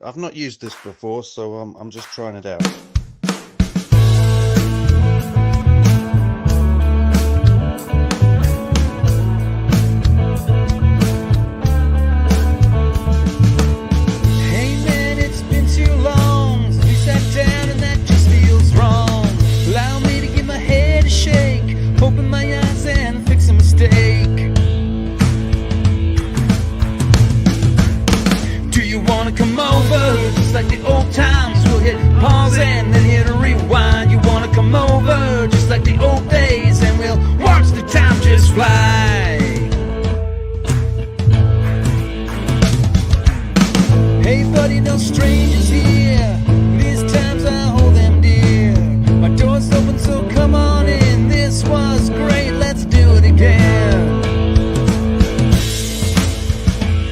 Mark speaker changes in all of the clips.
Speaker 1: I've not used this before, so I'm just trying it out.
Speaker 2: Hey man, it's been too long since we sat down and that just feels wrong. Allow me to give my head a shake, open my eyes and fix a mistake. Do you wanna come over? Just like the old times, we'll hit pause and then hit a rewind. You wanna come over? Just like the old days, and we'll watch the time just fly. Hey buddy, no strangers here. These times I hold them dear. My door's open, so come on in. This was great, let's do it again.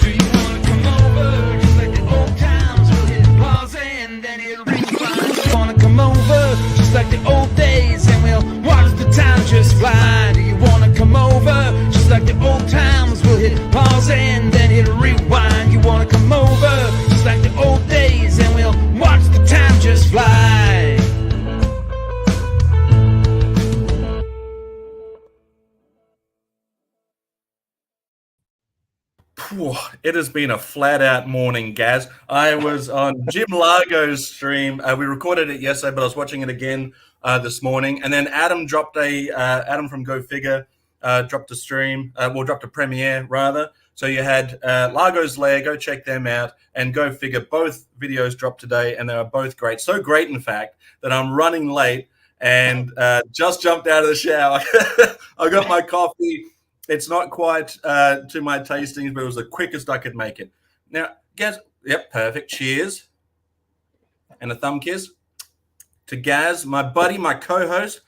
Speaker 2: Do you wanna come over? Just like the old times, we'll hit pause and then hit rewind. You wanna come over? Just like the old days, and we'll watch the time just fly. Do you wanna come over? Just like the old times, we'll hit pause and then hit rewind. You wanna come over? Just like the old days, and we'll watch the time just fly.
Speaker 3: It has been a flat-out morning, Gazz. I was on Jim Largo's stream. We recorded it yesterday, but I was watching it again this morning. And then Adam from Go Figure dropped a stream, dropped a premiere rather. So you had Largo's Lair, go check them out, and Go Figure. Both videos dropped today, and they are both great. So great, in fact, that I'm running late and just jumped out of the shower. I got my coffee. It's not quite to my tastings, but it was the quickest I could make it. Now, Gazz, yep, perfect. Cheers. And a thumb kiss to Gazz, my buddy, my co-host.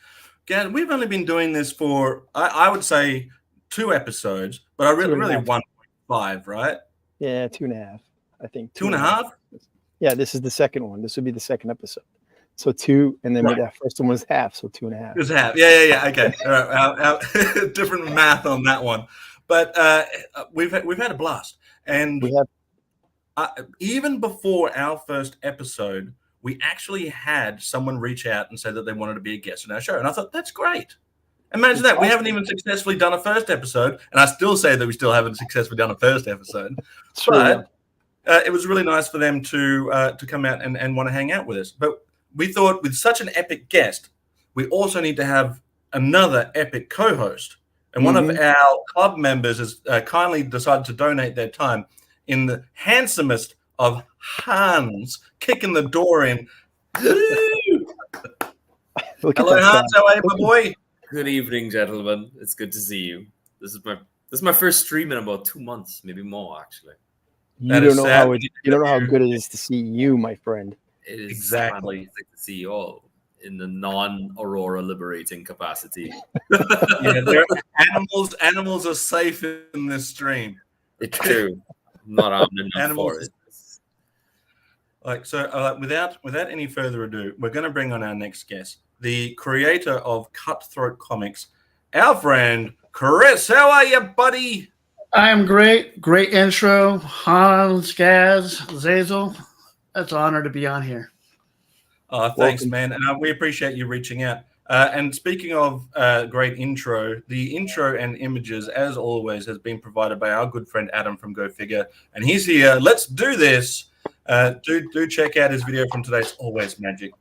Speaker 3: Gazz, we've only been doing this for, I would say, 2 episodes, but I really 1.5, right?
Speaker 4: Yeah, 2.5, I think.
Speaker 3: 2.5?
Speaker 4: Yeah, this is the second one. This would be the second episode. So 2, and then that first one was half, so 2.5.
Speaker 3: It was half. Yeah. Okay. All right. Different math on that one, but we've had a blast, and
Speaker 4: We have
Speaker 3: even before our first episode, we actually had someone reach out and say that they wanted to be a guest on our show, and I thought that's great. Imagine that. We haven't even successfully done a first episode, and I still say that we still haven't successfully done a first episode. But it was really nice for them to come out and want to hang out with us. But we thought, with such an epic guest, we also need to have another epic co-host. And one of our club members has kindly decided to donate their time in the handsomest of Hans, kicking the door in. Hello, Hans. How are you, my boy?
Speaker 5: Good evening, gentlemen. It's good to see you. This is my first stream in about 2 months, maybe more, actually.
Speaker 4: You don't know how good it is to see you, my friend.
Speaker 5: It is
Speaker 3: Exactly.
Speaker 5: fantastic to see you all in the non-Aurora liberating capacity.
Speaker 3: Yeah, animals are safe in this stream.
Speaker 5: It's true. I'm not armed enough
Speaker 3: Animals.
Speaker 5: for it.
Speaker 3: Without any further ado, we're going to bring on our next guest, the creator of Cutthroat Comics, our friend Chris. How are you, buddy?
Speaker 6: I am great. Great intro. Hans, Gazz, Zazel. It's an honor to be on here.
Speaker 3: Oh, thanks, man. And we appreciate you reaching out. And speaking of great intro, the intro and images, as always, has been provided by our good friend Adam from Go Figure. And he's here. Let's do this. Do check out his video from today. It's always magic.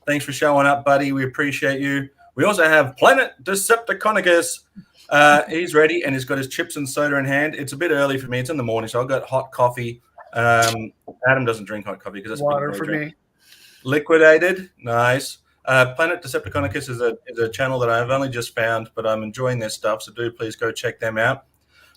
Speaker 3: Thanks for showing up, buddy. We appreciate you. We also have Planet Decepticonicus. He's ready, and he's got his chips and soda in hand. It's a bit early for me. It's in the morning, so I've got hot coffee. Adam doesn't drink hot coffee because that's
Speaker 6: Water for me.
Speaker 3: Liquidated, nice. Planet Decepticonicus is a channel that I've only just found, but I'm enjoying their stuff, so do please go check them out.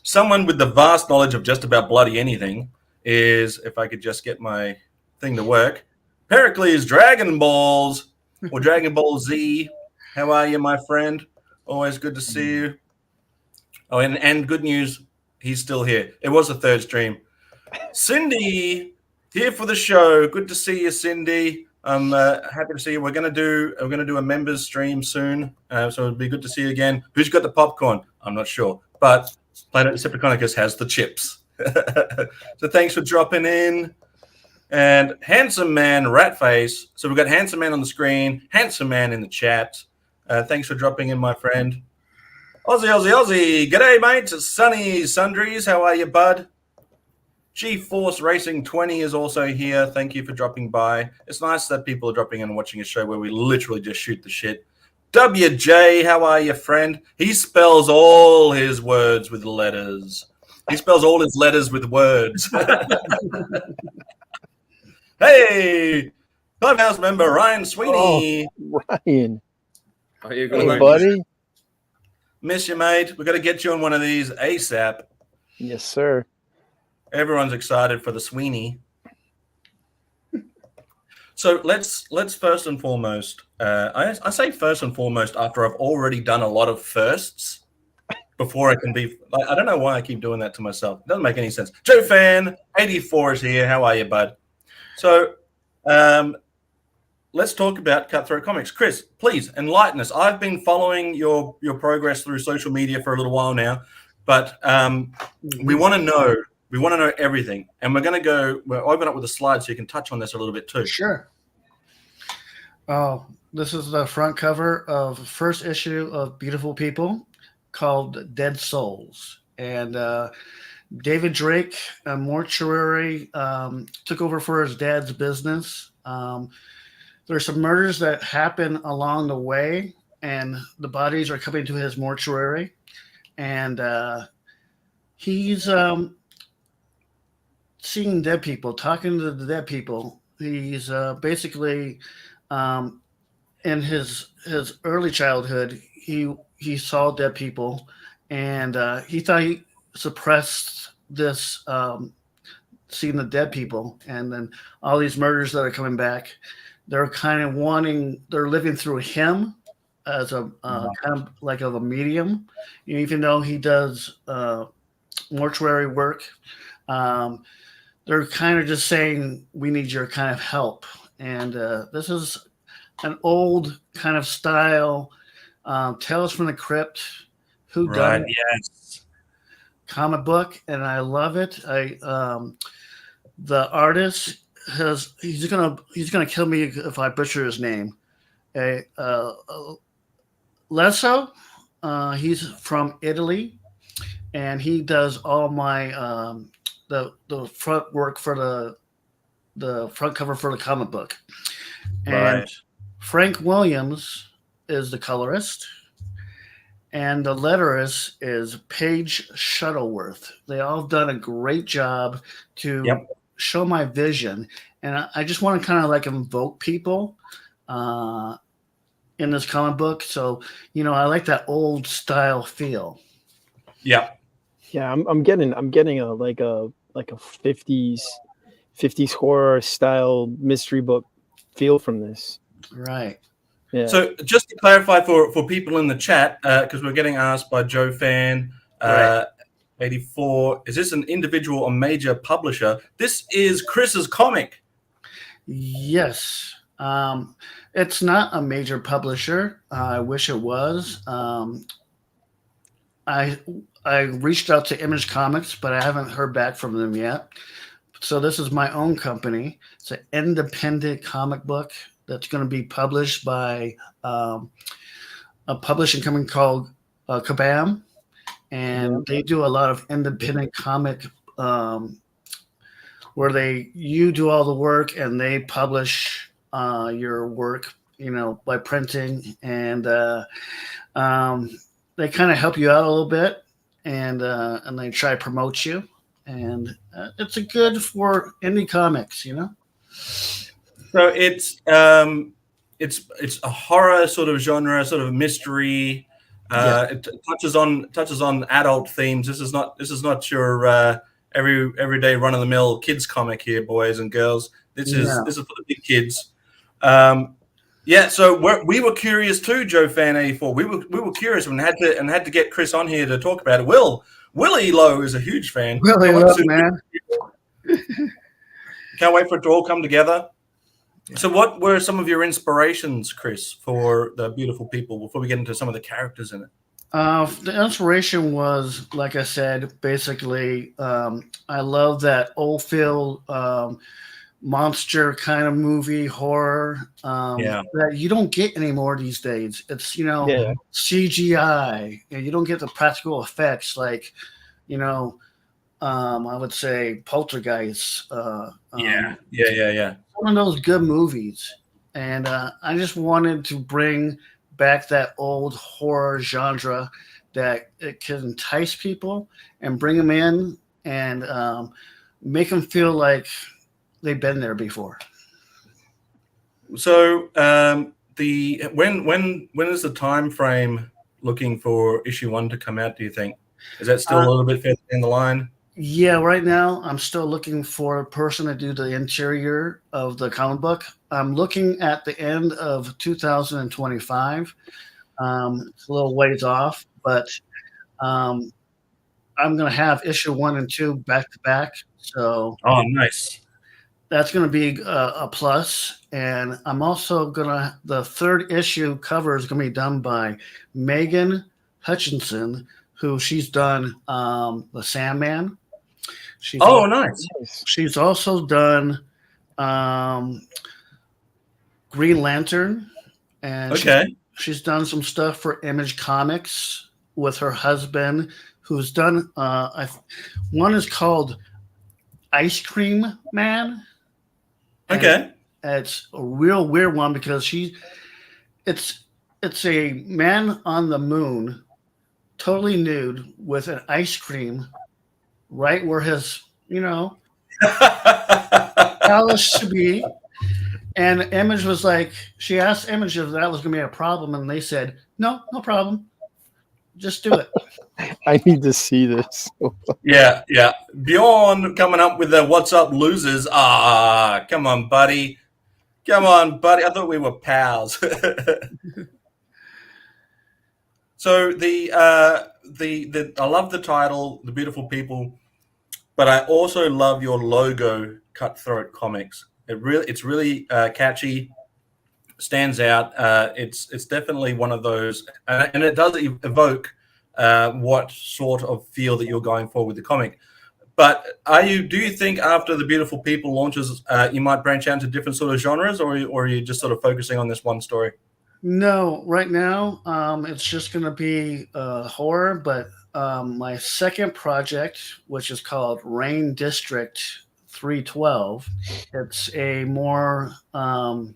Speaker 3: Someone with the vast knowledge of just about bloody anything is, if I could just get my thing to work, Pericles Dragon Balls, or Dragon Ball Z. How are you, my friend? Always good to see you. Oh, and good news, he's still here. It was the third stream. Cindy, here for the show. Good to see you, Cindy. I'm happy to see you. We're gonna do a members stream soon, so it'd be good to see you again. Who's got the popcorn? I'm not sure, but Planet Decepticonicus has the chips. So thanks for dropping in. and Handsome Man Ratface. So we've got Handsome Man on the screen, Handsome Man in the chat. Thanks for dropping in, my friend. Aussie, Aussie, Aussie. G'day, mate. Sunny Sundries. How are you, bud? G-Force Racing 20 is also here. Thank you for dropping by. It's nice that people are dropping in and watching a show where we literally just shoot the shit. WJ, how are you, friend? He spells all his words with letters. He spells all his letters with words. Hey, Clubhouse member Ryan Sweeney.
Speaker 4: Oh, Ryan.
Speaker 5: Are you
Speaker 4: Hey,
Speaker 5: going
Speaker 4: buddy.
Speaker 3: Miss you, mate. We've got to get you on one of these ASAP.
Speaker 4: Yes, sir.
Speaker 3: Everyone's excited for the Sweeney. So let's first and foremost. I say first and foremost after I've already done a lot of firsts before I can be. Like, I don't know why I keep doing that to myself. It doesn't make any sense. Joe Fan 84 is here. How are you, bud? So let's talk about Cutthroat Comics. Chris, please enlighten us. I've been following your progress through social media for a little while now, but we want to know. We want to know everything, and we're open up with a slide so you can touch on this a little bit too.
Speaker 6: Sure. Oh, this is the front cover of the first issue of Beautiful People called Dead Souls. And David Drake, a mortuary, took over for his dad's business. There's some murders that happen along the way, and the bodies are coming to his mortuary. And he's seeing dead people, talking to the dead people. He's basically in his early childhood, he saw dead people, and he thought he suppressed this seeing the dead people, and then all these murders that are coming back, they're kind of they're living through him as a kind of like of a medium, even though he does mortuary work. They're kind of just saying, we need your kind of help. And this is an old kind of style, Tales from the Crypt, whodunit
Speaker 3: Yes.
Speaker 6: comic book, and I love it. The artist he's gonna kill me if I butcher his name. Lesso, he's from Italy, and he does all my the front work for the front cover for the comic book. And
Speaker 3: Right.
Speaker 6: Frank Williams is the colorist, and the letterist is Paige Shuttleworth. They all done a great job to show my vision, and I just want to kind of like invoke people in this comic book. So I like that old style feel.
Speaker 3: Yeah.
Speaker 4: Yeah, I'm getting a like a 50s horror style mystery book feel from this.
Speaker 6: Right.
Speaker 4: Yeah.
Speaker 3: So just to clarify for people in the chat, because we're getting asked by Joe Fan 84, is this an individual or major publisher? This is Chris's comic.
Speaker 6: Yes. It's not a major publisher. I wish it was. I reached out to Image Comics, but I haven't heard back from them yet. So this is my own company. It's an independent comic book that's going to be published by a publishing company called Kabam, and they do a lot of independent comic where you do all the work and they publish your work, by printing, and they kind of help you out a little bit, and they try to promote you, and it's a good for indie comics,
Speaker 3: So it's a horror sort of genre, sort of mystery. It touches on adult themes. This is not your everyday run of the mill kids comic here, boys and girls. This is for the big kids. So we were curious too, Joe Fan 84. We were curious and had to get Chris on here to talk about it. Willie Lowe is a huge fan.
Speaker 6: Willie Lowe, man.
Speaker 3: Can't wait for it to all come together. So what were some of your inspirations, Chris, for the Beautiful People before we get into some of the characters in it?
Speaker 6: The inspiration was, like I said, basically, I love that old feel monster kind of movie horror
Speaker 3: Yeah.
Speaker 6: that you don't get anymore these days. It's
Speaker 4: Yeah.
Speaker 6: CGI, and you don't get the practical effects like I would say Poltergeist.
Speaker 3: Yeah.
Speaker 6: One of those good movies, and I just wanted to bring back that old horror genre that it can entice people and bring them in and make them feel like they've been there before.
Speaker 3: So the when is the time frame looking for issue 1 to come out? Do you think is that still a little bit further in the line?
Speaker 6: Yeah, right now I'm still looking for a person to do the interior of the comic book. I'm looking at the end of 2025. It's a little ways off, but I'm going to have issue 1 and 2 back to back. So
Speaker 3: Oh, nice.
Speaker 6: that's going to be a plus. And I'm also the third issue cover is going to be done by Megan Hutchinson, who she's done The Sandman.
Speaker 3: Nice.
Speaker 6: She's also done Green Lantern, and she's done some stuff for Image Comics with her husband, who's done one is called Ice Cream Man.
Speaker 3: Okay.
Speaker 6: It's a real weird one because it's a man on the moon, totally nude, with an ice cream right where his palace should be. And Image was like, she asked Image if that was going to be a problem, and they said, no problem. Just do it.
Speaker 4: I need to see this.
Speaker 3: Yeah. Bjorn coming up with the "What's up, losers?" Come on, buddy. I thought we were pals. So I love the title, "The Beautiful People," but I also love your logo, Cutthroat Comics. It's really catchy, stands out. It's definitely one of those, and it does evoke what sort of feel that you're going for with the comic. But do you think after The Beautiful People launches, you might branch out into different sort of genres, or are you just sort of focusing on this one story?
Speaker 6: No, right now it's just going to be horror. But my second project, which is called Rain District 312, it's a more kind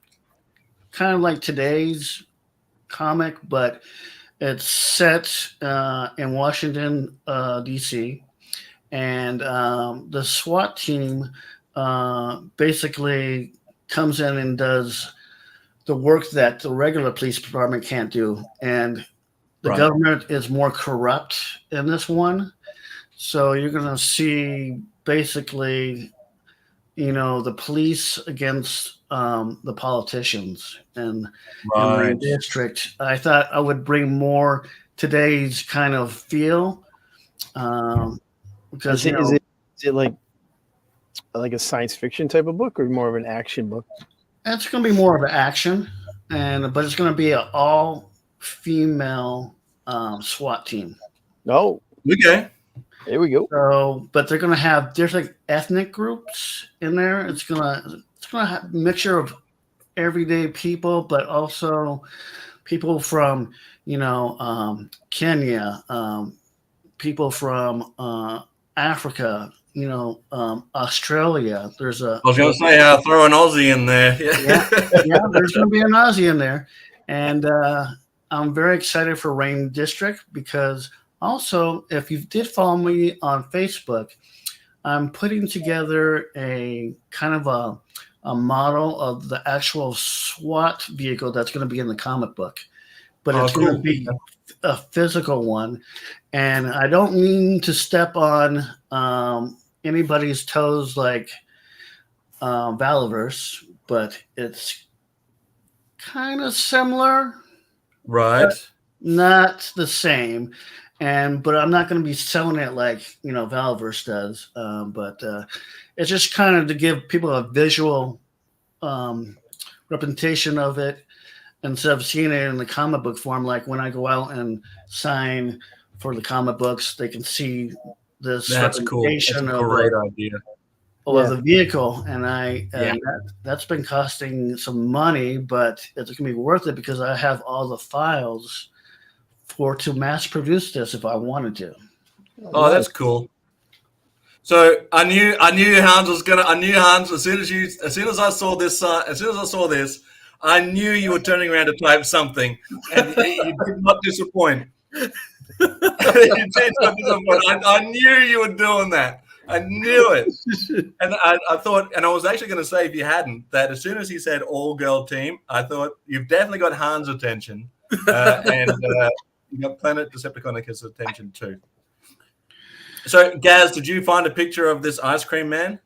Speaker 6: of like today's comic, but it's set in Washington, D.C., and the SWAT team basically comes in and does the work that the regular police department can't do. And the government is more corrupt in this one. So you're going to see basically, the police against the politicians and the district. I thought I would bring more today's kind of feel. Because
Speaker 4: is it like a science fiction type of book or more of an action book?
Speaker 6: It's going to be more of an action, but it's going to be an all-female SWAT team.
Speaker 4: Oh,
Speaker 3: okay.
Speaker 4: There we go.
Speaker 6: So, but they're going to have different ethnic groups in there. It's going to have a mixture of everyday people, but also people from Kenya, people from Africa, Australia.
Speaker 3: I was going to say, throw an Aussie in there.
Speaker 6: Yeah, there's going to be an Aussie in there. And I'm very excited for Rain District because also, if you did follow me on Facebook, I'm putting together a kind of a model of the actual SWAT vehicle that's going to be in the comic book. But it's going to be a physical one. And I don't mean to step on anybody's toes like Valaverse, but it's kind of similar.
Speaker 3: Right.
Speaker 6: Not the same. But I'm not going to be selling it like, Valaverse does. But it's just kind of to give people a visual representation of it instead of seeing it in the comic book form. Like when I go out and sign for the comic books, they can see this
Speaker 3: That's cool. That's a great idea.
Speaker 6: or the vehicle, and
Speaker 5: Yeah.
Speaker 6: that's been costing some money, but it's gonna be worth it because I have all the files to mass produce this if I wanted to.
Speaker 3: Oh, that's cool. So I knew Hans was gonna. I knew Hans as soon as I saw this. I knew you were turning around to type something, and you did not disappoint. You did not disappoint. I knew you were doing that. I knew it. And I thought, and I was actually going to say, if you hadn't, that as soon as he said all-girl team, I thought you've definitely got Hans' attention, and you got Planet Decepticonicus' attention too. So, Gaz, did you find a picture of this ice cream man?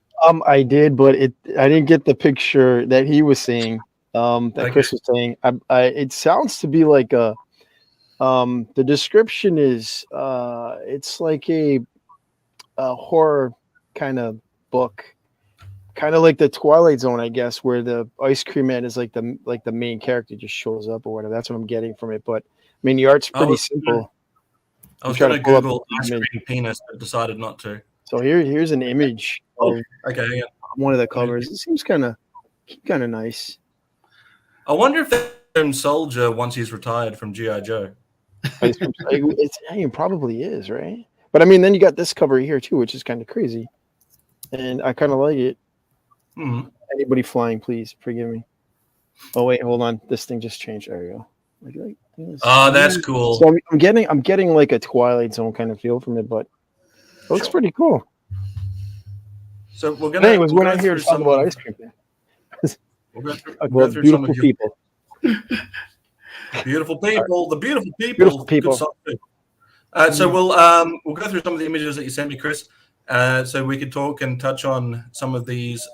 Speaker 4: I did, but I didn't get the picture that he was saying. That Chris was saying. It sounds to be like a. The description is it's like a horror kind of book, kind of like the Twilight Zone, I guess, where the ice cream man is like the main character just shows up or whatever. That's what I'm getting from it. But I mean, the art's pretty simple.
Speaker 3: I was going to Google ice cream penis, but decided not to.
Speaker 4: So here's an image.
Speaker 3: Oh, okay, yeah.
Speaker 4: One of the covers. It seems kind of nice.
Speaker 3: I wonder if the soldier once he's retired from GI Joe.
Speaker 4: It probably is, right? But I mean, then you got this cover here too, which is kind of crazy, and I kind of like it.
Speaker 3: Mm-hmm.
Speaker 4: Anybody flying, please forgive me. Oh wait, hold on. This thing just changed. There you go.
Speaker 3: Oh, that's cool.
Speaker 4: So I'm getting like a Twilight Zone kind of feel from it, but it looks pretty cool.
Speaker 3: So we're gonna.
Speaker 4: Anyways, we're not here to talk about ice cream.
Speaker 3: We'll
Speaker 4: go through beautiful people.
Speaker 3: Beautiful people. The beautiful people.
Speaker 4: Beautiful people.
Speaker 3: So we'll go through some of the images that you sent me, Chris, so we could talk and touch on some of these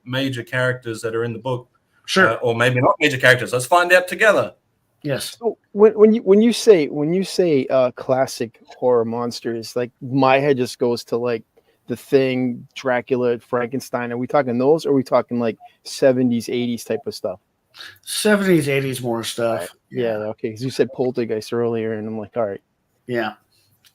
Speaker 3: major characters that are in the book.
Speaker 6: Sure.
Speaker 3: Or maybe not major characters. Let's find out together.
Speaker 6: Yes.
Speaker 4: So when you say classic horror monsters, like my head just goes to like The Thing, Dracula, Frankenstein. Are we talking those, or are we talking like 70s, 80s type of stuff?
Speaker 6: 70s, 80s more stuff.
Speaker 4: Right. Yeah, okay. Because you said Poltergeist earlier, and I'm like, all right.
Speaker 6: Yeah.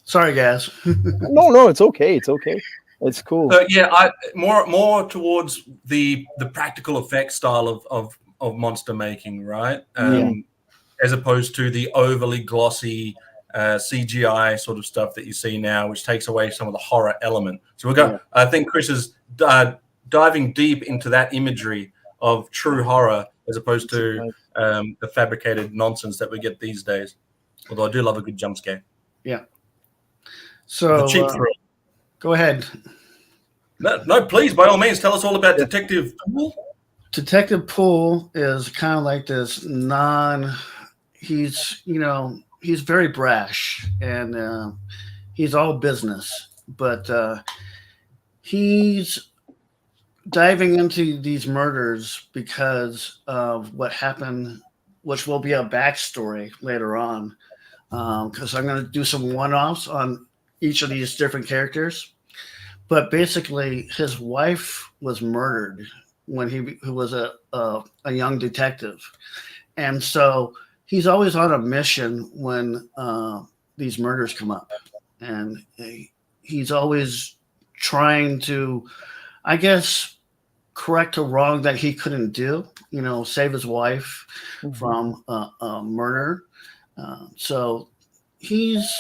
Speaker 6: Sorry, guys.
Speaker 4: No, it's okay. It's okay. It's cool.
Speaker 3: I more towards the practical effect style of monster making, right? As opposed to the overly glossy CGI sort of stuff that you see now, which takes away some of the horror element. So we're going. I think Chris is diving deep into that imagery of true horror, as opposed to the fabricated nonsense that we get these days. Although I do love a good jump scare.
Speaker 6: Yeah. So go ahead.
Speaker 3: No, please, by all means, tell us all about Detective Poole.
Speaker 6: Detective Poole is kind of like this he's very brash, and he's all business, but he's diving into these murders because of what happened, which will be a backstory later on, because I'm going to do some one-offs on each of these different characters. But basically, his wife was murdered when he was a young detective, and so he's always on a mission when these murders come up, and he's always trying to, I guess, correct a wrong that he couldn't do. Save his wife from murder. So he's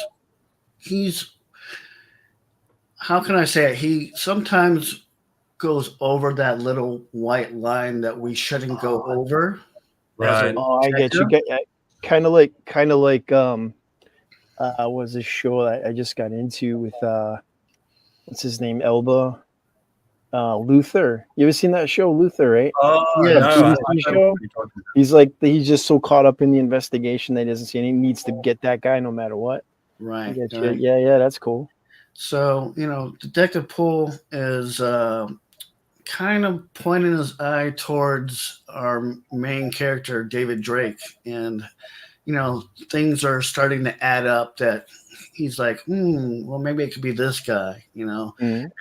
Speaker 6: how can I say it? He sometimes goes over that little white line that we shouldn't go over.
Speaker 3: Right.
Speaker 4: Oh, I get you. Kind of like was this show that I just got into with what's his name, Elba, Luther. You ever seen that show, Luther? Right?
Speaker 3: Oh,
Speaker 4: yeah.
Speaker 3: No,
Speaker 4: he's just so caught up in the investigation that he doesn't see, and he needs to get that guy no matter what.
Speaker 6: Right.
Speaker 4: Right. Yeah, that's cool.
Speaker 6: So Detective Poole is kind of pointing his eye towards our main character, David Drake, and things are starting to add up that he's like, well, maybe it could be this guy, and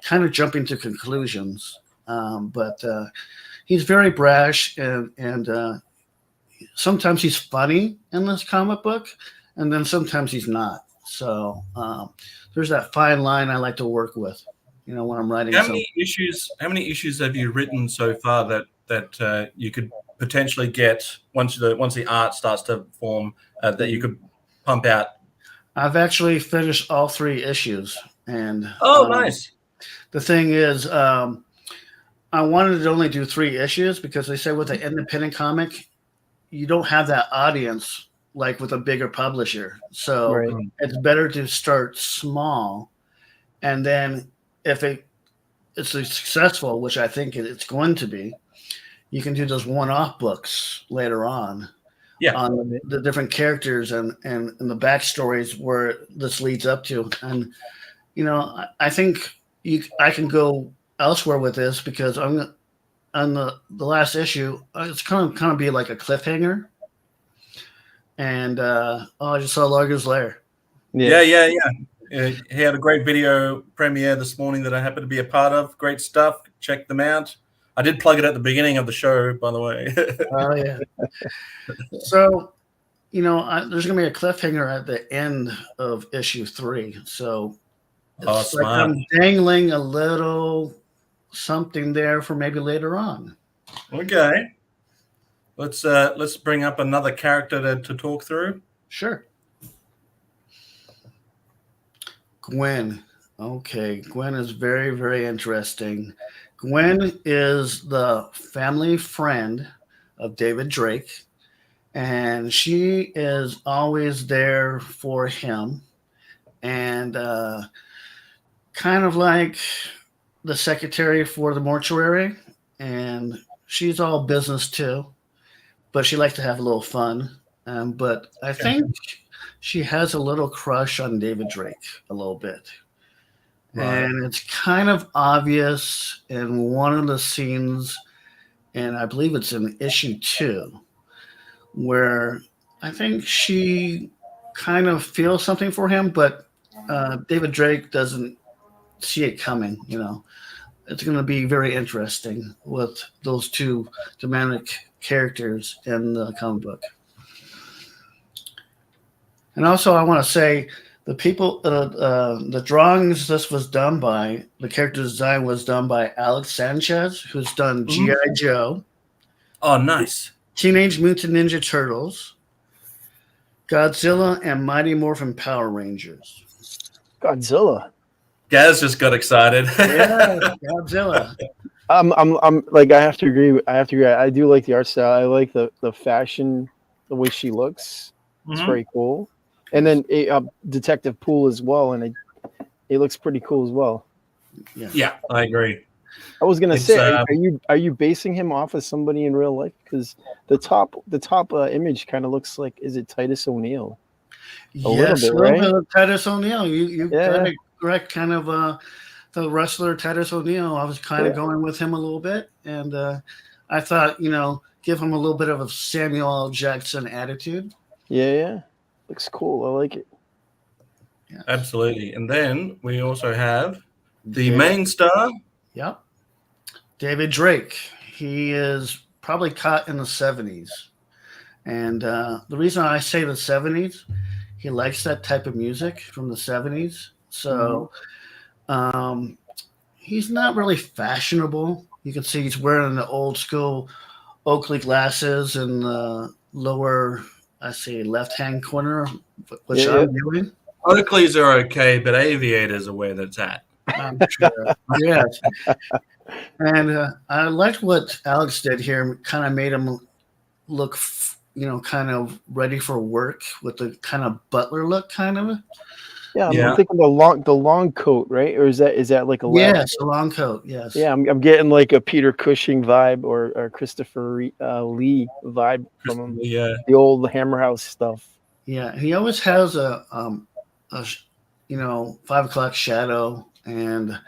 Speaker 6: kind of jumping to conclusions. But he's very brash, and sometimes he's funny in this comic book, and then sometimes he's not. So there's that fine line I like to work with. when I'm writing.
Speaker 3: How many issues have you written so far that you could potentially get once the art starts to form that you could pump out?
Speaker 6: I've actually finished all 3 issues, and
Speaker 3: Nice.
Speaker 6: the thing is, I wanted to only do 3 issues because they say with an independent comic, you don't have that audience like with a bigger publisher. So
Speaker 4: Right.
Speaker 6: it's better to start small, and then if it's successful, which I think it's going to be, you can do those one-off books later on.
Speaker 3: Yeah.
Speaker 6: On the different characters and the backstories where this leads up to. And, I think I can go elsewhere with this because I'm on the last issue. It's kind of be like a cliffhanger. And I just saw Largo's Lair.
Speaker 3: Yeah. He had a great video premiere this morning that I happened to be a part of. Great stuff. Check them out. I did plug it at the beginning of the show, by the way.
Speaker 6: Oh, yeah. So, there's going to be a cliffhanger at the end of issue 3. So it's like I'm dangling a little something there for maybe later on.
Speaker 3: Okay. Let's bring up another character to talk through.
Speaker 6: Sure. Gwen. Okay, Gwen is very, very interesting. Gwen is the family friend of David Drake, and she is always there for him, and kind of like the secretary for the mortuary, and she's all business too, but she likes to have a little fun. But I think she has a little crush on David Drake a little bit. Right. And it's kind of obvious in one of the scenes, and I believe it's in issue 2, where I think she kind of feels something for him, but David Drake doesn't see it coming. It's going to be very interesting with those 2 dramatic characters in the comic book. And also, I want to say the people, the drawings this was done by, the character design was done by Alex Sanchez, who's done G.I. Joe.
Speaker 3: Oh, nice.
Speaker 6: Teenage Mutant Ninja Turtles, Godzilla, and Mighty Morphin Power Rangers.
Speaker 4: Godzilla.
Speaker 3: Gazz just got excited.
Speaker 6: Yeah, Godzilla.
Speaker 4: I'm like, I have to agree. I do like the art style. I like the fashion, the way she looks. It's very cool. And then Detective Pool as well, and it looks pretty cool as well.
Speaker 3: Yeah, I agree.
Speaker 4: I was gonna say, are you basing him off of somebody in real life? Because the top image kind of looks like, is it Titus O'Neil?
Speaker 6: A little bit of Titus O'Neil. You got it correct. Kind of the wrestler Titus O'Neil. I was kind of going with him a little bit, and I thought, give him a little bit of a Samuel L. Jackson attitude.
Speaker 4: Yeah. Looks cool. I like it.
Speaker 3: Yeah. Absolutely. And then we also have the main star.
Speaker 6: Yep. David Drake. He is probably caught in the 70s. And the reason I say the 70s, he likes that type of music from the 70s. So he's not really fashionable. You can see he's wearing the old school Oakley glasses and the lower, I see, left-hand corner, which I'm doing.
Speaker 3: Oakleys are okay, but aviators are where that's at.
Speaker 6: I'm sure. Yes. And I liked what Alex did here. Kind of made him look, kind of ready for work with the kind of butler look, kind of.
Speaker 4: Yeah, I'm thinking the long coat, right? Or is that like a
Speaker 6: a long coat? Yes.
Speaker 4: Yeah, I'm getting like a Peter Cushing vibe or Christopher Lee vibe from him.
Speaker 3: Yeah,
Speaker 4: the old Hammer House stuff.
Speaker 6: Yeah, he always has a 5 o'clock shadow, and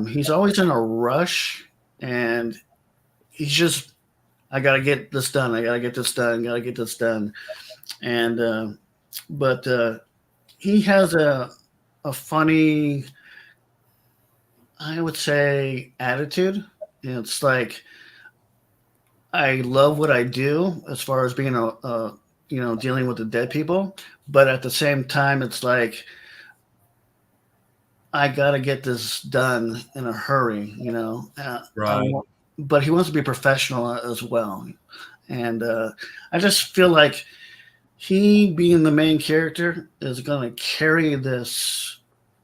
Speaker 6: he's always in a rush, and he's just, I gotta get this done. And but he has a funny, I would say, attitude. It's like, I love what I do as far as being dealing with the dead people, but at the same time, it's like, I got to get this done in a hurry,
Speaker 3: Right.
Speaker 6: But he wants to be professional as well. And I just feel like he, being the main character, is going to carry this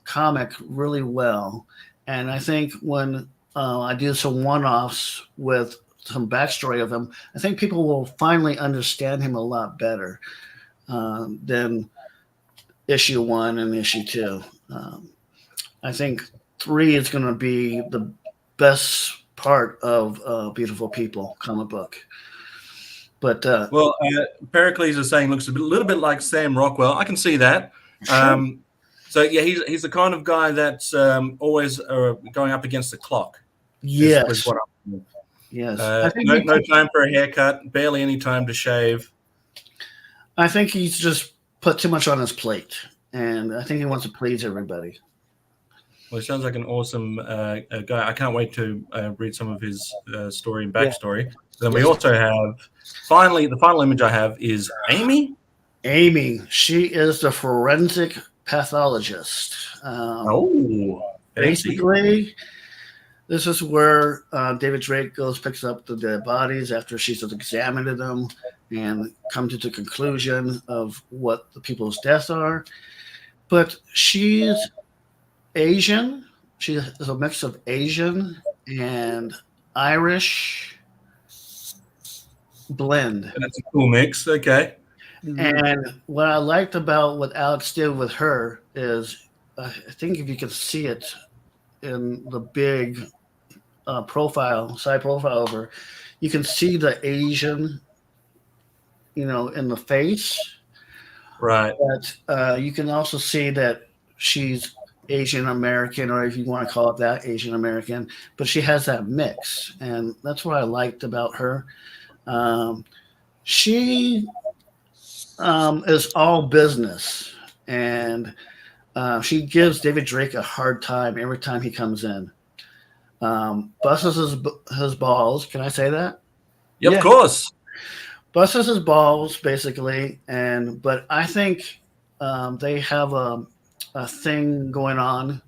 Speaker 6: comic really well. And I think when I do some one-offs with some backstory of him, I think people will finally understand him a lot better than issue 1 and issue 2. I think 3 is going to be the best part of Beautiful People comic book. But
Speaker 3: Well, Pericles is saying looks little bit like Sam Rockwell. I can see that. So yeah, he's the kind of guy that's always going up against the clock.
Speaker 6: yes,
Speaker 3: is what I'm,
Speaker 6: yes. I think
Speaker 3: no time for a haircut, barely any time to shave.
Speaker 6: I think he's just put too much on his plate, and I think he wants to please everybody.
Speaker 3: Well, he sounds like an awesome guy. I can't wait to read some of his story and backstory. Then we also have, the final image I have is Amy.
Speaker 6: Amy, she is the forensic pathologist. Basically, this is where David Drake picks up the dead bodies after she's examined them and come to the conclusion of what the people's deaths are. But she's Asian. She is a mix of Asian and Irish blend.
Speaker 3: That's a cool mix. Okay.
Speaker 6: And what I liked about what Alex did with her is, I think if you can see it in the big side profile of her, you can see the Asian, in the face.
Speaker 3: Right.
Speaker 6: But you can also see that she's Asian American, or if you want to call it that, Asian American. But she has that mix, and that's what I liked about her. She is all business, and she gives David Drake a hard time every time he comes in. Busts his balls. Can I say that?
Speaker 3: Yeah,
Speaker 4: Yeah.
Speaker 3: of course.
Speaker 6: Busts his balls, basically. But I think they have a thing going on,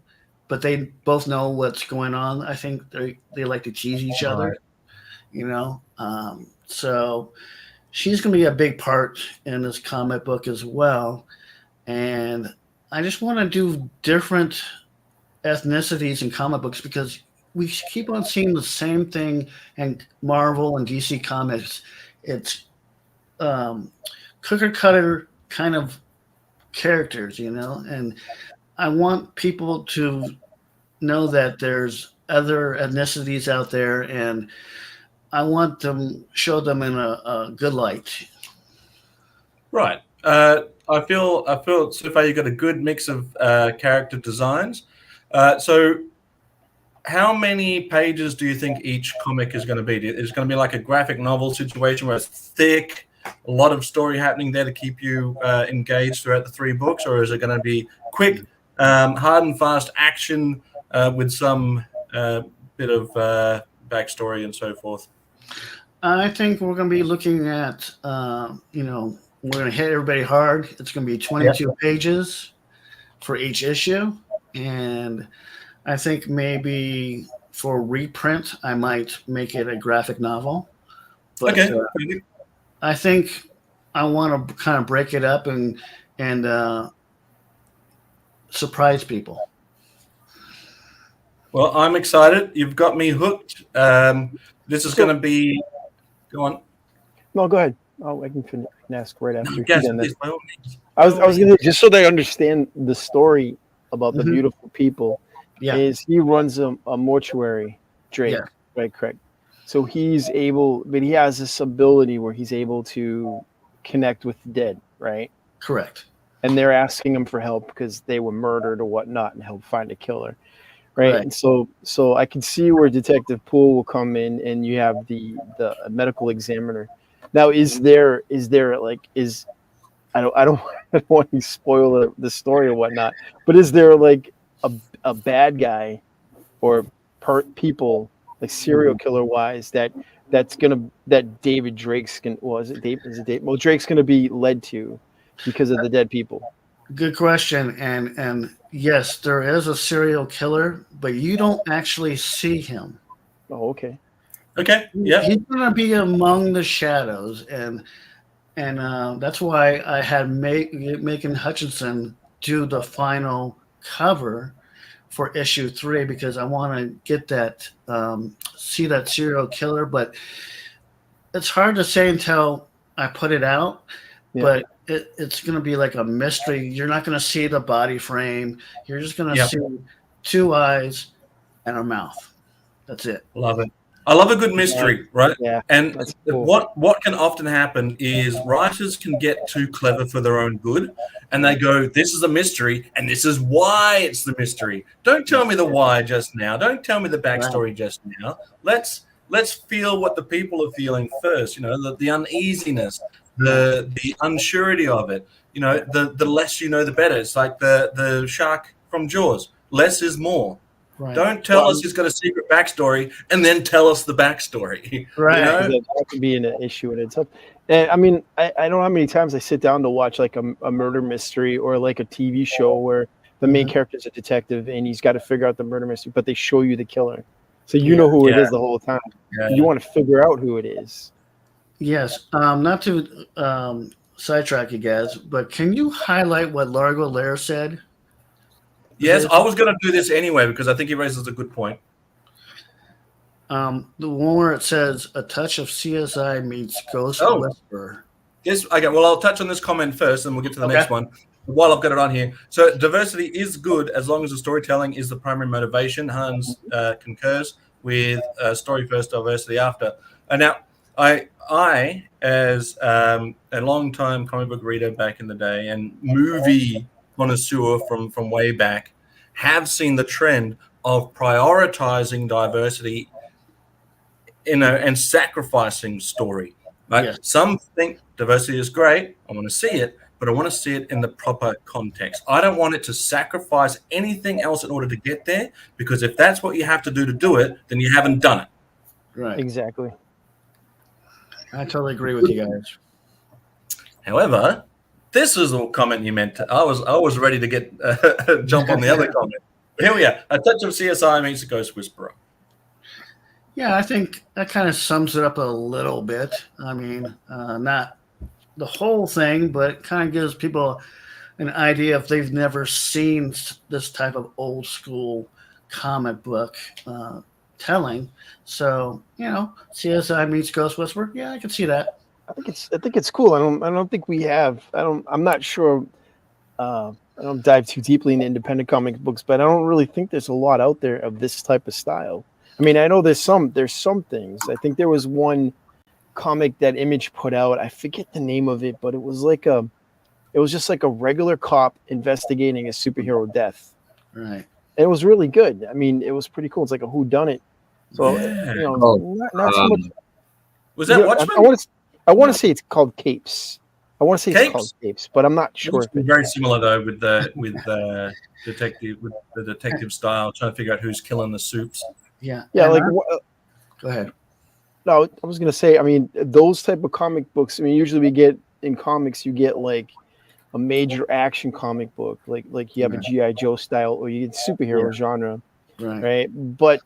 Speaker 6: but they both know what's going on. I think they like to tease each other, So she's going to be a big part in this comic book as well. And I just want to do different ethnicities in comic books because we keep on seeing the same thing in Marvel and DC Comics. It's cookie cutter kind of characters, and I want people to know that there's other ethnicities out there, and I want them show them in a good light.
Speaker 3: Right. I feel so far you've got a good mix of character designs. So how many pages do you think each comic is going to be? Is it going to be like a graphic novel situation where it's thick, a lot of story happening there to keep you engaged throughout the 3 books, or is it going to be quick, hard and fast action with some bit of backstory and so forth?
Speaker 6: I think we're going to be looking at, we're going to hit everybody hard. It's going to be 22 pages for each issue. And I think maybe for reprint, I might make it a graphic novel. But,
Speaker 3: Okay.
Speaker 6: I think I want to kind of break it up and surprise people.
Speaker 3: Well, I'm excited. You've got me hooked. This is going to be. Go on.
Speaker 4: No, go ahead. Oh, I can ask right after.
Speaker 3: Yes,
Speaker 4: you're done
Speaker 3: please,
Speaker 4: this.
Speaker 3: by all means.
Speaker 4: I was gonna, just so they understand the story about the
Speaker 6: Mhm.
Speaker 4: beautiful people.
Speaker 6: Yeah.
Speaker 4: Is he runs a mortuary, Drake,
Speaker 6: Yeah.
Speaker 4: right? Correct. So he's able, but he has this ability where he's able to connect with the dead, right?
Speaker 6: Correct.
Speaker 4: And they're asking him for help because they were murdered or whatnot, and help find a killer, right?
Speaker 6: Right.
Speaker 4: And so I can see where Detective Poole will come in, and you have the medical examiner. Now, is there like I don't want to spoil the story or whatnot, but is there like a bad guy or people like serial killer wise that David Drake's Drake's gonna be led to because of the dead people?
Speaker 6: Good question. And Yes, there is a serial killer, but you don't actually see him.
Speaker 4: Oh, okay.
Speaker 3: Okay. Yeah.
Speaker 6: He's gonna be among the shadows, and that's why I had Macon Hutchinson do the final cover for issue 3, because I want to get that see that serial killer, but it's hard to say until I put it out.
Speaker 4: Yeah.
Speaker 6: But it's going to be like a mystery. You're not going to see the body frame. You're just going to
Speaker 3: Yep.
Speaker 6: see 2 eyes and a mouth. That's it.
Speaker 3: Love it. I love a good mystery, right?
Speaker 4: Yeah,
Speaker 3: And
Speaker 4: that's cool.
Speaker 3: what can often happen is writers can get too clever for their own good, and they go, "This is a mystery, and this is why it's the mystery." Don't tell me the why just now. Don't tell me the backstory just now. Let's feel what the people are feeling first. You know, the uneasiness, the unsurety of it. You know, the less you know, the better. It's like the shark from Jaws. Less is more.
Speaker 6: Right.
Speaker 3: Don't tell us he's got a secret backstory and then tell us the backstory.
Speaker 6: Right.
Speaker 3: You know?
Speaker 4: That could be an issue in itself. And I mean, I don't know how many times I sit down to watch like a murder mystery or like a TV show where the main character is a detective and he's got to figure out the murder mystery, but they show you the killer. So you know who it is the whole time.
Speaker 3: Yeah.
Speaker 4: You want to figure out who it is.
Speaker 6: Yes. Not to sidetrack you guys, but can you highlight what Largo Lair said?
Speaker 3: Yes, I was going to do this anyway because I think he raises a good point.
Speaker 6: The one where it says a touch of CSI meets Ghost Whisperer.
Speaker 3: Yes, okay. Well, I'll touch on this comment first, and we'll get to the next one. While I've got it on here, so diversity is good as long as the storytelling is the primary motivation. Hans concurs with story first, diversity after. And now, I as a long-time comic book reader back in the day and movie connoisseur from way back, have seen the trend of prioritizing diversity, and sacrificing story. Right?
Speaker 6: Yes.
Speaker 3: Some think diversity is great. I want to see it, but I want to see it in the proper context. I don't want it to sacrifice anything else in order to get there, because if that's what you have to do it, then you haven't done it.
Speaker 6: Right.
Speaker 4: Exactly.
Speaker 6: I totally agree with you guys.
Speaker 3: However, this is a comment you meant. I was ready to get jump on the other comment. Here we are. A touch of CSI meets a Ghost Whisperer.
Speaker 6: Yeah, I think that kind of sums it up a little bit. I mean, not the whole thing, but it kind of gives people an idea if they've never seen this type of old school comic book telling. So, you know, CSI meets Ghost Whisperer. Yeah, I can see that.
Speaker 4: I think it's cool. I don't think we have. I'm not sure. I don't dive too deeply into independent comic books, but I don't really think there's a lot out there of this type of style. I mean, I know there's some things. I think there was one comic that Image put out. I forget the name of it, but it was just like a regular cop investigating a superhero death.
Speaker 6: Right.
Speaker 4: And it was really good. I mean, it was pretty cool. It's like a whodunit. So you know, not so much.
Speaker 3: Was that Watchmen?
Speaker 4: I want to say it's called Capes. I want to say it's called Capes, but I'm not sure.
Speaker 3: It's very similar though with the detective style, trying to figure out who's killing the soups.
Speaker 6: Yeah.
Speaker 4: Yeah, like
Speaker 6: go ahead.
Speaker 4: No, I was gonna say. I mean, those type of comic books. I mean, usually we get in comics, you get like a major action comic book, like you have a GI Joe style, or you get superhero genre, right? But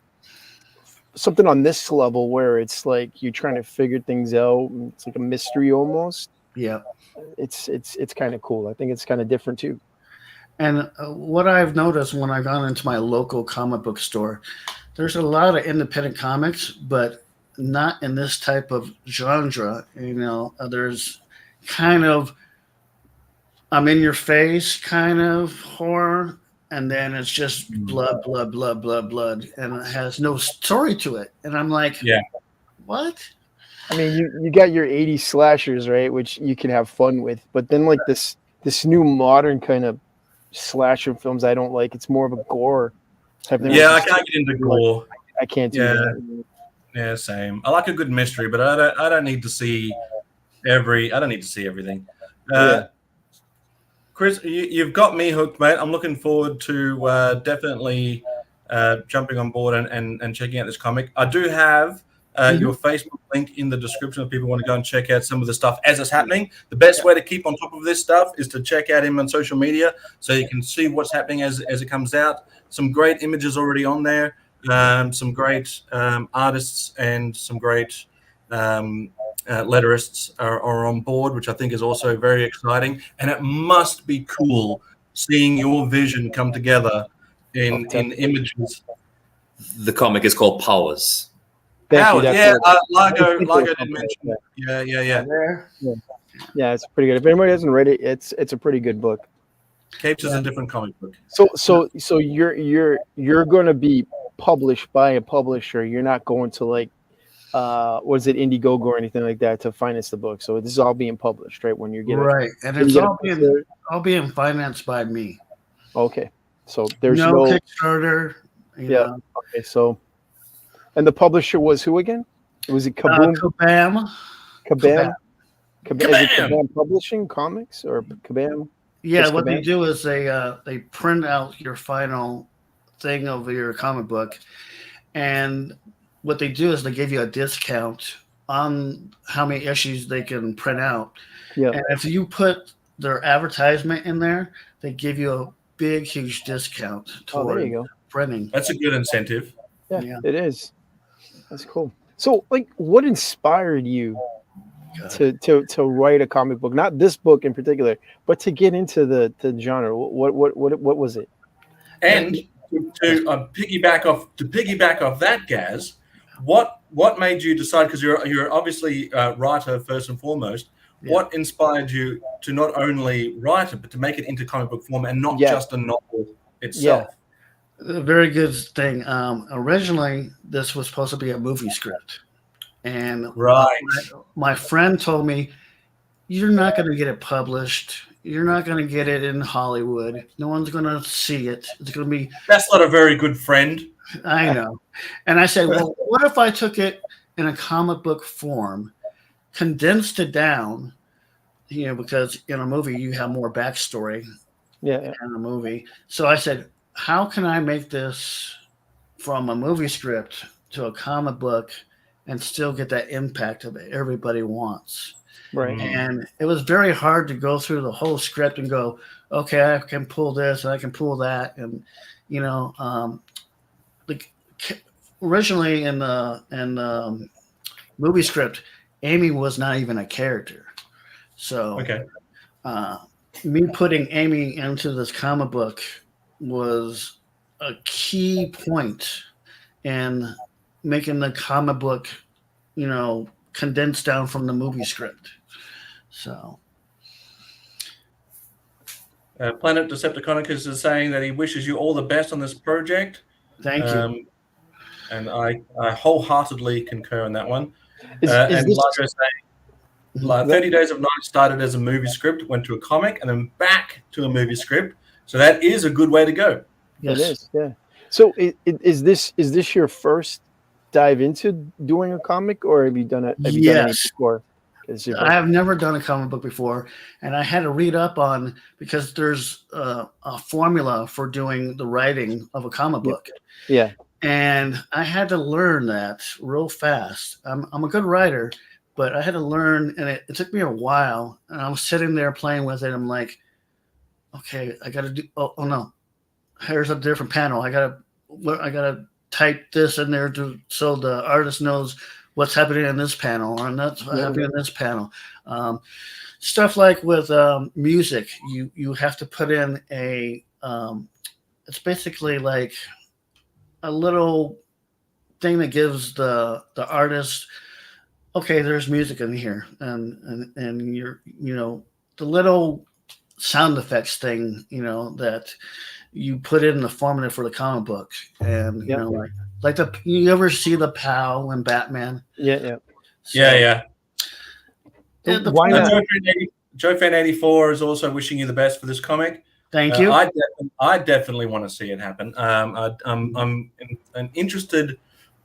Speaker 4: something on this level where it's like you're trying to figure things out. It's like a mystery almost.
Speaker 6: Yeah,
Speaker 4: it's kind of cool. I think it's kind of different too.
Speaker 6: And what I've noticed when I've gone into my local comic book store, there's a lot of independent comics, but not in this type of genre. You know, there's kind of I'm in your face kind of horror, and then it's just blood, and it has no story to it. And I'm like, what?
Speaker 4: I mean, you got your 80s slashers, right, which you can have fun with, but then like this new modern kind of slasher films, I don't like. It's more of a gore type thing.
Speaker 3: Yeah, I can't get into gore.
Speaker 4: I can't do that.
Speaker 3: Yeah, same. I like a good mystery, but I don't need to see everything. Chris, you've got me hooked, mate. I'm looking forward to definitely jumping on board and checking out this comic. I do have your Facebook link in the description if people want to go and check out some of the stuff as it's happening. The best way to keep on top of this stuff is to check out him on social media so you can see what's happening as it comes out. Some great images already on there, some great artists and some great letterists are on board, which I think is also very exciting. And it must be cool seeing your vision come together in images.
Speaker 5: The comic is called Powers.
Speaker 3: Howard, yeah, Largo
Speaker 4: Thank you.
Speaker 3: did mention. Yeah.
Speaker 4: Yeah, it's pretty good. If anybody hasn't read it, it's a pretty good book.
Speaker 3: Capes is a different comic book.
Speaker 4: So you're going to be published by a publisher. You're not going to like was it Indiegogo or anything like that to finance the book. So this is all being published, right? When you're getting
Speaker 6: right, and it's all being financed by me.
Speaker 4: Okay, so there's
Speaker 6: no
Speaker 4: no
Speaker 6: Kickstarter. You know.
Speaker 4: Okay, so and the publisher was who again? Was it Kaboom?
Speaker 6: Kabam.
Speaker 4: Kabam. Is it Kabam Publishing Comics or Kabam?
Speaker 6: Yeah,
Speaker 4: Just
Speaker 6: what they
Speaker 4: Kabam?
Speaker 6: do is they print out your final thing of your comic book, and what they do is they give you a discount on how many issues they can print out.
Speaker 4: Yeah.
Speaker 6: And if you put their advertisement in there, they give you a big, huge discount
Speaker 4: Oh, there
Speaker 6: toward
Speaker 4: you go.
Speaker 6: printing.
Speaker 3: That's a good incentive.
Speaker 4: Yeah, it is. That's cool. So, like, what inspired you to write a comic book? Not this book in particular, but to get into the genre. What was it?
Speaker 3: And to piggyback off that, Gaz, what made you decide? Because you're obviously a writer first and foremost.
Speaker 6: Yeah.
Speaker 3: What inspired you to not only write it but to make it into comic book form and not just a novel itself?
Speaker 6: A very good thing. Originally, this was supposed to be a movie script, and my friend told me, "You're not going to get it published. You're not going to get it in Hollywood. No one's going to see it. It's going to be."
Speaker 3: That's not a very good friend.
Speaker 6: I know. And I said, well, what if I took it in a comic book form, condensed it down, because in a movie you have more backstory in a movie. So I said, how can I make this from a movie script to a comic book and still get that impact that everybody wants?
Speaker 4: Right.
Speaker 6: And it was very hard to go through the whole script and go, okay, I can pull this and I can pull that. And, originally in the movie script, Amy was not even a character. So me putting Amy into this comic book was a key point in making the comic book, condensed down from the movie script. So
Speaker 3: Planet Decepticonicus is saying that he wishes you all the best on this project.
Speaker 6: Thank you.
Speaker 3: And I wholeheartedly concur on that one.
Speaker 4: Is
Speaker 3: and
Speaker 4: this-
Speaker 3: Largo saying, 30 Days of Night started as a movie script, went to a comic, and then back to a movie script. So that is a good way to go.
Speaker 6: Yes.
Speaker 4: It is, yeah. So is this your first dive into doing a comic, or have you done it? Have you done it before?
Speaker 6: I have never done a comic book before, and I had to read up on, because there's a formula for doing the writing of a comic book.
Speaker 4: Yeah.
Speaker 6: And I had to learn that real fast. I'm a good writer, but I had to learn, and it took me a while. And I was sitting there playing with it. I'm like, okay, I got to do. Oh no, here's a different panel. I gotta type this in there so the artist knows what's happening in this panel, or that's what's happening in this panel. Stuff like with music, you have to put in a. It's basically like a little thing that gives the artist, okay, there's music in here, and you're the little sound effects thing that you put in the formula for the comic book, and like you ever see the POW in Batman?
Speaker 4: Yeah.
Speaker 6: So,
Speaker 3: Yeah.
Speaker 4: Why not?
Speaker 3: Joe Fan 84 is also wishing you the best for this comic.
Speaker 6: Thank you.
Speaker 3: I definitely want to see it happen. I'm interested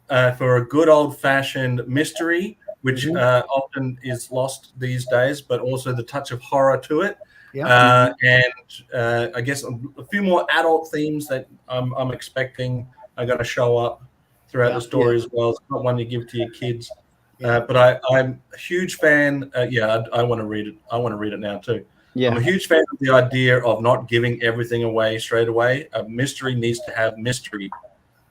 Speaker 3: for a good old-fashioned mystery, which often is lost these days, but also the touch of horror to it.
Speaker 6: Yeah.
Speaker 3: And I guess a few more adult themes that I'm expecting are going to show up throughout
Speaker 6: Yeah.
Speaker 3: the story as well. It's not one you give to your kids.
Speaker 6: Yeah.
Speaker 3: But I'm a huge fan. I want to read it. I want to read it now too.
Speaker 4: Yeah.
Speaker 3: I'm a huge fan of the idea of not giving everything away straight away. A mystery needs to have mystery.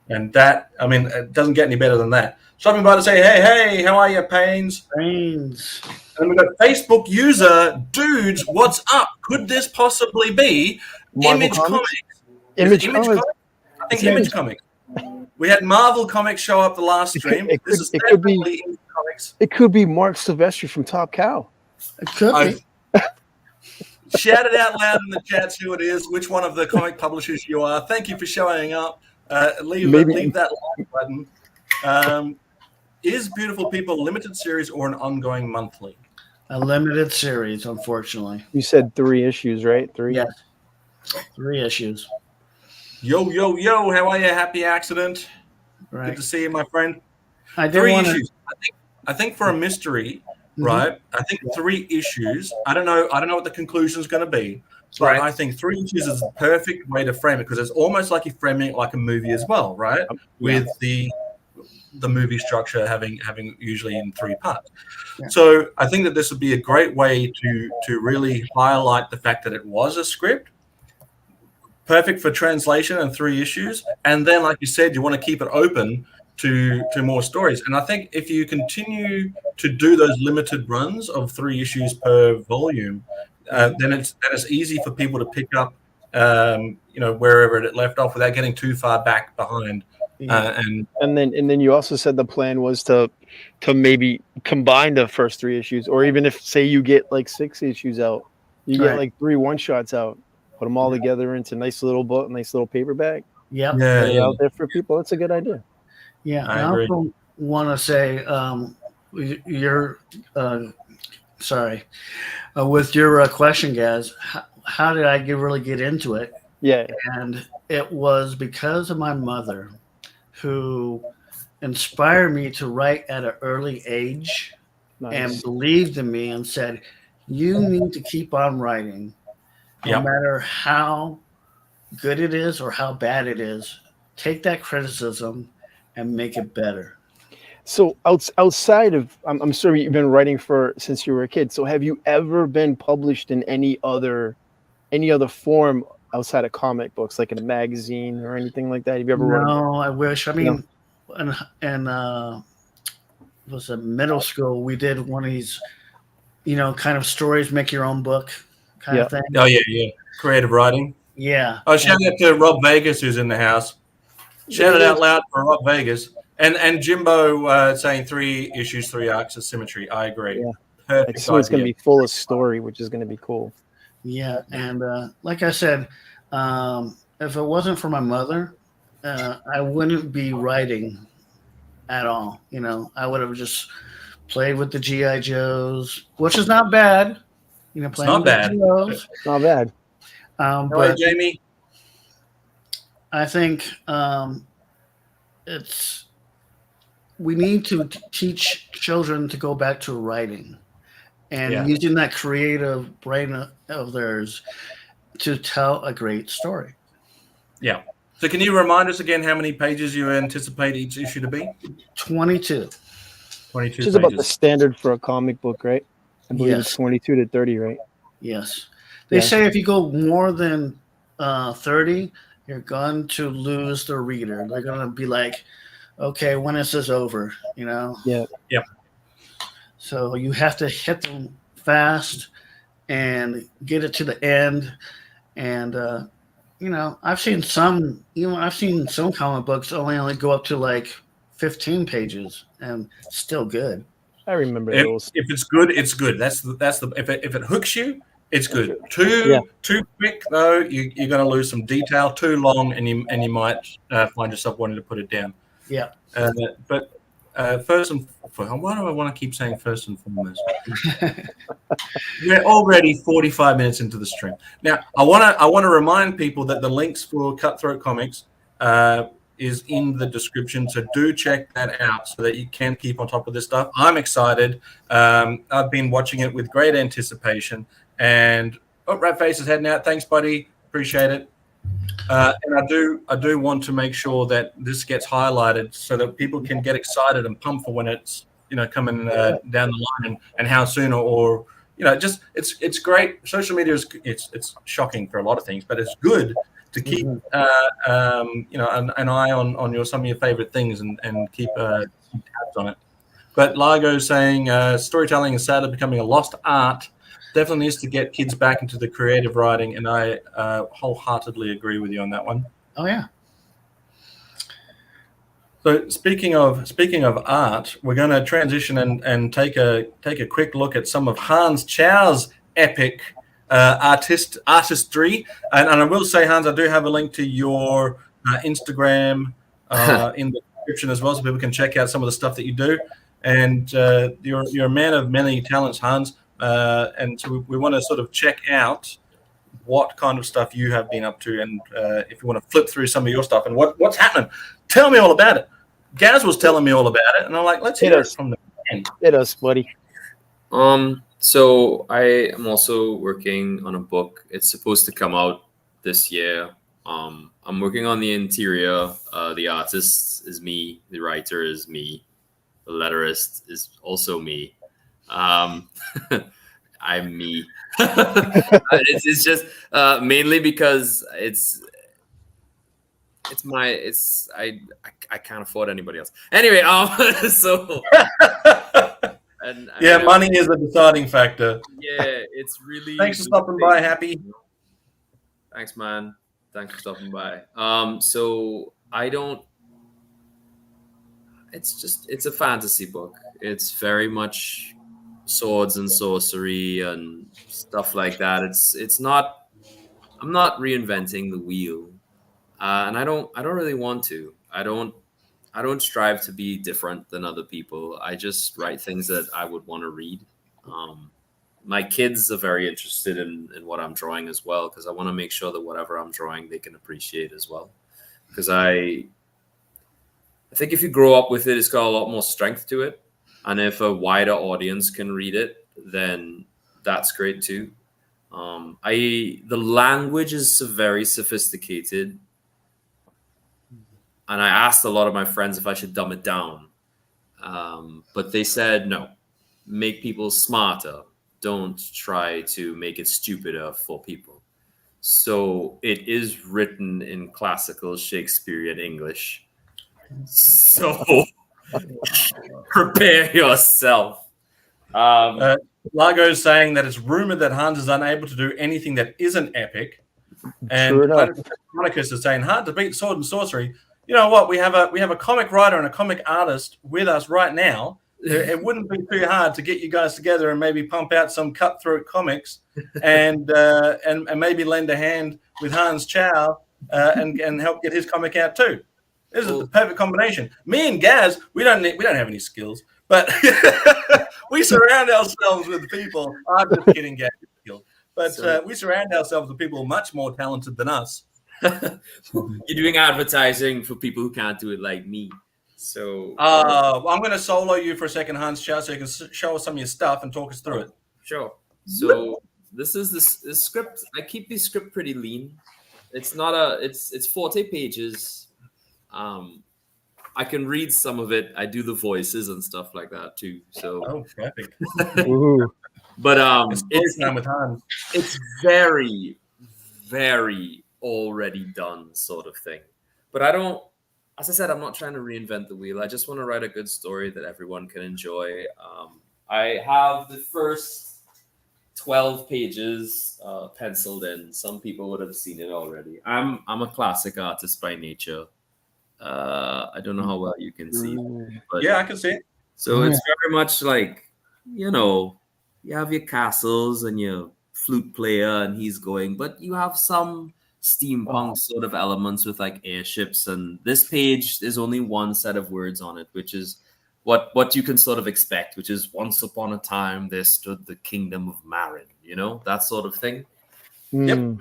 Speaker 3: And that, I mean, it doesn't get any better than that. Stopping by to say, hey, how are you, Pains?
Speaker 6: Brains.
Speaker 3: And we've got Facebook user, dudes, what's up? Could this possibly be
Speaker 4: Marvel
Speaker 3: Image
Speaker 4: Comics?
Speaker 3: Comics?
Speaker 4: Image
Speaker 3: Is it
Speaker 4: Comics?
Speaker 3: I think Image Comics. We had Marvel Comics show up the last stream. This is definitely Image Comics.
Speaker 4: It could be Mark Silvestri from Top Cow.
Speaker 6: It could be.
Speaker 3: Shout it out loud in the chats who it is, which one of the comic publishers you are. Thank you for showing up. Leave that like button. Is Beautiful People a limited series or an ongoing monthly?
Speaker 6: A limited series, unfortunately.
Speaker 4: You said 3 issues, right? 3?
Speaker 6: Yes. 3 issues.
Speaker 3: Yo, how are you? Happy accident.
Speaker 6: Right.
Speaker 3: Good to see you, my friend.
Speaker 6: I did
Speaker 3: 3
Speaker 6: want
Speaker 3: issues. I think for a mystery,
Speaker 6: Mhm.
Speaker 3: right? I think 3 issues. I don't know what the conclusion is going to be, but
Speaker 6: Right.
Speaker 3: I think 3 issues is the perfect way to frame it because it's almost like you're framing it like a movie as well, right? With the movie structure having usually in 3 parts.
Speaker 6: Yeah.
Speaker 3: So I think that this would be a great way to really highlight the fact that it was a script. Perfect for translation and 3 issues. And then, like you said, you want to keep it open to more stories. And I think if you continue to do those limited runs of 3 issues per volume, then it's easy for people to pick up, wherever it left off without getting too far back behind. And
Speaker 4: then you also said the plan was to maybe combine the first 3 issues, or even if say you get like 6 issues out, you get like 3 one-shots out, put them all together into a nice little book, nice little paperback.
Speaker 6: Yep.
Speaker 4: Yeah, out there for people. That's a good idea.
Speaker 6: Yeah,
Speaker 3: I
Speaker 6: I
Speaker 3: agree.
Speaker 6: also want to say, with your question, Gaz, how did I really get into it?
Speaker 4: Yeah.
Speaker 6: And it was because of my mother, who inspired me to write at an early age and believed in me and said, you need to keep on writing, no matter how good it is or how bad it is. Take that criticism and make it better.
Speaker 4: So outside of, I'm sure you've been writing since you were a kid. So have you ever been published in any other form outside of comic books, like in a magazine or anything like that? Have you ever written?
Speaker 6: No, I wish. I mean, in was it middle school? We did one of these, kind of stories, make your own book kind of thing.
Speaker 3: Oh yeah, creative writing.
Speaker 6: Yeah.
Speaker 3: Oh, shout out to Rob Vegas who's in the house. Shout it out loud for Rob Vegas and Jimbo saying 3 issues, 3 arcs of symmetry. I agree.
Speaker 4: Yeah.
Speaker 3: Perfect.
Speaker 4: So it's going to be full of story, which is going to be cool.
Speaker 6: Yeah, and like I said, if it wasn't for my mother, I wouldn't be writing at all. I would have just played with the GI Joes, which is not bad. Playing
Speaker 3: it's not
Speaker 6: with
Speaker 3: bad.
Speaker 6: the Joes.
Speaker 4: Not bad.
Speaker 6: But
Speaker 3: Jamie.
Speaker 6: I think we need to teach children to go back to writing and using that creative brain of theirs to tell a great story.
Speaker 3: Yeah. So can you remind us again how many pages you anticipate each issue to be?
Speaker 6: 22.
Speaker 3: 22
Speaker 4: Which is
Speaker 3: pages.
Speaker 4: about the standard for a comic book, right? I believe
Speaker 6: Yes.
Speaker 4: it's 22 to 30, right?
Speaker 6: Yes. They say if you go more than 30, you're going to lose the reader. They're going to be like, okay, when is this over?
Speaker 4: Yeah.
Speaker 3: Yep.
Speaker 6: So you have to hit them fast and get it to the end. And, I've seen some comic books only go up to like 15 pages and still good.
Speaker 4: I remember
Speaker 3: If
Speaker 4: those.
Speaker 3: it's good, it's good. That's the if it hooks you, it's good. Too quick though, you're going to lose some detail. Too long, and you might find yourself wanting to put it down.
Speaker 6: Yeah.
Speaker 3: But first and foremost, why do I want to keep saying first and foremost? We're already 45 minutes into the stream. Now, I want to remind people that the links for Cutthroat Comics is in the description, so do check that out so that you can keep on top of this stuff. I'm excited. I've been watching it with great anticipation. And Rat Face is heading out. Thanks, buddy. Appreciate it. And I do want to make sure that this gets highlighted so that people can get excited and pumped for when it's coming down the line and how soon or just it's great. Social media is it's shocking for a lot of things, but it's good to keep an eye on some of your favorite things and keep tabs on it. But Largo's saying storytelling is sadly becoming a lost art. Definitely needs to get kids back into the creative writing, and I wholeheartedly agree with you on that one.
Speaker 6: Oh yeah.
Speaker 3: So speaking of art, we're going to transition and take a quick look at some of Hans Chow's epic artistry. And I will say, Hans, I do have a link to your Instagram in the description as well, so people can check out some of the stuff that you do. And you're a man of many talents, Hans. And so we want to sort of check out what kind of stuff you have been up to, and if you want to flip through some of your stuff and what's happening, tell me all about it. Gazz was telling me all about it, and I'm like, let's hear it from the end.
Speaker 4: Hit us, buddy.
Speaker 5: So I am also working on a book. It's supposed to come out this year. I'm working on the interior. The artist is me. The writer is me. The letterist is also me. I'm me. it's just mainly because I can't afford anybody else. Anyway, so and
Speaker 3: money is a deciding factor.
Speaker 5: Yeah, it's really.
Speaker 3: Thanks for stopping by, Happy.
Speaker 5: Thanks, man. Thanks for stopping by. So I don't. It's a fantasy book. It's very much swords and sorcery and stuff like that. It's not. I'm not reinventing the wheel, and I don't really want to. I don't strive to be different than other people. I just write things that I would want to read. My kids are very interested in what I'm drawing as well, because I want to make sure that whatever I'm drawing they can appreciate as well. Because I think if you grow up with it, it's got a lot more strength to it. And if a wider audience can read it, then that's great too. The language is very sophisticated. And I asked a lot of my friends if I should dumb it down. But they said, no, make people smarter. Don't try to make it stupider for people. So it is written in classical Shakespearean English. So prepare yourself.
Speaker 3: Largo's saying that it's rumored that Hans is unable to do anything that isn't epic. And Chronicus is saying, hard to beat sword and sorcery. You know what? We have a comic writer and a comic artist with us right now. It wouldn't be too hard to get you guys together and maybe pump out some cutthroat comics and maybe lend a hand with Hans Chow and help get his comic out too. This is the perfect combination. Me and Gazz, we don't have any skills, but we surround ourselves with people. I'm just kidding, Gazz, skills, but we surround ourselves with people much more talented than us.
Speaker 5: You're doing advertising for people who can't do it like me. So
Speaker 3: well, I'm going to solo you for a second, Hans Chow, so you can show us some of your stuff and talk us through it.
Speaker 5: Sure. So this is this script. I keep the script pretty lean. It's not it's 40 pages. I can read some of it. I do the voices and stuff like that too. So
Speaker 3: perfect.
Speaker 5: But
Speaker 3: it's
Speaker 5: very, very already done sort of thing. But I don't. As I said, I'm not trying to reinvent the wheel. I just want to write a good story that everyone can enjoy. I have the first 12 pages penciled in. Some people would have seen it already. I'm a classic artist by nature. I don't know how well you can see, but
Speaker 3: yeah, I can see it.
Speaker 5: So it's very much like, you have your castles and your flute player and he's going, but you have some steampunk sort of elements with like airships. And this page, there's only one set of words on it, which is what you can sort of expect, which is once upon a time there stood the kingdom of Marin, that sort of thing.
Speaker 3: Yep.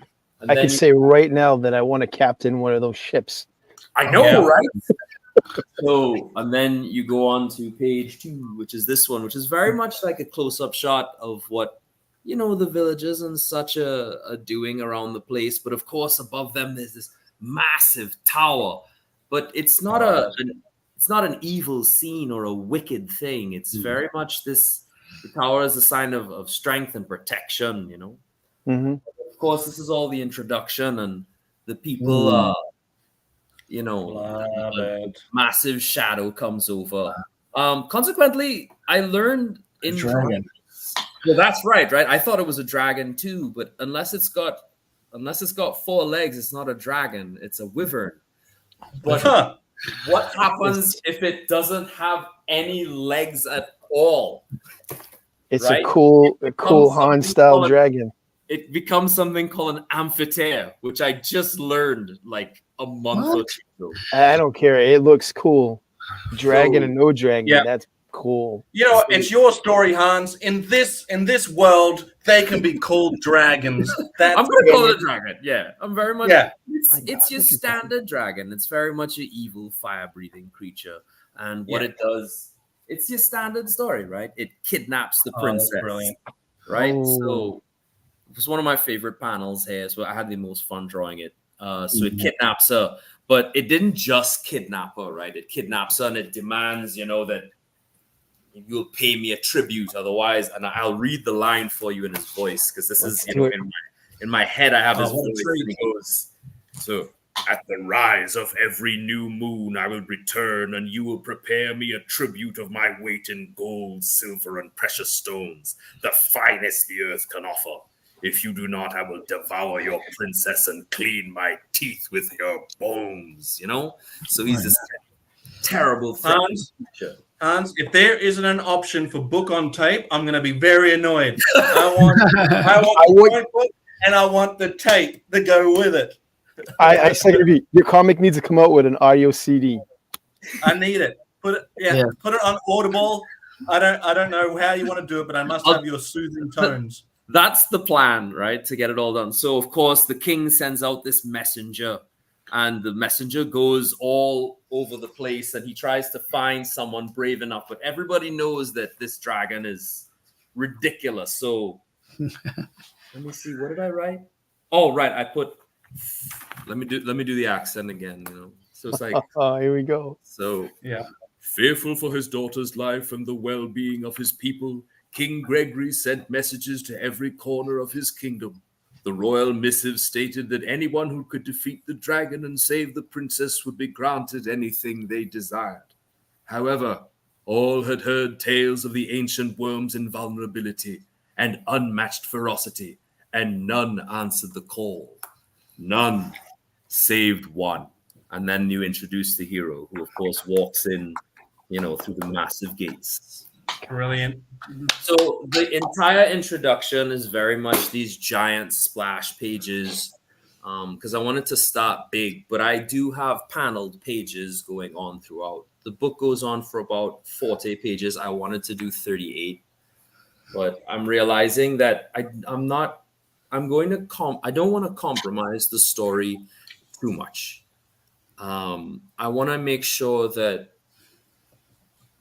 Speaker 4: I can say right now that I want to captain one of those ships.
Speaker 5: I know, right? So, and then you go on to page 2, which is this one, which is very much like a close-up shot of what, the villagers and such are doing around the place. But of course, above them, there's this massive tower, but it's not it's not an evil scene or a wicked thing. It's very much this. The tower is a sign of strength and protection. You know.
Speaker 4: Mm-hmm.
Speaker 5: Of course, this is all the introduction, and the people, you know,
Speaker 3: Love
Speaker 5: a
Speaker 3: it.
Speaker 5: massive shadow comes over. Consequently, I learned in
Speaker 3: Dragon.
Speaker 5: Well, that's right. I thought it was a dragon too, but unless it's got 4 legs, it's not a dragon. It's a wyvern. But
Speaker 3: Huh.
Speaker 5: what happens if it doesn't have any legs at all?
Speaker 4: It's
Speaker 5: Right?
Speaker 4: a cool
Speaker 5: becomes
Speaker 4: Han
Speaker 5: something
Speaker 4: style
Speaker 5: called-
Speaker 4: dragon.
Speaker 5: It becomes something called an amphitheater, which I just learned like a month or two ago.
Speaker 4: I don't care. It looks cool. Dragon
Speaker 5: So-
Speaker 4: and no dragon.
Speaker 3: Yeah.
Speaker 4: That's cool.
Speaker 3: You know, it's your story, Hans. In this world, they can be called dragons. That's
Speaker 5: I'm going to call it a dragon. Yeah, I'm very much.
Speaker 3: Yeah.
Speaker 5: It's your standard dragon. It's very much an evil, fire-breathing creature, and what it does, it's your standard story, right? It kidnaps the princess,
Speaker 3: that's brilliant.
Speaker 5: right?
Speaker 4: Oh.
Speaker 5: So it was one of my favorite panels here. So I had the most fun drawing it. So it kidnaps her, but it didn't just kidnap her, right? It kidnaps her and it demands, you know, that you'll pay me a tribute, otherwise, and I'll read the line for you in his voice, because this is, you know, in my head I have his voice, and he goes, so at the rise of every new moon I will return, and you will prepare me a tribute of my weight in gold, silver, and precious stones, the finest the earth can offer. If you do not, I will devour your princess and clean my teeth with your bones, you know? So he's this terrible creature.
Speaker 3: Hans, if there isn't an option for book on tape, I'm going to be very annoyed. I want the comic book, and I want the tape to go with it.
Speaker 4: I say your comic needs to come out with an audio CD.
Speaker 3: I need it. Put it on Audible. I don't know how you want to do it, but I must have your soothing tones.
Speaker 5: That's the plan, right? To get it all done. So, of course, the king sends out this messenger, and the messenger goes all over the place, and he tries to find someone brave enough. But everybody knows that this dragon is ridiculous. So, let me see. What did I write? Oh, right. I put. Let me do the accent again. You know. So it's like.
Speaker 4: Oh, here we go.
Speaker 5: So
Speaker 3: yeah.
Speaker 5: Fearful for his daughter's life and the well-being of his people, King Gregory sent messages to every corner of his kingdom. The royal missive stated that anyone who could defeat the dragon and save the princess would be granted anything they desired. However, all had heard tales of the ancient worm's invulnerability and unmatched ferocity, and none answered the call. None, saved one. And then you introduce the hero, who of course walks in, you know, through the massive gates.
Speaker 3: Brilliant.
Speaker 5: So the entire introduction is very much these giant splash pages, because I wanted to start big, but I do have paneled pages going on throughout. The book goes on for about 40 pages. I wanted to do 38, but I'm realizing that I don't want to compromise the story too much. I want to make sure that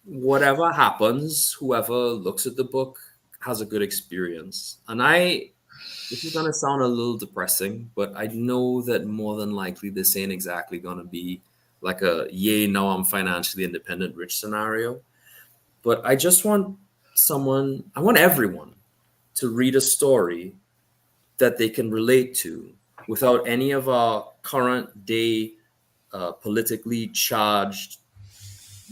Speaker 5: whatever happens, whoever looks at the book has a good experience. And this is going to sound a little depressing, but I know that more than likely this ain't exactly going to be like a yay, now I'm financially independent, rich scenario. But I just want everyone to read a story that they can relate to without any of our current day politically charged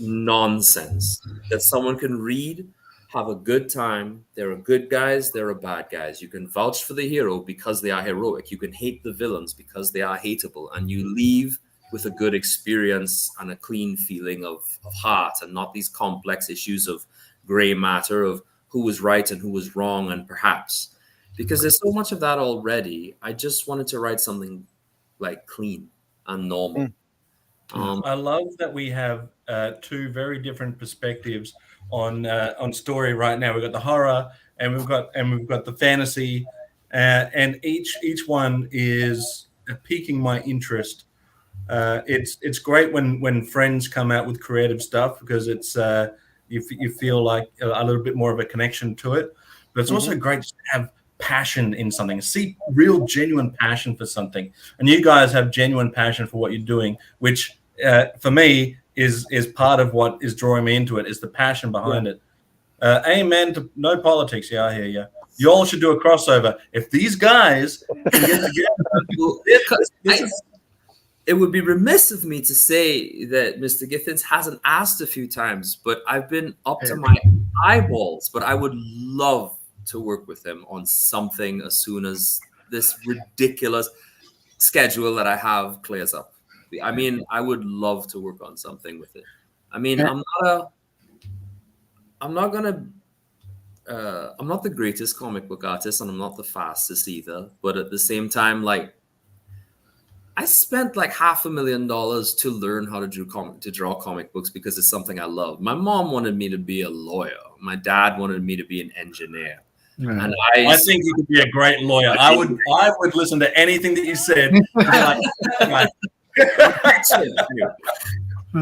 Speaker 5: nonsense, that someone can read, have a good time. There are good guys, there are bad guys. You can vouch for the hero because they are heroic. You can hate the villains because they are hateable, and you leave with a good experience and a clean feeling of heart, and not these complex issues of gray matter of who was right and who was wrong, and perhaps because there's so much of that already. I just wanted to write something like clean and normal.
Speaker 3: I love that we have two very different perspectives on story right now. We've got the horror and we've got the fantasy, and each one is piquing my interest. It's great when friends come out with creative stuff, because it's you feel like a little bit more of a connection to it. But it's also great to have passion in something, see real genuine passion for something. And you guys have genuine passion for what you're doing, which for me is part of what is drawing me into it, is the passion behind it. Amen to no politics. Yeah, I hear you. You all should do a crossover. If these guys can get together,
Speaker 5: it would be remiss of me to say that Mr. Giffins hasn't asked a few times, but I've been up to my eyeballs. But I would love to work with him on something as soon as this ridiculous schedule that I have clears up. I mean, I would love to work on something with it. I mean, I'm not the greatest comic book artist, and I'm not the fastest either. But at the same time, like, I spent like $500,000 to learn how to draw comic books because it's something I love. My mom wanted me to be a lawyer. My dad wanted me to be an engineer.
Speaker 6: Right.
Speaker 5: And
Speaker 3: I think you could be a great lawyer. I would listen to anything that you said.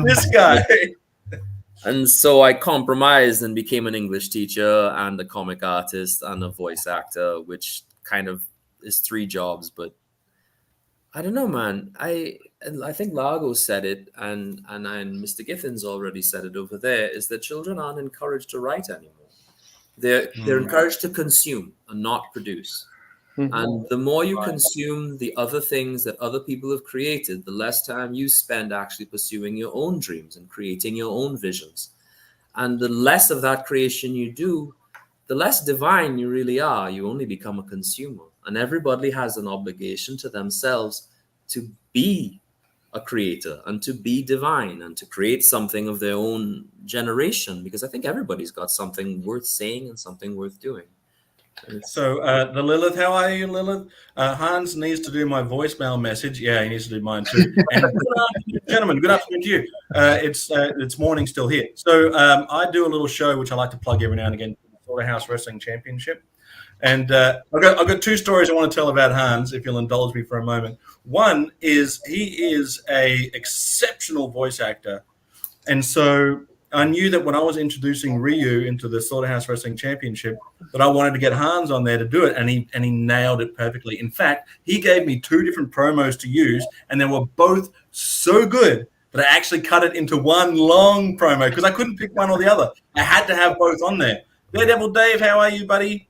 Speaker 3: This guy.
Speaker 5: And so I compromised and became an English teacher and a comic artist and a voice actor, which kind of is 3 jobs. But I don't know, man. I think Largo said it, and Mr. Giffins already said it over there, is that children aren't encouraged to write anymore. They're encouraged to consume and not produce. And the more you consume the other things that other people have created, the less time you spend actually pursuing your own dreams and creating your own visions. And the less of that creation you do, the less divine you really are. You only become a consumer. And everybody has an obligation to themselves to be a creator and to be divine and to create something of their own generation, because I think everybody's got something worth saying and something worth doing.
Speaker 3: So the Lilith, how are you, Lilith? Hans needs to do my voicemail message. Yeah, he needs to do mine too. And good afternoon, gentlemen. Good afternoon to you. It's morning still here. So I do a little show which I like to plug every now and again, the Slaughterhouse Wrestling Championship. And I've got 2 stories I want to tell about Hans, if you'll indulge me for a moment. One is he is a exceptional voice actor, and so I knew that when I was introducing Ryu into the Slaughterhouse Wrestling Championship, that I wanted to get Hans on there to do it, and he nailed it perfectly. In fact, he gave me 2 different promos to use, and they were both so good that I actually cut it into one long promo because I couldn't pick one or the other. I had to have both on there. Daredevil Dave, how are you, buddy?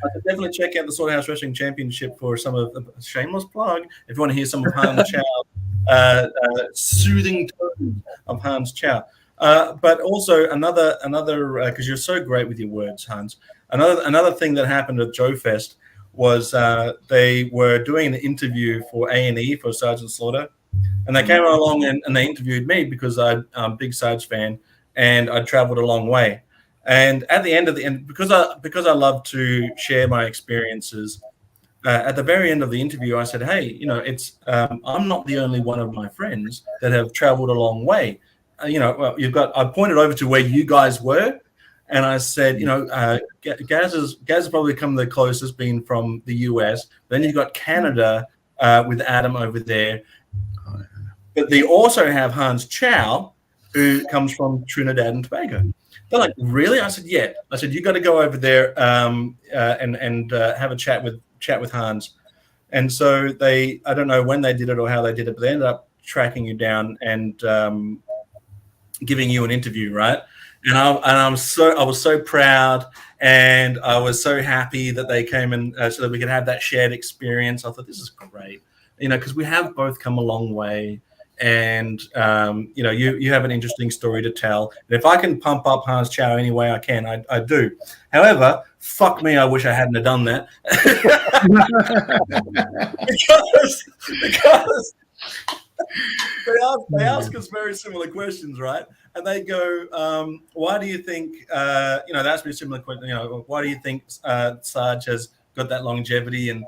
Speaker 3: I could definitely check out the Slaughterhouse Wrestling Championship for some of the shameless plug. If you want to hear some of Hans Chow, soothing tones of Hans Chow. But also another because you're so great with your words, Hans. Another thing that happened at Joe Fest was they were doing an interview for A&E for Sergeant Slaughter, and they came along and they interviewed me because I'm a big Sarge fan and I traveled a long way. And at the end because I love to share my experiences. At the very end of the interview, I said, "Hey, it's I'm not the only one of my friends that have traveled a long way. I pointed over to where you guys were, and I said, Gazz has probably come the closest, being from the US. Then you've got Canada with Adam over there, but they also have Hans Chow, who comes from Trinidad and Tobago." They're like, "Really?" I said, "Yeah." I said, "You got to go over there and have a chat with Hans." And so I don't know when they did it or how they did it, but they ended up tracking you down and giving you an interview, right? And I was so proud, and I was so happy that they came in so that we could have that shared experience. I thought, this is great, because we have both come a long way. And you have an interesting story to tell. And if I can pump up Hans Chow any way I can, I do. However, fuck me, I wish I hadn't have done that. because they ask us very similar questions, right? And they go, why do you think, they ask me a similar question, why do you think Sarge has got that longevity, and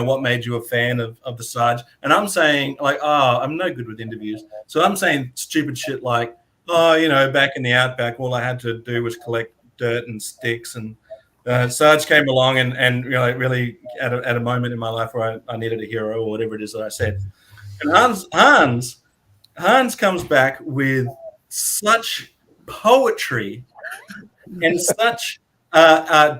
Speaker 3: what made you a fan of the Sarge? And I'm saying, like, I'm no good with interviews, so I'm saying stupid shit like, back in the outback, all I had to do was collect dirt and sticks, and Sarge came along and really at a moment in my life where I needed a hero, or whatever it is that I said. And Hans comes back with such poetry and such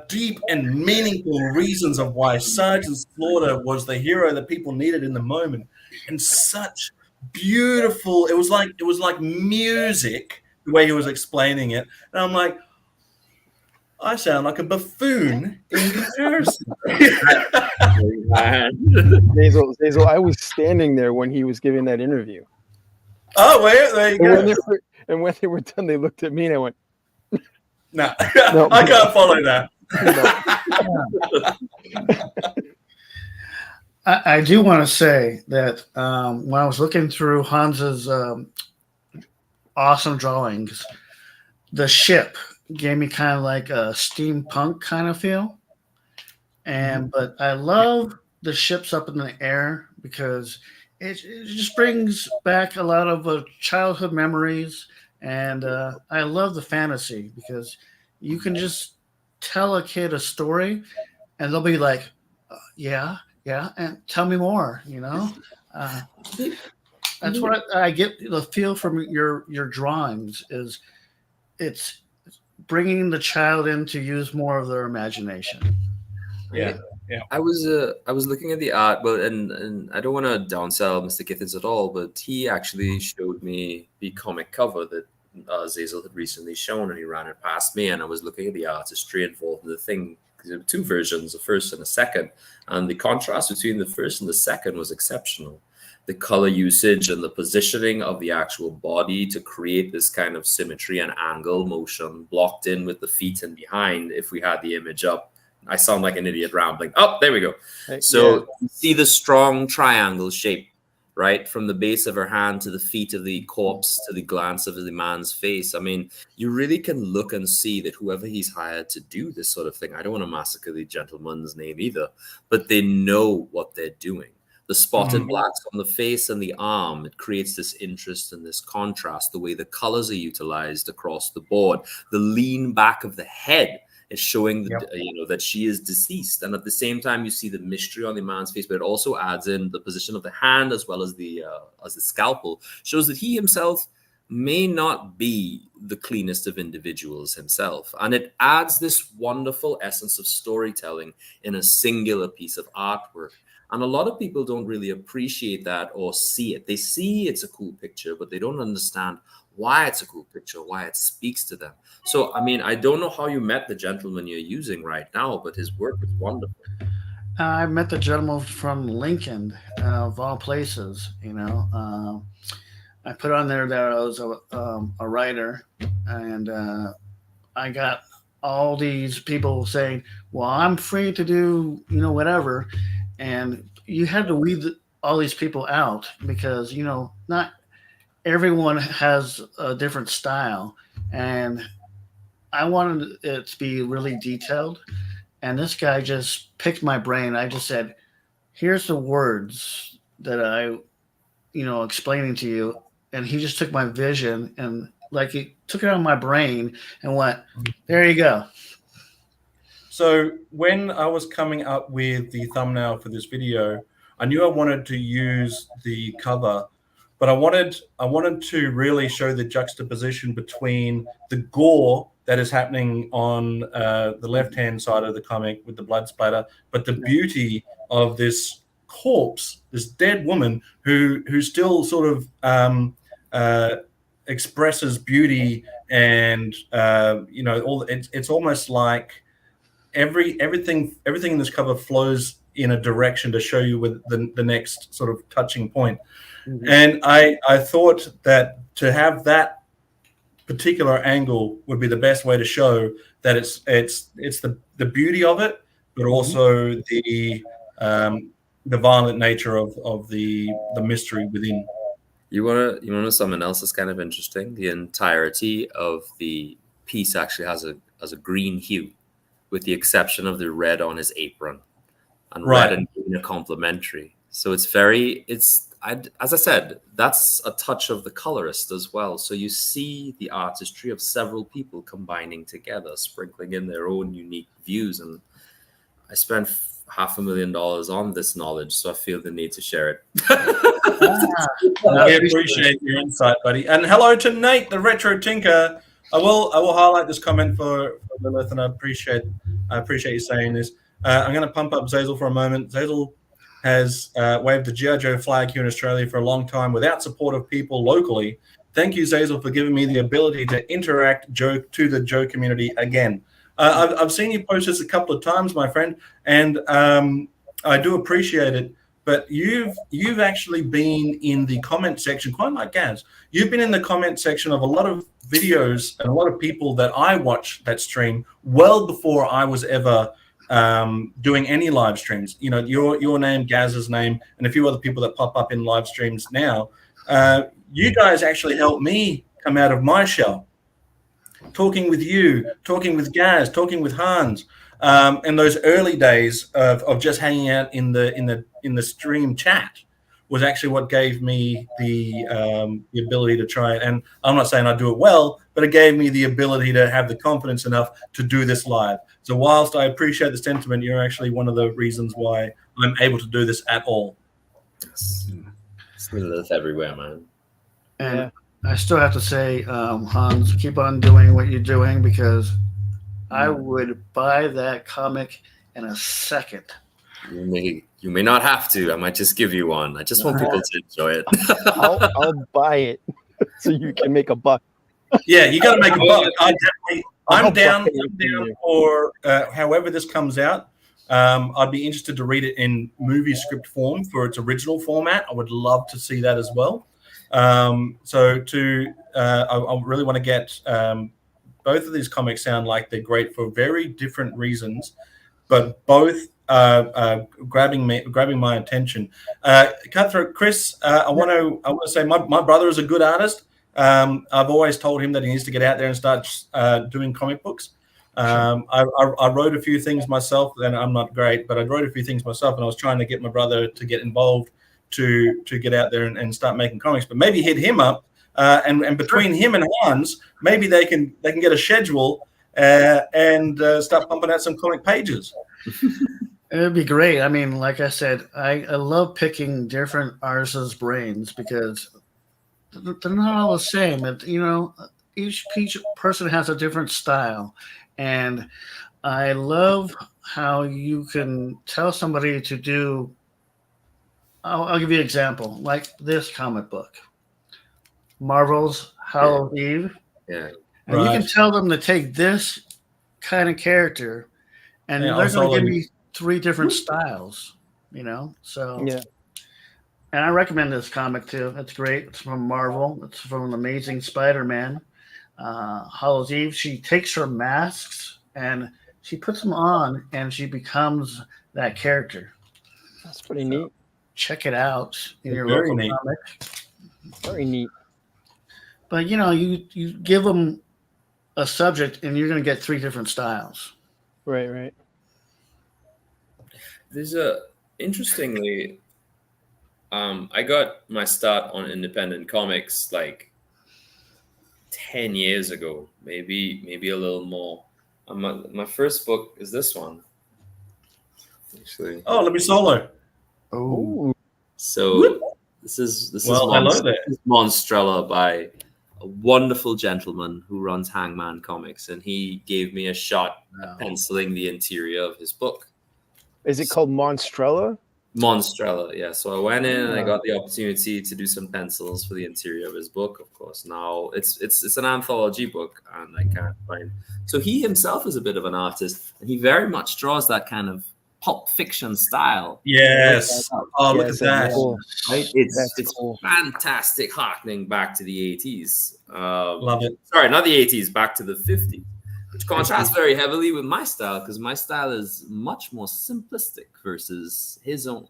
Speaker 3: deep and meaningful reasons of why Sergeant Slaughter was the hero that people needed in the moment, and such beautiful. It was like music the way he was explaining it, and I'm like, I sound like a buffoon in comparison.
Speaker 4: Zazel, I was standing there when he was giving that interview.
Speaker 3: Oh, well, there you go.
Speaker 4: And when they were done, they looked at me and I went,
Speaker 3: No,
Speaker 4: No.
Speaker 3: I can't follow that.
Speaker 6: I do want to say that when I was looking through Hans's awesome drawings, the ship gave me kind of like a steampunk kind of feel. But I love the ships up in the air because it just brings back a lot of childhood memories. And I love the fantasy because you can just tell a kid a story and they'll be like, yeah, and tell me more, you know? That's what I get the feel from your drawings is it's bringing the child in to use more of their imagination.
Speaker 3: Yeah.
Speaker 5: I was looking at the art, but and I don't want to downsell Mr. Gittins at all, but he actually showed me the comic cover that Zazel had recently shown, and he ran it past me, and I was looking at the artistry involved in the thing. There were two versions, the first and the second, and the contrast between the first and the second was exceptional. The color usage and the positioning of the actual body to create this kind of symmetry and angle motion blocked in with the feet and behind. If we had the image up, I sound like an idiot rambling. Oh, there we go. So you see the strong triangle shape, right? From the base of her hand to the feet of the corpse to the glance of the man's face. I mean, you really can look and see that whoever he's hired to do this sort of thing, I don't want to massacre the gentleman's name either, but they know what they're doing. The spotted blacks on the face and the arm, it creates this interest and this contrast, the way the colors are utilized across the board. The lean back of the head is showing that she is deceased, and at the same time you see the mystery on the man's face, but it also adds in the position of the hand as well as the scalpel, shows that he himself may not be the cleanest of individuals himself, and it adds this wonderful essence of storytelling in a singular piece of artwork. And a lot of people don't really appreciate that or see it. They see it's a cool picture, but they don't understand why it's a cool picture, why it speaks to them. So, I mean, I don't know how you met the gentleman you're using right now, but his work is wonderful.
Speaker 6: I met the gentleman from Lincoln, of all places, you know. I put on there that I was a writer, and I got all these people saying, well, I'm free to do, you know, whatever. And you had to weed all these people out because, you know, not everyone has a different style. And I wanted it to be really detailed. And this guy just picked my brain. I just said, here's the words that I, you know, explaining to you. And he just took my vision and like he took it out of my brain and went, there you go.
Speaker 3: So when I was coming up with the thumbnail for this video, I knew I wanted to use the cover, but I wanted to really show the juxtaposition between the gore that is happening on the left-hand side of the comic with the blood splatter, but the beauty of this corpse, this dead woman who still sort of expresses beauty, and you know, it's almost like everything in this cover flows in a direction to show you with the next sort of touching point. And I thought that to have that particular angle would be the best way to show that it's the beauty of it, but also the violent nature of the mystery within.
Speaker 5: You wanna know something else that's kind of interesting? The entirety of the piece actually has a green hue, with the exception of the red on his apron, and red and green are complementary. So as I said, that's a touch of the colorist as well. So you see the artistry of several people combining together, sprinkling in their own unique views. And I spent $500,000 on this knowledge, so I feel the need to share it.
Speaker 3: I appreciate your insight, buddy. And hello to Nate, the Retro Tinker. I will highlight this comment for Lilith, and I appreciate you saying this. I'm going to pump up Zazel for a moment. Zazel has waved the G.I. Joe flag here in Australia for a long time without support of people locally. Thank you, Zazel, for giving me the ability to interact to the Joe community again. I've seen you post this a couple of times, my friend, and I do appreciate it. But you've actually been in the comment section, quite like Gazz. You've been in the comment section of a lot of videos and a lot of people that I watch that stream well before I was ever doing any live streams. You know, your name, Gazz's name, and a few other people that pop up in live streams now. You guys actually helped me come out of my shell. Talking with you, talking with Gazz, talking with Hans. In those early days of just hanging out in the stream chat was actually what gave me the ability to try it. And I'm not saying I do it well, but it gave me the ability to have the confidence enough to do this live. So whilst I appreciate the sentiment, you're actually one of the reasons why I'm able to do this at all.
Speaker 5: Yes. It's everywhere, man.
Speaker 6: And I still have to say, Hans, keep on doing what you're doing, because I would buy that comic in a second.
Speaker 5: You may not have to. I might just give you one. I just want people to enjoy it.
Speaker 4: I'll buy it so you can make a buck.
Speaker 3: Yeah, you got to make a buck. I'm down for however this comes out. I'd be interested to read it in movie script form for its original format. I would love to see that as well. I really want to get both of these comics sound like they're great for very different reasons, but both grabbing my attention. Cutthroat Chris, I want to say my brother is a good artist. I've always told him that he needs to get out there and start doing comic books. I wrote a few things myself, and I'm not great, but I wrote a few things myself, and I was trying to get my brother to get involved to get out there and start making comics. But maybe hit him up, and between him and Hans, maybe they can get a schedule and start pumping out some comic pages.
Speaker 6: It'd be great. I mean, like I said, I love picking different artists' brains because they're not all the same. Each person has a different style. And I love how you can tell somebody to do. I'll give you an example, like this comic book, Marvel's Halloween Eve.
Speaker 5: Yeah.
Speaker 6: And you can tell them to take this kind of character, and they're going to give me 3 different styles, So,
Speaker 4: yeah.
Speaker 6: And I recommend this comic too. It's great. It's from Marvel. It's from Amazing Spider-Man. Hallows Eve. She takes her masks and she puts them on, and she becomes that character.
Speaker 4: That's pretty neat.
Speaker 6: Check it out in your
Speaker 3: Very
Speaker 6: local
Speaker 3: neat.
Speaker 6: comic.
Speaker 4: Very neat.
Speaker 6: But you give them a subject, and you're going to get 3 different styles.
Speaker 4: Right.
Speaker 5: There's interestingly, I got my start on independent comics like 10 years ago, maybe a little more. My first book is this one, actually.
Speaker 3: Oh, let me solo.
Speaker 4: Oh,
Speaker 5: So this is Monstrella by a wonderful gentleman who runs Hangman Comics, and he gave me a shot at penciling the interior of his book.
Speaker 4: is it called Monstrella?
Speaker 5: Monstrella, yeah. So I went in and I got the opportunity to do some pencils for the interior of his book. Of course, now it's an anthology book, and I can't find. So he himself is a bit of an artist, and he very much draws that kind of pulp fiction style.
Speaker 3: Yes. Oh, look
Speaker 4: Yes,
Speaker 3: at that.
Speaker 4: cool.
Speaker 5: Right?
Speaker 4: That's
Speaker 5: It's
Speaker 4: cool.
Speaker 5: fantastic, harkening back to the 80s.
Speaker 3: Love it.
Speaker 5: Sorry, not the 80s, back to the 50s, which contrasts very heavily with my style, because my style is much more simplistic versus his own.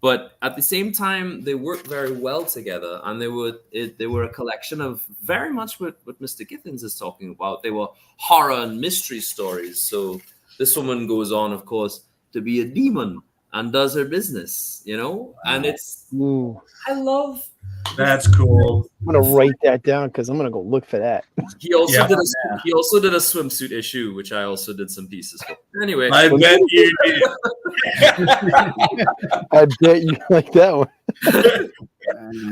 Speaker 5: But at the same time, they work very well together, and they were a collection of very much what Mr. Gittins is talking about. They were horror and mystery stories. So this woman goes on, of course, to be a demon and does her business, and it's,
Speaker 4: Ooh.
Speaker 5: I love.
Speaker 3: That's cool.
Speaker 4: I'm gonna write that down because I'm gonna go look for that.
Speaker 5: He also
Speaker 3: Yeah.
Speaker 5: did a swimsuit issue, which I also did some pieces for. Anyway,
Speaker 3: I bet you did.
Speaker 4: I bet you like that one.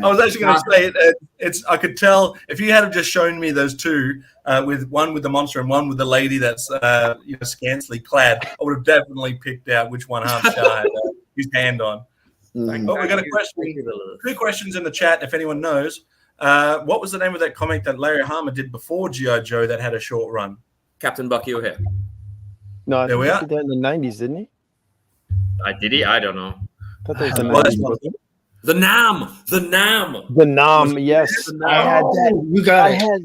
Speaker 3: I was actually going to say it's. I could tell if you had just shown me those two, with one with the monster and one with the lady that's scantily clad, I would have definitely picked out which one Hans Shah had his hand on.
Speaker 4: Mhm.
Speaker 3: But we got a question. 2 questions in the chat. If anyone knows, what was the name of that comic that Larry Hama did before G.I. Joe that had a short run?
Speaker 5: Captain Bucky O'Hare.
Speaker 4: No, I
Speaker 3: There
Speaker 4: think
Speaker 3: we
Speaker 4: he
Speaker 3: are.
Speaker 4: did that in the 90s, didn't he?
Speaker 5: Did he? I don't know.
Speaker 4: I thought that was the
Speaker 3: Well, that's
Speaker 4: 90s.
Speaker 3: one thing.
Speaker 5: The Nam. The Nam.
Speaker 4: The Nam,
Speaker 3: Was it
Speaker 4: yes,
Speaker 5: the
Speaker 4: I
Speaker 5: Nam?
Speaker 4: had that.
Speaker 6: Oh, you got it.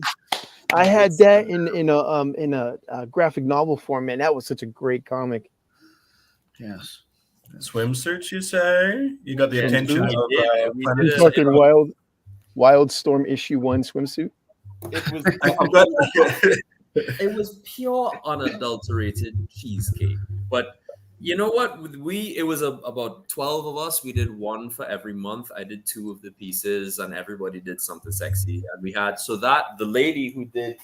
Speaker 4: I had that in a graphic novel form, man. That was such a great comic.
Speaker 6: Yes.
Speaker 3: Swimsuits, you say? You got the
Speaker 4: Swimsuit.
Speaker 3: attention of
Speaker 5: We did
Speaker 3: Planet
Speaker 5: it.
Speaker 4: You fucking Wildstorm issue 1 swimsuit.
Speaker 5: It was
Speaker 3: I've got-
Speaker 5: it was pure unadulterated cheesecake. But you know what? It was about 12 of us. We did one for every month. I did 2 of the pieces, and everybody did something sexy. And we had the lady who did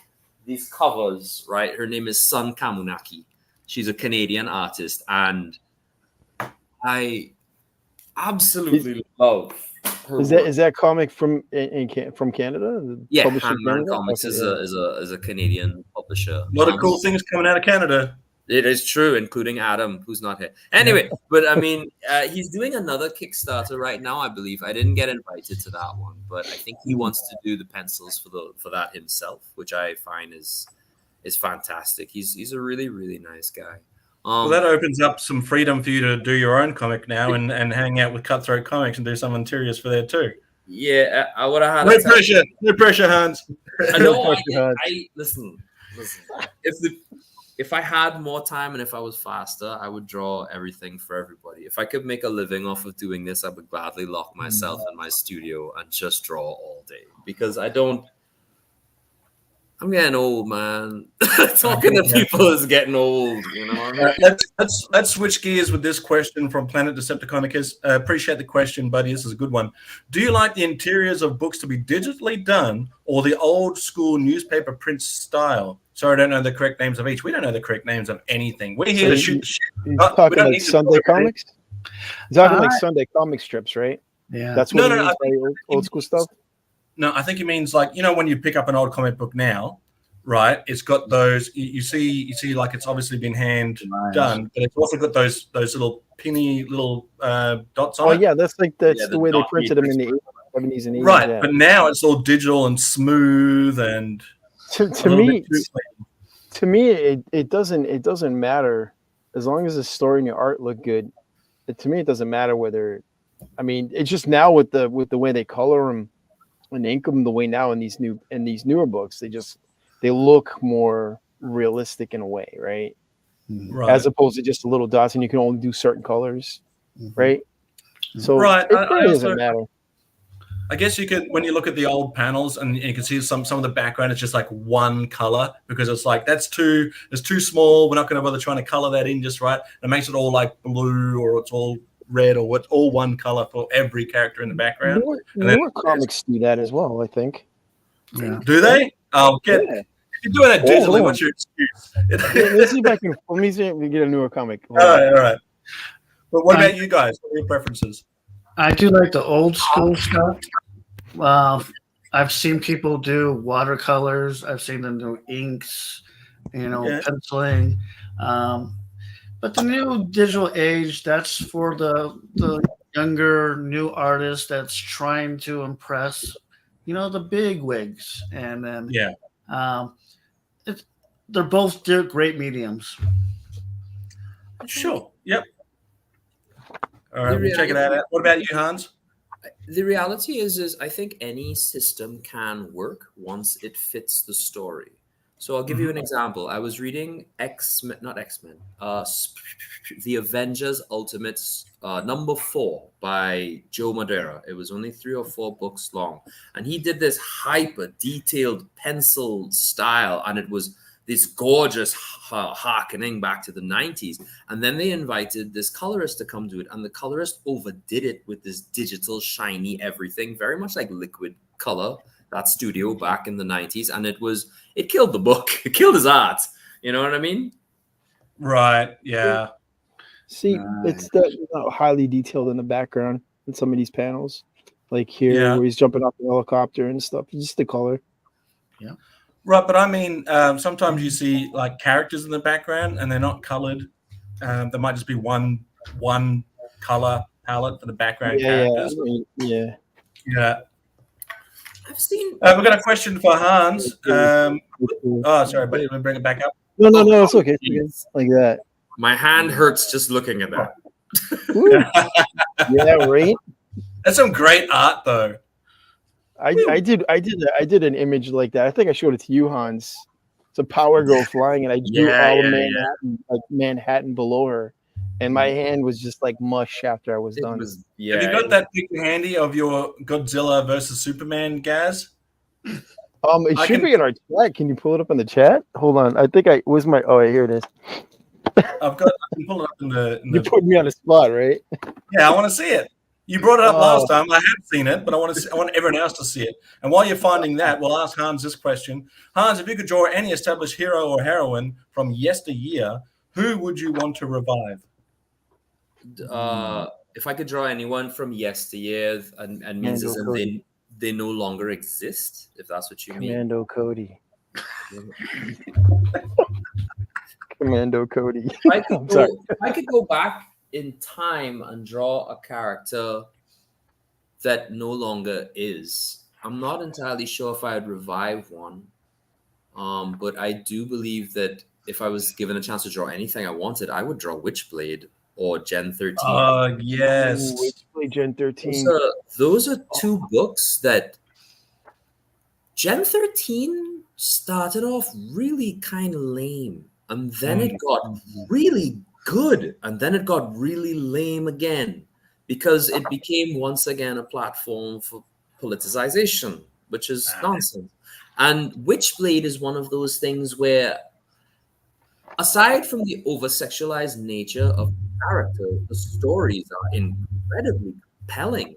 Speaker 5: these covers, right? Her name is Sun Kamunaki. She's a Canadian artist, and I absolutely love her.
Speaker 4: Is that comic from Canada?
Speaker 5: Yeah,
Speaker 4: Published in
Speaker 5: Handman
Speaker 4: Canada?
Speaker 5: Comics
Speaker 4: Okay,
Speaker 5: is a Canadian publisher.
Speaker 3: a lot of cool things coming out of Canada.
Speaker 5: It is true, including Adam, who's not here. Anyway, but I mean, he's doing another Kickstarter right now, I believe. I didn't get invited to that one, but I think he wants to do the pencils for that himself, which I find is fantastic. He's a really, really nice guy.
Speaker 3: Well, that opens up some freedom for you to do your own comic now and hang out with Cutthroat Comics and do some interiors for there too.
Speaker 5: Yeah, I would have had
Speaker 3: No pressure, Hans.
Speaker 5: I know. I listen. If I had more time and if I was faster, I would draw everything for everybody. If I could make a living off of doing this, I would gladly lock myself in my studio and just draw all day because I'm getting old, man. Talking to people is getting old, you know.
Speaker 3: Let's switch gears with this question from Planet Decepticonicus. Appreciate the question, buddy. This is a good one. Do you like the interiors of books to be digitally done or the old school newspaper print style? Sorry, I don't know the correct names of each. We don't know the correct names of anything. We're here to shoot the shit.
Speaker 4: You're talking like Sunday comics? You're talking like
Speaker 6: Uh,
Speaker 4: Sunday comic strips, right?
Speaker 6: Yeah.
Speaker 4: That's what
Speaker 3: No,
Speaker 4: it
Speaker 3: no,
Speaker 4: means
Speaker 3: I
Speaker 4: by old school stuff.
Speaker 3: No, I think he means like, when you pick up an old comic book now, right? It's got those. You see like it's obviously been hand done, but it's also got those little pinny little dots on it.
Speaker 4: Oh yeah, that's the
Speaker 5: the
Speaker 4: way they
Speaker 5: dot
Speaker 4: printed them in the
Speaker 5: print.
Speaker 4: 70s and 80s.
Speaker 3: Right,
Speaker 4: yeah.
Speaker 3: but now it's all digital and smooth and
Speaker 4: to
Speaker 3: a little
Speaker 4: me,
Speaker 3: bit too clean.
Speaker 4: to me, it doesn't matter as long as the story and your art look good. To me, it doesn't matter whether. I mean, it's just now with the way they color them and ink them the way now in these newer books, they look more realistic in a way, right?
Speaker 3: Right.
Speaker 4: As opposed to just little dots, and you can only do certain colors, right? So
Speaker 3: Right,
Speaker 4: it
Speaker 3: I
Speaker 4: really
Speaker 3: also-
Speaker 4: doesn't matter.
Speaker 3: I guess you could, when you look at the old panels and you can see some of the background, it's just like one color because it's like it's too small. We're not going to bother trying to color that in just right. It makes it all like blue or it's all red or what's all one color for every character in the background.
Speaker 4: Newer comics do that as well, I think.
Speaker 6: Yeah.
Speaker 3: Do they? Oh,
Speaker 4: Yeah.
Speaker 3: if you're doing it digitally,
Speaker 4: hold
Speaker 3: what's your excuse?
Speaker 4: Let's see if I can. Let me see if we get a newer comic.
Speaker 3: All right. But what about you guys? What are your preferences?
Speaker 6: I do like the old school stuff. I've seen people do watercolors. I've seen them do inks,
Speaker 3: Yeah.
Speaker 6: penciling. But the new digital age, that's for the younger, new artist that's trying to impress, the big wigs. And then, they're both great mediums.
Speaker 3: Sure. Yep. All right, we'll check it out. What about you, Hans?
Speaker 5: The reality is I think any system can work once it fits the story. So I'll give you an example. I was reading The Avengers Ultimate number 4 by Joe Madeira. It was only 3 or 4 books long. And he did this hyper detailed pencil style. And it was this gorgeous harkening back to the 90s. And then they invited this colorist to come do it. And the colorist overdid it with this digital, shiny everything, very much like liquid color, that studio back in the 90s. And it killed the book. It killed his art. You know what I mean?
Speaker 3: Right. Yeah.
Speaker 4: See, it's highly detailed in the background in some of these panels, like here where he's jumping off the helicopter and stuff. Just the color.
Speaker 6: Yeah.
Speaker 3: Right, but I mean, sometimes you see like characters in the background and they're not colored. There might just be one color palette for the background
Speaker 4: Yeah, yeah. I
Speaker 3: characters.
Speaker 4: mean, yeah.
Speaker 3: Yeah.
Speaker 5: I've seen.
Speaker 3: We've got a question for Hans. Oh, sorry, but let me bring it back up.
Speaker 4: No, no,
Speaker 5: Oh,
Speaker 4: no. It's
Speaker 5: oh,
Speaker 4: okay.
Speaker 5: geez.
Speaker 4: Like that.
Speaker 5: My hand hurts just looking at that.
Speaker 4: Woo. Yeah, right.
Speaker 3: That's some great art, though.
Speaker 4: I did an image like that. I think I showed it to you, Hans. It's a power girl flying, and I drew
Speaker 5: Yeah,
Speaker 4: all of
Speaker 5: yeah,
Speaker 4: Manhattan, like Manhattan below her, and my hand was just like mush after I was
Speaker 5: It
Speaker 4: done.
Speaker 5: was, yeah.
Speaker 3: Have you got that picture handy of your Godzilla versus Superman, Gaz?
Speaker 4: It
Speaker 3: I
Speaker 4: should
Speaker 3: can-
Speaker 4: be in our chat. Can you pull it up in the chat? Hold on. I think where's my? Oh, wait, here it is.
Speaker 3: I can pull it up in the.
Speaker 4: You put me on the spot, right?
Speaker 3: Yeah, I want to see it. You brought it up
Speaker 4: Oh.
Speaker 3: last time. I have seen it, but I want everyone else to see it. And while you're finding that, we'll ask Hans this question. Hans, if you could draw any established hero or heroine from yesteryear, who would you want to revive?
Speaker 5: If I could draw anyone from yesteryear, and means as in they no longer exist, if that's what you mean.
Speaker 4: Commando Cody. Commando Cody.
Speaker 5: If I could go back in time and draw a character that no longer is, I'm not entirely sure if I'd revive one. But I do believe that if I was given a chance to draw anything I wanted, I would draw Witchblade or Gen 13.
Speaker 3: Yes.
Speaker 4: Witchblade Gen 13.
Speaker 5: Those are two books that Gen 13 started off really kind of lame, and then it got really good, and then it got really lame again, because it became once again a platform for politicization, which is nonsense. And Witchblade is one of those things where, aside from the over-sexualized nature of the character, the stories are incredibly compelling.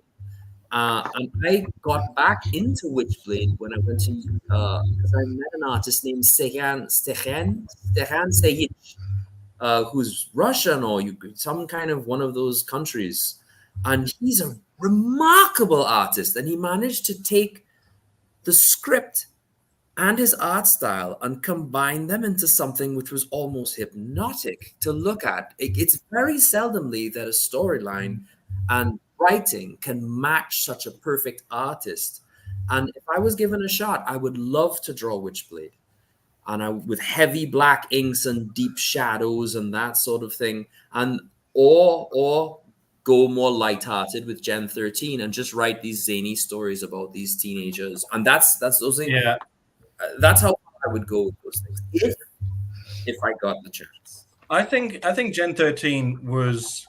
Speaker 5: And I got back into Witchblade when I went to, because I met an artist named Stefan Sejic, who's Russian or some kind of one of those countries. And he's a remarkable artist. And he managed to take the script and his art style and combine them into something which was almost hypnotic to look at. It's very seldomly that a storyline and writing can match such a perfect artist. And if I was given a shot, I would love to draw Witchblade, and with heavy black inks and deep shadows and that sort of thing, and or go more lighthearted with Gen 13 and just write these zany stories about these teenagers. And that's those things.
Speaker 3: Yeah.
Speaker 5: That's how I would go with those things if I got the chance.
Speaker 3: I think Gen 13 was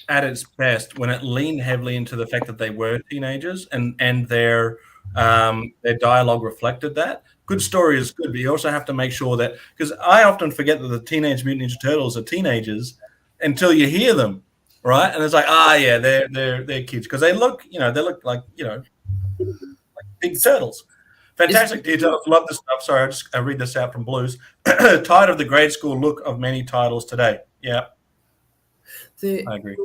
Speaker 3: at its best when it leaned heavily into the fact that they were teenagers, and their dialogue reflected that. Good story is good, but you also have to make sure that, because I often forget that the Teenage Mutant Ninja Turtles are teenagers until you hear them, right? And it's like, yeah, they're kids, because they look like big turtles. Fantastic details. Love this stuff. Sorry, I read this out from Blues. Tired of the grade school look of many titles today. Yeah, I agree.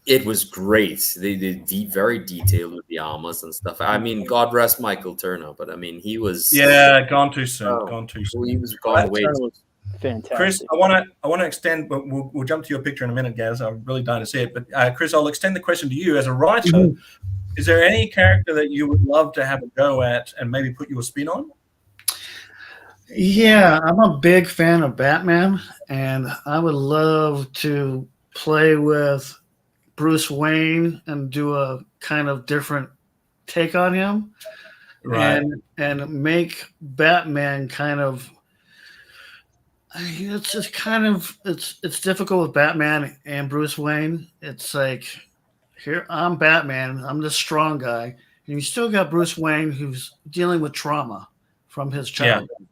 Speaker 5: It was great. They very detailed with the armors and stuff. I mean, God rest Michael Turner, but I mean, he was
Speaker 3: gone too soon. Gone too soon.
Speaker 5: He was gone away.
Speaker 4: Fantastic.
Speaker 3: Chris, I want to extend, but we'll jump to your picture in a minute, Gaz. I'm really dying to see it. But Chris, I'll extend the question to you as a writer. Mm-hmm. Is there any character that you would love to have a go at and maybe put your spin on?
Speaker 6: Yeah, I'm a big fan of Batman, and I would love to play with Bruce Wayne and do a kind of different take on him,
Speaker 3: right?
Speaker 6: And make Batman kind of. It's just kind of it's difficult with Batman and Bruce Wayne. It's like, here I'm Batman, I'm the strong guy, and you still got Bruce Wayne who's dealing with trauma from his childhood. Yeah.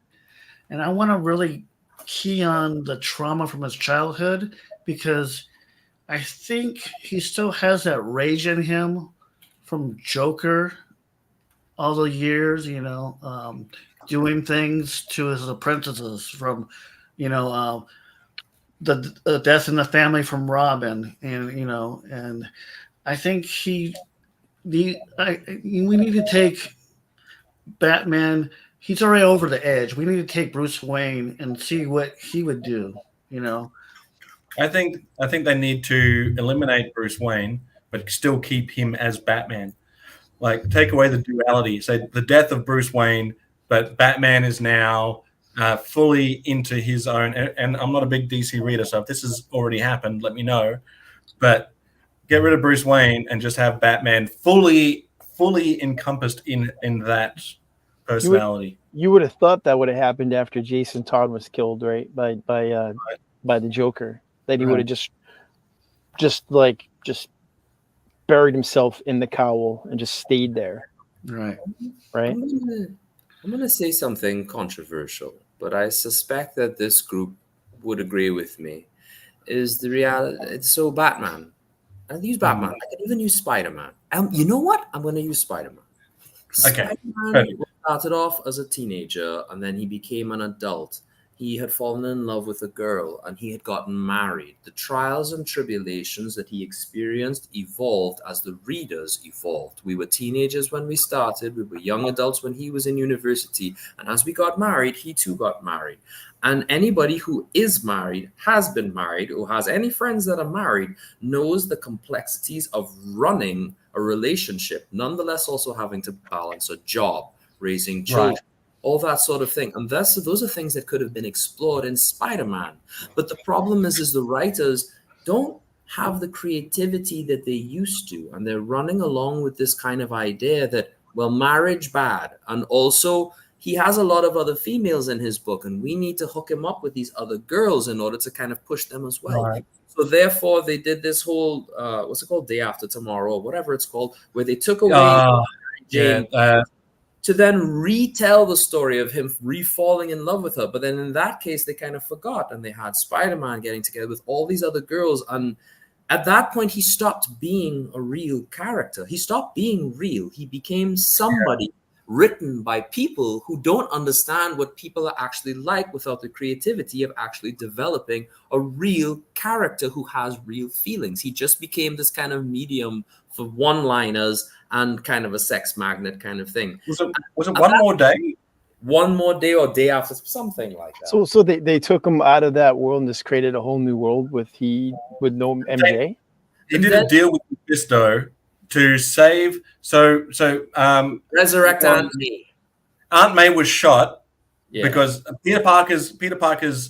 Speaker 6: And I want to really key on the trauma from his childhood, because I think he still has that rage in him from Joker all the years, doing things to his apprentices, from the Death in the Family from Robin, and I think we need to take Batman he's already over the edge. We need to take Bruce Wayne and see what he would do. You know,
Speaker 3: I think they need to eliminate Bruce Wayne, but still keep him as Batman. Like take away the duality. Say the death of Bruce Wayne, but Batman is now fully into his own. And I'm not a big DC reader, so if this has already happened, let me know. But get rid of Bruce Wayne and just have Batman fully encompassed in that personality.
Speaker 4: You would have thought that would have happened after Jason Todd was killed, right? By the Joker. That he would have just buried himself in the cowl and just stayed there.
Speaker 6: right?
Speaker 4: Right.
Speaker 5: I'm gonna say something controversial, but I suspect that this group would agree with me. Is the reality? So Batman. I'll use Batman. I can even use Spider-Man. You know what? I'm gonna use Spider-Man.
Speaker 3: Okay.
Speaker 5: Spider-Man started off as a teenager, and then he became an adult. He had fallen in love with a girl, and he had gotten married. The trials and tribulations that he experienced evolved as the readers evolved. We were teenagers when we started. We were young adults when he was in university. And as we got married, he too got married. And anybody who is married, has been married, or has any friends that are married, knows the complexities of running a relationship, nonetheless also having to balance a job, raising children.
Speaker 4: Right.
Speaker 5: All that sort of thing. And those are things that could have been explored in Spider-Man. But the problem is the writers don't have the creativity that they used to. And they're running along with this kind of idea that, well, marriage bad. And also he has a lot of other females in his book, and we need to hook him up with these other girls in order to kind of push them as well.
Speaker 4: Right.
Speaker 5: So therefore they did this whole, what's it called? Day After Tomorrow, or whatever it's called, where they took away Jane, to then retell the story of him re-falling in love with her. But then in that case, they kind of forgot, and they had Spider-Man getting together with all these other girls. And at that point, he stopped being a real character. He stopped being real. He became somebody written by people who don't understand what people are actually like without the creativity of actually developing a real character who has real feelings. He just became this kind of medium for one-liners and kind of a sex magnet kind of thing.
Speaker 3: Was it One More Day?
Speaker 5: One More Day or Day After, something like that.
Speaker 4: So they took him out of that world and just created a whole new world with no MJ.
Speaker 3: He did a deal with Mephisto to save.
Speaker 5: Resurrect Aunt May.
Speaker 3: Aunt May was shot
Speaker 5: Yeah.
Speaker 3: because Peter Parker's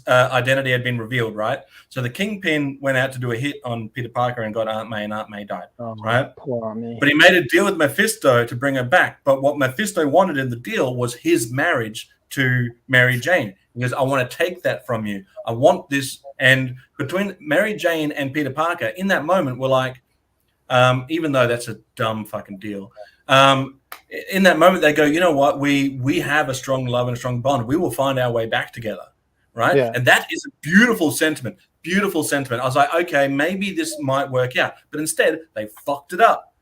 Speaker 3: identity had been revealed, right? So the Kingpin went out to do a hit on Peter Parker and got Aunt May, and Aunt May died, right?
Speaker 4: Poor me.
Speaker 3: But he made a deal with Mephisto to bring her back. But what Mephisto wanted in the deal was his marriage to Mary Jane. He goes, I want to take that from you. I want this. And between Mary Jane and Peter Parker, in that moment, we're like, even though that's a dumb fucking deal, in that moment they go, you know what, we have a strong love and a strong bond. We will find our way back together, right?
Speaker 4: Yeah.
Speaker 3: And that is a beautiful sentiment. I was like, okay, maybe this might work out. But instead, they fucked it up.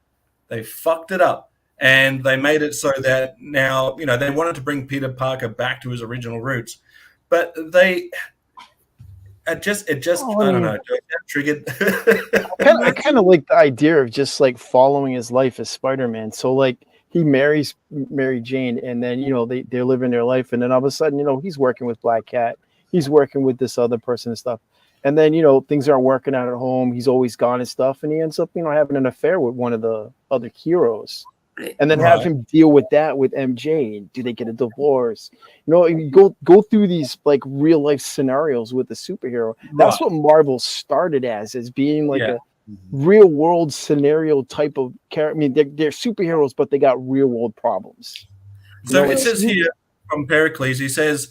Speaker 3: And they made it so that now, you know, they wanted to bring Peter Parker back to his original roots. But it just I don't know, triggered.
Speaker 4: I kind of like the idea of just like following his life as Spider-Man. So like he marries Mary Jane, and then, you know, they're living their life, and then all of a sudden, you know, he's working with Black Cat, he's working with this other person and stuff, and then, you know, things aren't working out at home, he's always gone and stuff, and he ends up, you know, having an affair with one of the other heroes. And then have him deal with that with MJ. Do they get a divorce? You know, and you go through these like real life scenarios with the superhero. That's what Marvel started as being like a real world scenario type of character. I mean, they're superheroes, but they got real world problems.
Speaker 3: So it says here from Pericles, he says,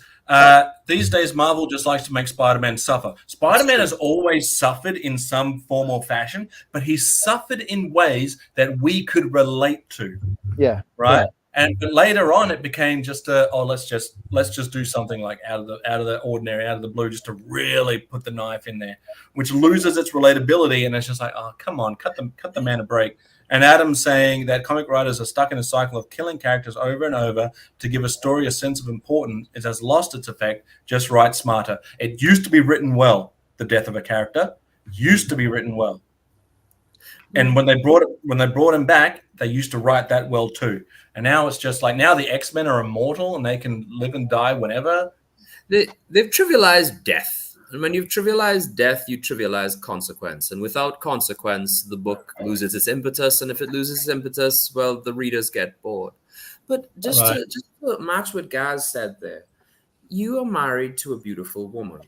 Speaker 3: these days Marvel just likes to make Spider-Man suffer. Spider-Man has always suffered in some form or fashion, but he's suffered in ways that we could relate to.
Speaker 4: Yeah.
Speaker 3: Right. Yeah. But later on it became just let's just do something like out of the ordinary, out of the blue, just to really put the knife in there, which loses its relatability, and it's just like, oh, come on, cut the man a break. And Adam's saying that comic writers are stuck in a cycle of killing characters over and over to give a story a sense of importance. It has lost its effect. Just write smarter. It used to be written well. The death of a character used to be written well. And when they brought him back, they used to write that well too. And now it's just like, now the X-Men are immortal and they can live and die whenever.
Speaker 5: They've trivialized death. And when you've trivialized death, you trivialize consequence. And without consequence, the book loses its impetus. And if it loses its impetus, well, the readers get bored. But just to match what Gaz said there, you are married to a beautiful woman.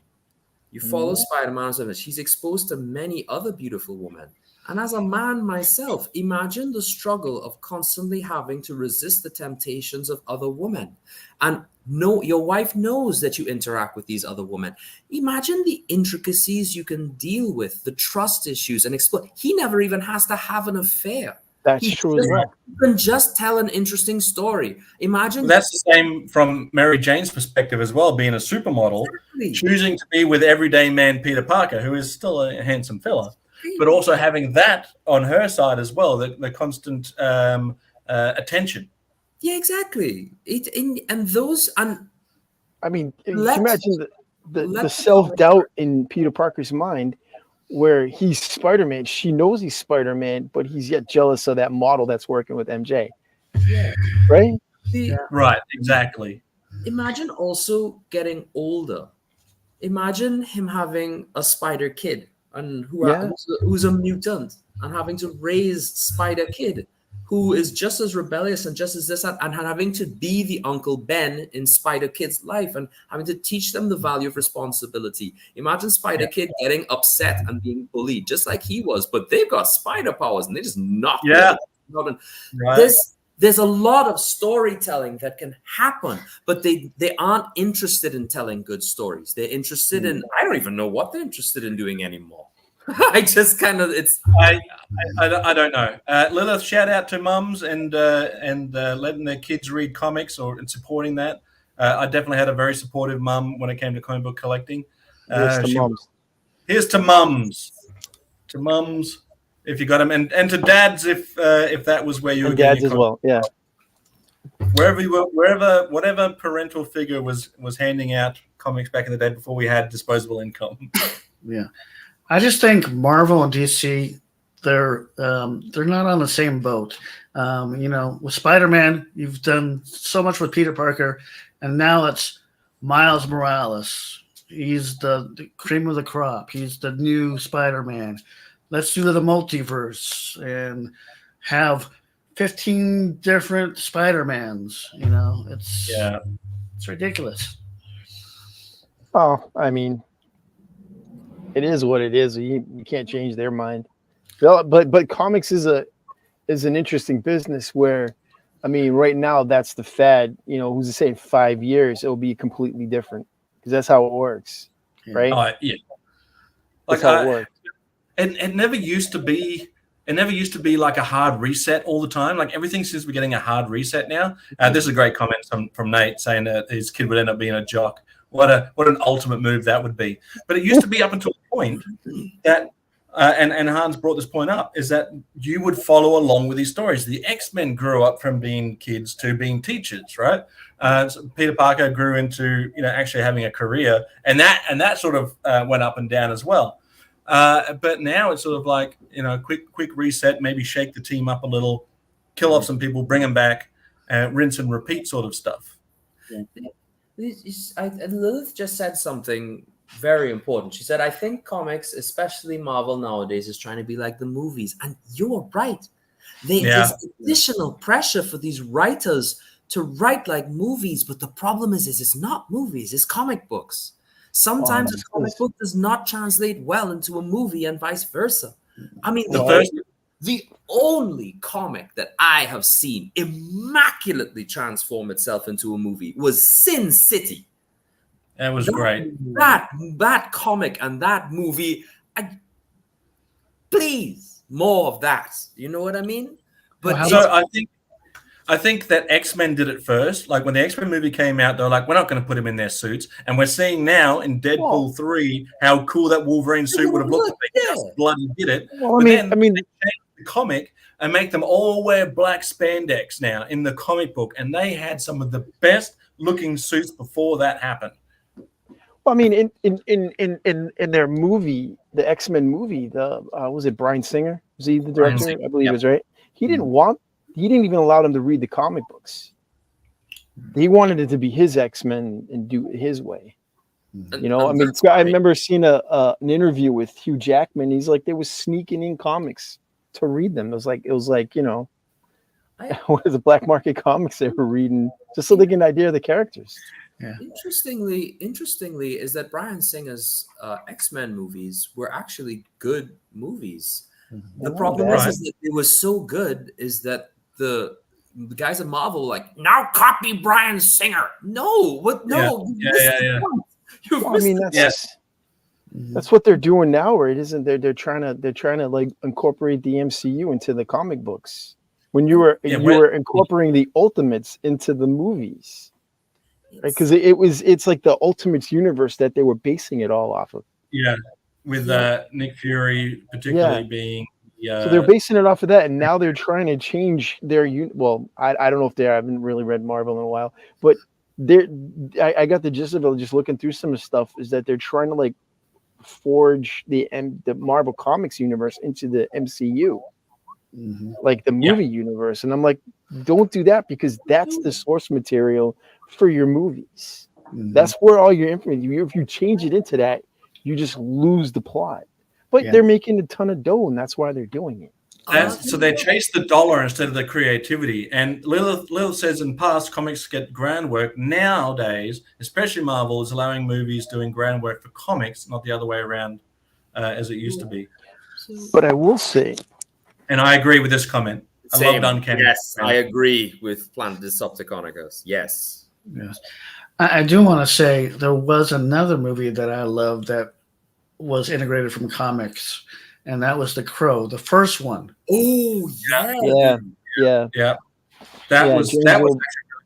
Speaker 5: You follow Spider-Man, and she's exposed to many other beautiful women. And as a man myself, imagine the struggle of constantly having to resist the temptations of other women. And no, your wife knows that you interact with these other women. Imagine the intricacies you can deal with, the trust issues, and explore. He never even has to have an affair.
Speaker 4: That's true as well.
Speaker 5: You can just tell an interesting story. Imagine
Speaker 3: that's the same from Mary Jane's perspective as well, being a supermodel, choosing to be with everyday man Peter Parker, who is still a handsome fella, but also having that on her side as well, the constant attention.
Speaker 5: Yeah, exactly. I
Speaker 4: mean, can you imagine the self-doubt in Peter Parker's mind, where he's Spider-Man. She knows he's Spider-Man, but he's yet jealous of that model that's working with MJ.
Speaker 5: Yeah.
Speaker 4: Right?
Speaker 3: Right, exactly.
Speaker 5: Imagine also getting older. Imagine him having a spider kid and who's a mutant, and having to raise Spider Kid, who is just as rebellious and just as this, and having to be the Uncle Ben in Spider Kid's life and having to teach them the value of responsibility. Imagine Spider Kid getting upset and being bullied just like he was, but they've got spider powers and they just knock them out.
Speaker 3: Right.
Speaker 5: There's a lot of storytelling that can happen, but they aren't interested in telling good stories. They're interested in, I don't even know what they're interested in doing anymore. I just kind of,
Speaker 3: I don't know. Lilith, shout out to mums and letting their kids read comics and supporting that. I definitely had a very supportive mum when it came to comic book collecting. Here's to mums. To mums, if you got them, and to dads, if that was where you were.
Speaker 4: Dads as well, yeah.
Speaker 3: Wherever you were, whatever parental figure was handing out comics back in the day before we had disposable income.
Speaker 6: Yeah. I just think Marvel and DC, they're not on the same boat. With Spider-Man, you've done so much with Peter Parker, and now it's Miles Morales. He's the cream of the crop. He's the new Spider-Man. Let's do the multiverse and have 15 different Spider-Mans. It's ridiculous.
Speaker 4: Oh, I mean, it is what it is. You can't change their mind. But comics is an interesting business where, I mean, right now that's the fad. Who's to say in 5 years it'll be completely different, because that's how it works, right?
Speaker 3: Yeah.
Speaker 4: That's how it works.
Speaker 3: It never used to be. It never used to be like a hard reset all the time. Like everything seems to be getting a hard reset now. This is a great comment from Nate saying that his kid would end up being a jock. What an ultimate move that would be. But it used to be up until a point that, and Hans brought this point up, is that you would follow along with these stories. The X-Men grew up from being kids to being teachers, right? So Peter Parker grew into actually having a career, and that sort of went up and down as well. But now it's sort of like quick reset, maybe shake the team up a little, kill off some people, bring them back, rinse and repeat sort of stuff.
Speaker 5: Yeah. Lilith just said something very important. She said, I think comics, especially Marvel nowadays, is trying to be like the movies. And you're right. There's additional pressure for these writers to write like movies. But the problem is it's not movies, it's comic books. Sometimes a comic book does not translate well into a movie and vice versa. I mean, the only comic that I have seen immaculately transform itself into a movie was Sin City.
Speaker 3: That was great.
Speaker 5: That comic and that movie, please, more of that. You know what I mean? But
Speaker 3: I think that X-Men did it first. Like when the X-Men movie came out, they were like, we're not going to put them in their suits. And we're seeing now in Deadpool 3 how cool that Wolverine suit would have looked if they just bloody did it.
Speaker 4: Well, I mean,
Speaker 3: they changed the comic and make them all wear black spandex now in the comic book. And they had some of the best looking suits before that happened.
Speaker 4: Well, I mean, in their movie, the X-Men movie, was it Bryan Singer? Was he the director? I believe it was, right? He didn't want he didn't even allow them to read the comic books. He wanted it to be his X-Men and do it his way. You know, I mean, I remember seeing an interview with Hugh Jackman. He's like, they was sneaking in comics to read them. It was like, you know, what is the black market comics they were reading just so they get an idea of the characters.
Speaker 6: Yeah.
Speaker 5: Interestingly, is that Bryan Singer's X-Men movies were actually good movies. The problem is that it was so good is that the guys at Marvel were like, now copy Bryan Singer. No, what? No,
Speaker 4: Well, I mean, that's what they're doing now, right? Isn't they're trying to like incorporate the MCU into the comic books when you were incorporating the Ultimates into the movies, right? Because it's like the Ultimates universe that they were basing it all off of.
Speaker 3: Yeah, with Nick Fury particularly being.
Speaker 4: So they're basing it off of that, and now they're trying to change their. Well, I don't know if I haven't really read Marvel in a while, but. I got the gist of it just looking through some of the stuff is that they're trying to like forge the Marvel Comics universe into the MCU, like the movie universe. And I'm like, don't do that because that's the source material for your movies. That's where all your information. If you change it into that, you just lose the plot. But they're making a ton of dough, and that's why they're doing it.
Speaker 3: So they chase the dollar instead of the creativity. And Lilith says in past comics get groundwork. Nowadays, especially Marvel, is allowing movies doing groundwork for comics, not the other way around as it used to be.
Speaker 4: But I will say,
Speaker 3: and I agree with this comment. I love Uncanny.
Speaker 5: Yes, I agree with Planet Decepticonicus. Yes.
Speaker 6: I do want to say there was another movie that I loved that was integrated from comics. And that was The Crow, the first one.
Speaker 5: Oh,
Speaker 4: yeah.
Speaker 3: That was actually really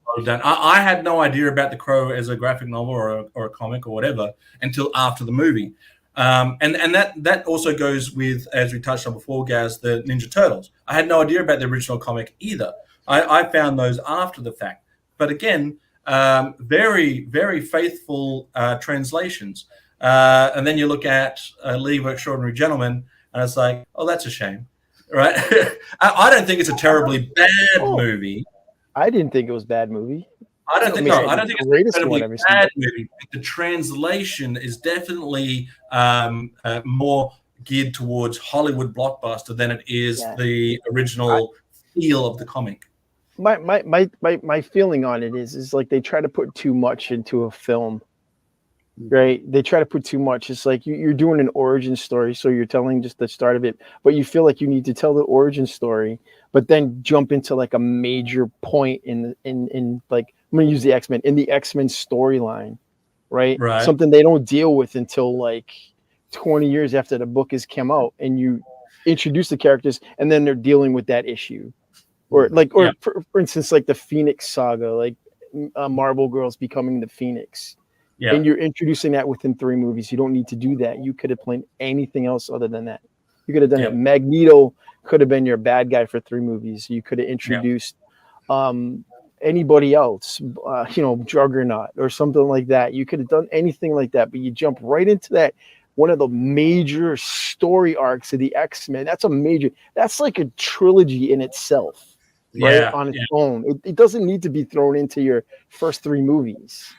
Speaker 3: well done. I had no idea about The Crow as a graphic novel or a comic or whatever until after the movie. And that also goes with, as we touched on before, Gaz, the Ninja Turtles. I had no idea about the original comic either. I found those after the fact. But again, very, very faithful translations. And then you look at League of Extraordinary Gentlemen, and it's like, oh, that's a shame, right? I don't think it's a terribly bad movie.
Speaker 4: I didn't think it was a bad movie.
Speaker 3: I don't think it's a incredibly bad movie. The translation is definitely more geared towards Hollywood blockbuster than it is the original feel of the comic.
Speaker 4: My feeling on it is like they try to put too much into a film. Right, they try to put too much. It's like you're doing an origin story, so you're telling just the start of it, but you feel like you need to tell the origin story, but then jump into like a major point in like I'm gonna use the X-Men in the X-Men storyline, right? Something they don't deal with until like 20 years after the book has come out, and you introduce the characters, and then they're dealing with that issue, or for instance, like the Phoenix saga, like Marvel Girls becoming the Phoenix. Yeah. And you're introducing that within 3 movies. You don't need to do that. You could have planned anything else other than that. You could have done it. Magneto could have been your bad guy for 3 movies. You could have introduced anybody else, Juggernaut or something like that. You could have done anything like that, but you jump right into that. One of the major story arcs of the X-Men. That's like a trilogy in itself, right? On its own. It doesn't need to be thrown into your first 3 movies,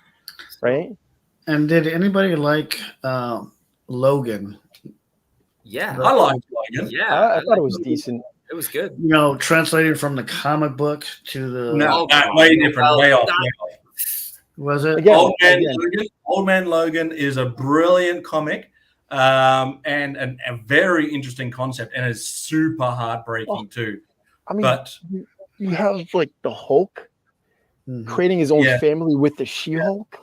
Speaker 4: right?
Speaker 6: And did anybody like Logan?
Speaker 5: Yeah,
Speaker 3: I liked Logan.
Speaker 5: Yeah,
Speaker 4: I thought it was decent.
Speaker 5: It was good.
Speaker 6: Translated from the comic book to the
Speaker 3: way different, way off.
Speaker 6: Was it?
Speaker 3: Again, Old Man Logan is a brilliant comic, and a very interesting concept, and it's super heartbreaking too.
Speaker 4: I mean, but you have like the Hulk creating his own family with the She-Hulk.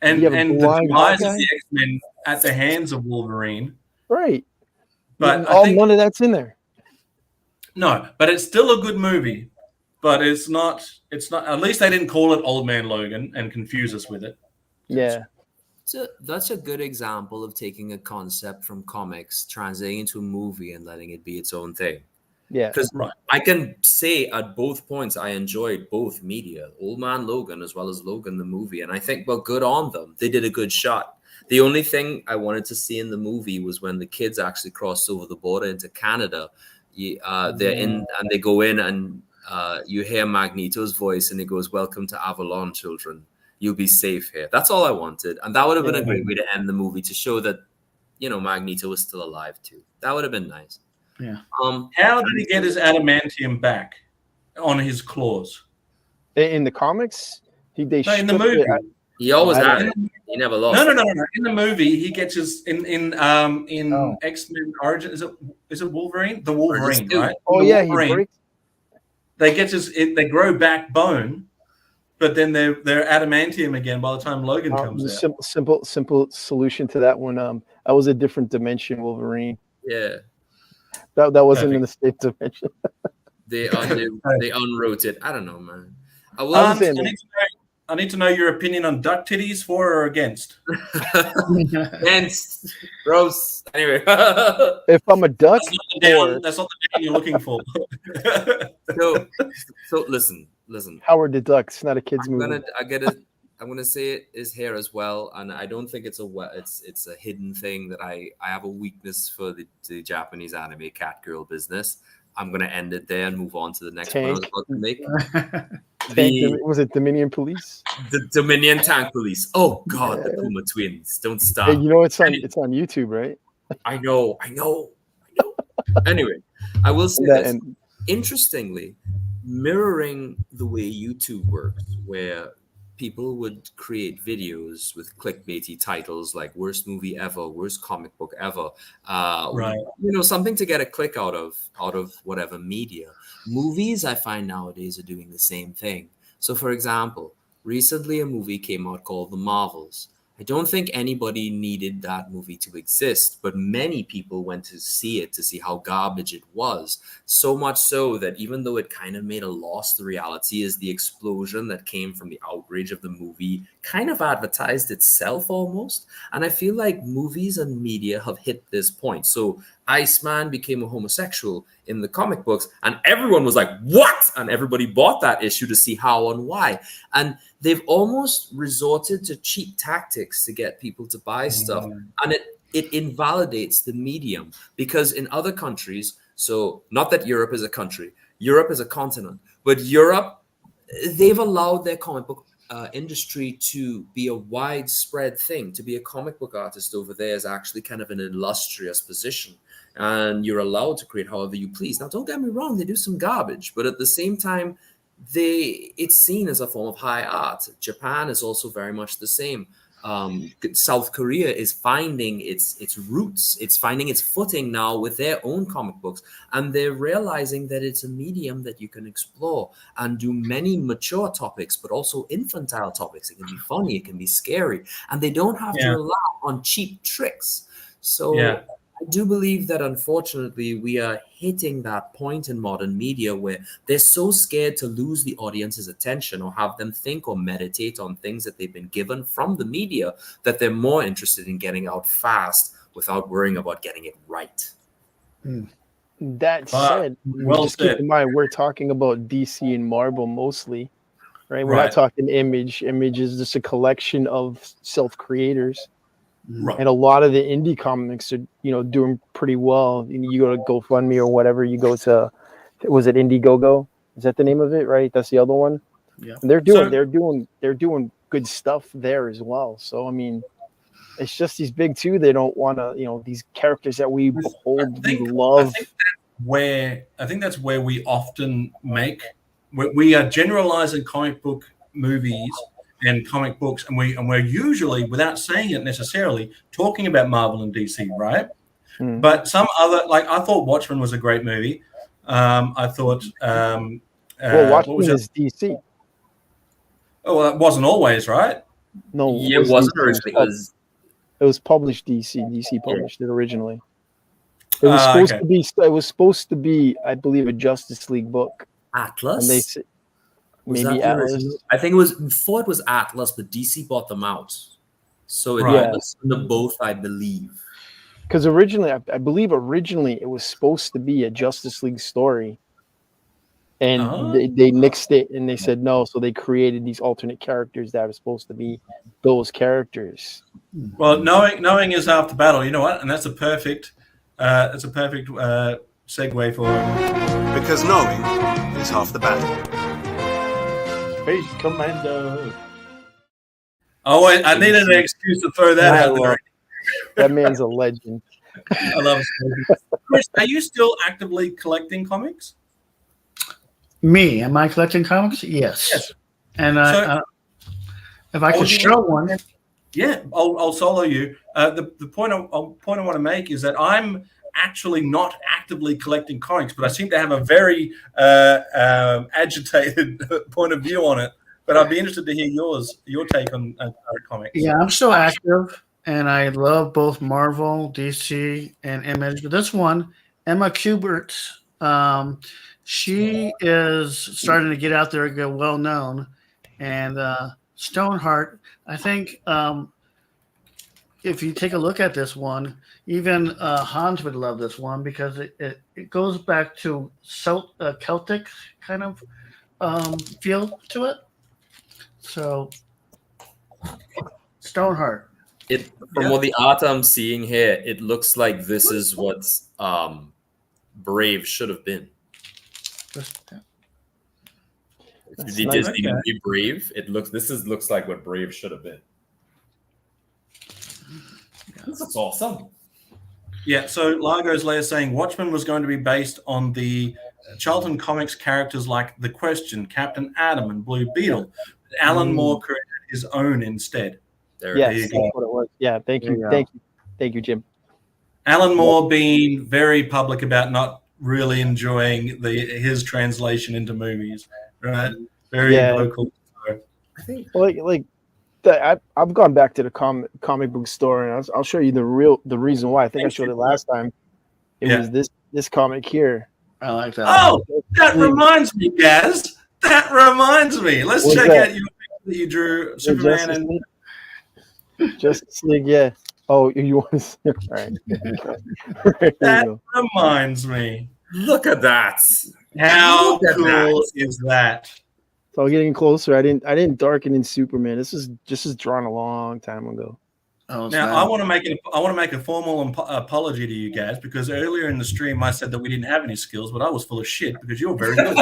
Speaker 3: And the demise of the X-Men at the hands of Wolverine.
Speaker 4: Right.
Speaker 3: But
Speaker 4: none of that's in there.
Speaker 3: No, but it's still a good movie. But it's not at least they didn't call it Old Man Logan and confuse us with it.
Speaker 4: Yeah.
Speaker 5: So that's a good example of taking a concept from comics, translating into a movie and letting it be its own thing.
Speaker 4: Yeah,
Speaker 5: because I can say at both points I enjoyed both media, Old Man Logan as well as Logan the movie, and I think good on them. They did a good shot. The only thing I wanted to see in the movie was when the kids actually crossed over the border into Canada. They're in and they go in and you hear Magneto's voice and he goes, "Welcome to Avalon, children. You'll be safe here." That's all I wanted, and that would have been a great way to end the movie, to show that Magneto was still alive too. That would have been nice.
Speaker 6: Yeah.
Speaker 3: How did he get his adamantium back on his claws?
Speaker 4: In the comics, they
Speaker 3: No, in the
Speaker 4: stripped
Speaker 3: movie.
Speaker 4: it.
Speaker 5: He always
Speaker 4: I
Speaker 5: had
Speaker 4: don't-
Speaker 5: it. He never lost.
Speaker 3: No.
Speaker 5: it.
Speaker 3: In the movie, he gets his in
Speaker 6: Oh.
Speaker 3: X-Men Origin. Is it Wolverine? The Wolverine,
Speaker 5: Dude.
Speaker 3: right?
Speaker 4: Oh
Speaker 3: The
Speaker 4: yeah, he
Speaker 3: Wolverine,
Speaker 4: breaks.
Speaker 3: they grow back bone, but then they're adamantium again by the time Logan comes out.
Speaker 4: Simple solution to that one. That was a different dimension Wolverine.
Speaker 5: Yeah.
Speaker 4: That wasn't in the same dimension.
Speaker 5: They unwrote it. I don't know, man. I will.
Speaker 4: I was saying
Speaker 3: I need to know your opinion on duck titties, for or against.
Speaker 5: Against. Gross. Anyway.
Speaker 4: if I'm a duck,
Speaker 3: That's not the down you're looking for.
Speaker 5: so listen.
Speaker 4: Howard the Duck. It's not a kids movie.
Speaker 5: I'm gonna say it is here as well, and I don't think it's a hidden thing that I have a weakness for the Japanese anime cat girl business. I'm gonna end it there and move on to the next one I was about to make.
Speaker 4: Was it Dominion Police?
Speaker 5: The Dominion Tank Police. Oh God, the Puma twins. Don't stop.
Speaker 4: Hey, it's on YouTube, right?
Speaker 5: I know. Anyway, I will say this. Interestingly, mirroring the way YouTube works, where people would create videos with clickbaity titles like "worst movie ever," "worst comic book ever,"
Speaker 3: right?
Speaker 5: Something to get a click out of whatever media. Movies, I find nowadays, are doing the same thing. So, for example, recently a movie came out called The Marvels. I don't think anybody needed that movie to exist, but many people went to see it to see how garbage it was. So much so that even though it kind of made a loss, the reality is the explosion that came from the outrage of the movie kind of advertised itself almost. And I feel like movies and media have hit this point. So Iceman became a homosexual in the comic books, and everyone was like, what? And everybody bought that issue to see how and why. And they've almost resorted to cheap tactics to get people to buy stuff. And it invalidates the medium, because in other countries, so not that Europe is a country, Europe is a continent, but Europe, they've allowed their comic book industry to be a widespread thing. To be a comic book artist over there is actually kind of an illustrious position. And you're allowed to create however you please. Now, don't get me wrong, they do some garbage, but at the same time, it's seen as a form of high art. Japan is also very much the same. South Korea is finding its roots. It's finding its footing now with their own comic books, and they're realizing that it's a medium that you can explore and do many mature topics, but also infantile topics. It can be funny, it can be scary, and they don't have to rely on cheap tricks. So I do believe that, unfortunately, we are hitting that point in modern media where they're so scared to lose the audience's attention or have them think or meditate on things that they've been given from the media, that they're more interested in getting out fast without worrying about getting it right.
Speaker 4: That said, just keep in mind, we're talking about DC and Marvel mostly, right? We're not talking Image. Image is just a collection of self-creators. Right. And a lot of the indie comics are, doing pretty well. You go to GoFundMe or whatever. You go to, was it Indiegogo? Is that the name of it? Right. That's the other one. Yeah. And they're doing good stuff there as well. So I mean, it's just these big two. They don't want to, these characters that we behold, we love.
Speaker 3: I think that's where we often we are generalizing comic book movies and comic books, and we're usually, without saying it necessarily, talking about Marvel and DC, right? But some other, like, I thought Watchmen was a great movie. I thought
Speaker 4: Watchmen is DC.
Speaker 3: Oh, well, that wasn't always, right?
Speaker 4: No,
Speaker 5: it wasn't originally.
Speaker 4: It was published DC. DC published it originally. It was supposed to be. It was supposed to be, I believe, a Justice League book.
Speaker 5: Atlas.
Speaker 4: And they said maybe Atlas.
Speaker 5: I think it was before it was Atlas, but DC bought them out. So it was the both, I believe.
Speaker 4: Because originally, I believe it was supposed to be a Justice League story, and they nixed it, and they said no. So they created these alternate characters that are supposed to be those characters.
Speaker 3: Well, knowing is half the battle. You know what? And that's a perfect segue for him.
Speaker 7: Because knowing is half the battle.
Speaker 4: Space Commando.
Speaker 3: Oh, I needed an excuse to throw that out there.
Speaker 4: That man's a legend.
Speaker 3: I love it. Chris, are you still actively collecting comics?
Speaker 6: Me, am I collecting comics? Yes. And if I could show one.
Speaker 3: Yeah, I'll solo you. The point I want to make is that I'm actually not actively collecting comics, but I seem to have a very agitated point of view on it. But I'd be interested to hear your take on comics.
Speaker 6: Yeah, I'm still active, and I love both Marvel, DC, and Image. But this one, Emma Kubert, she is starting to get out there and get well known. And Stoneheart, I think if you take a look at this one, even Hans would love this one because it goes back to Celtic kind of feel to it. So, Stoneheart.
Speaker 5: From what the art I'm seeing here, it looks like this is what Brave should have been. If the Disney movie Brave, looks like what Brave should have been. This looks awesome.
Speaker 3: Yeah, so Largo's later saying Watchmen was going to be based on the Charlton Comics characters like The Question, Captain Atom, and Blue Beetle. Alan Moore created his own instead.
Speaker 4: Yes, that's what it was. Yeah, thank you, Jim.
Speaker 3: Alan Moore being very public about not really enjoying his translation into movies, right? Very vocal.
Speaker 5: I think
Speaker 4: I've gone back to the comic book store, and I'll show you the reason why. I think I showed it last time. It was this comic here.
Speaker 6: I like that.
Speaker 3: Oh, that reminds me, Gazz. That reminds me. Let's check out your picture that you drew, Superman and
Speaker 4: Justice League. Yeah. Oh, you want to see? All right.
Speaker 3: That reminds me.
Speaker 5: Look at that.
Speaker 3: How cool is that?
Speaker 4: So getting closer. I didn't darken in Superman. This is drawn a long time ago.
Speaker 6: Oh,
Speaker 3: now I want to make a formal apology to you guys because earlier in the stream I said that we didn't have any skills, but I was full of shit because you're very good.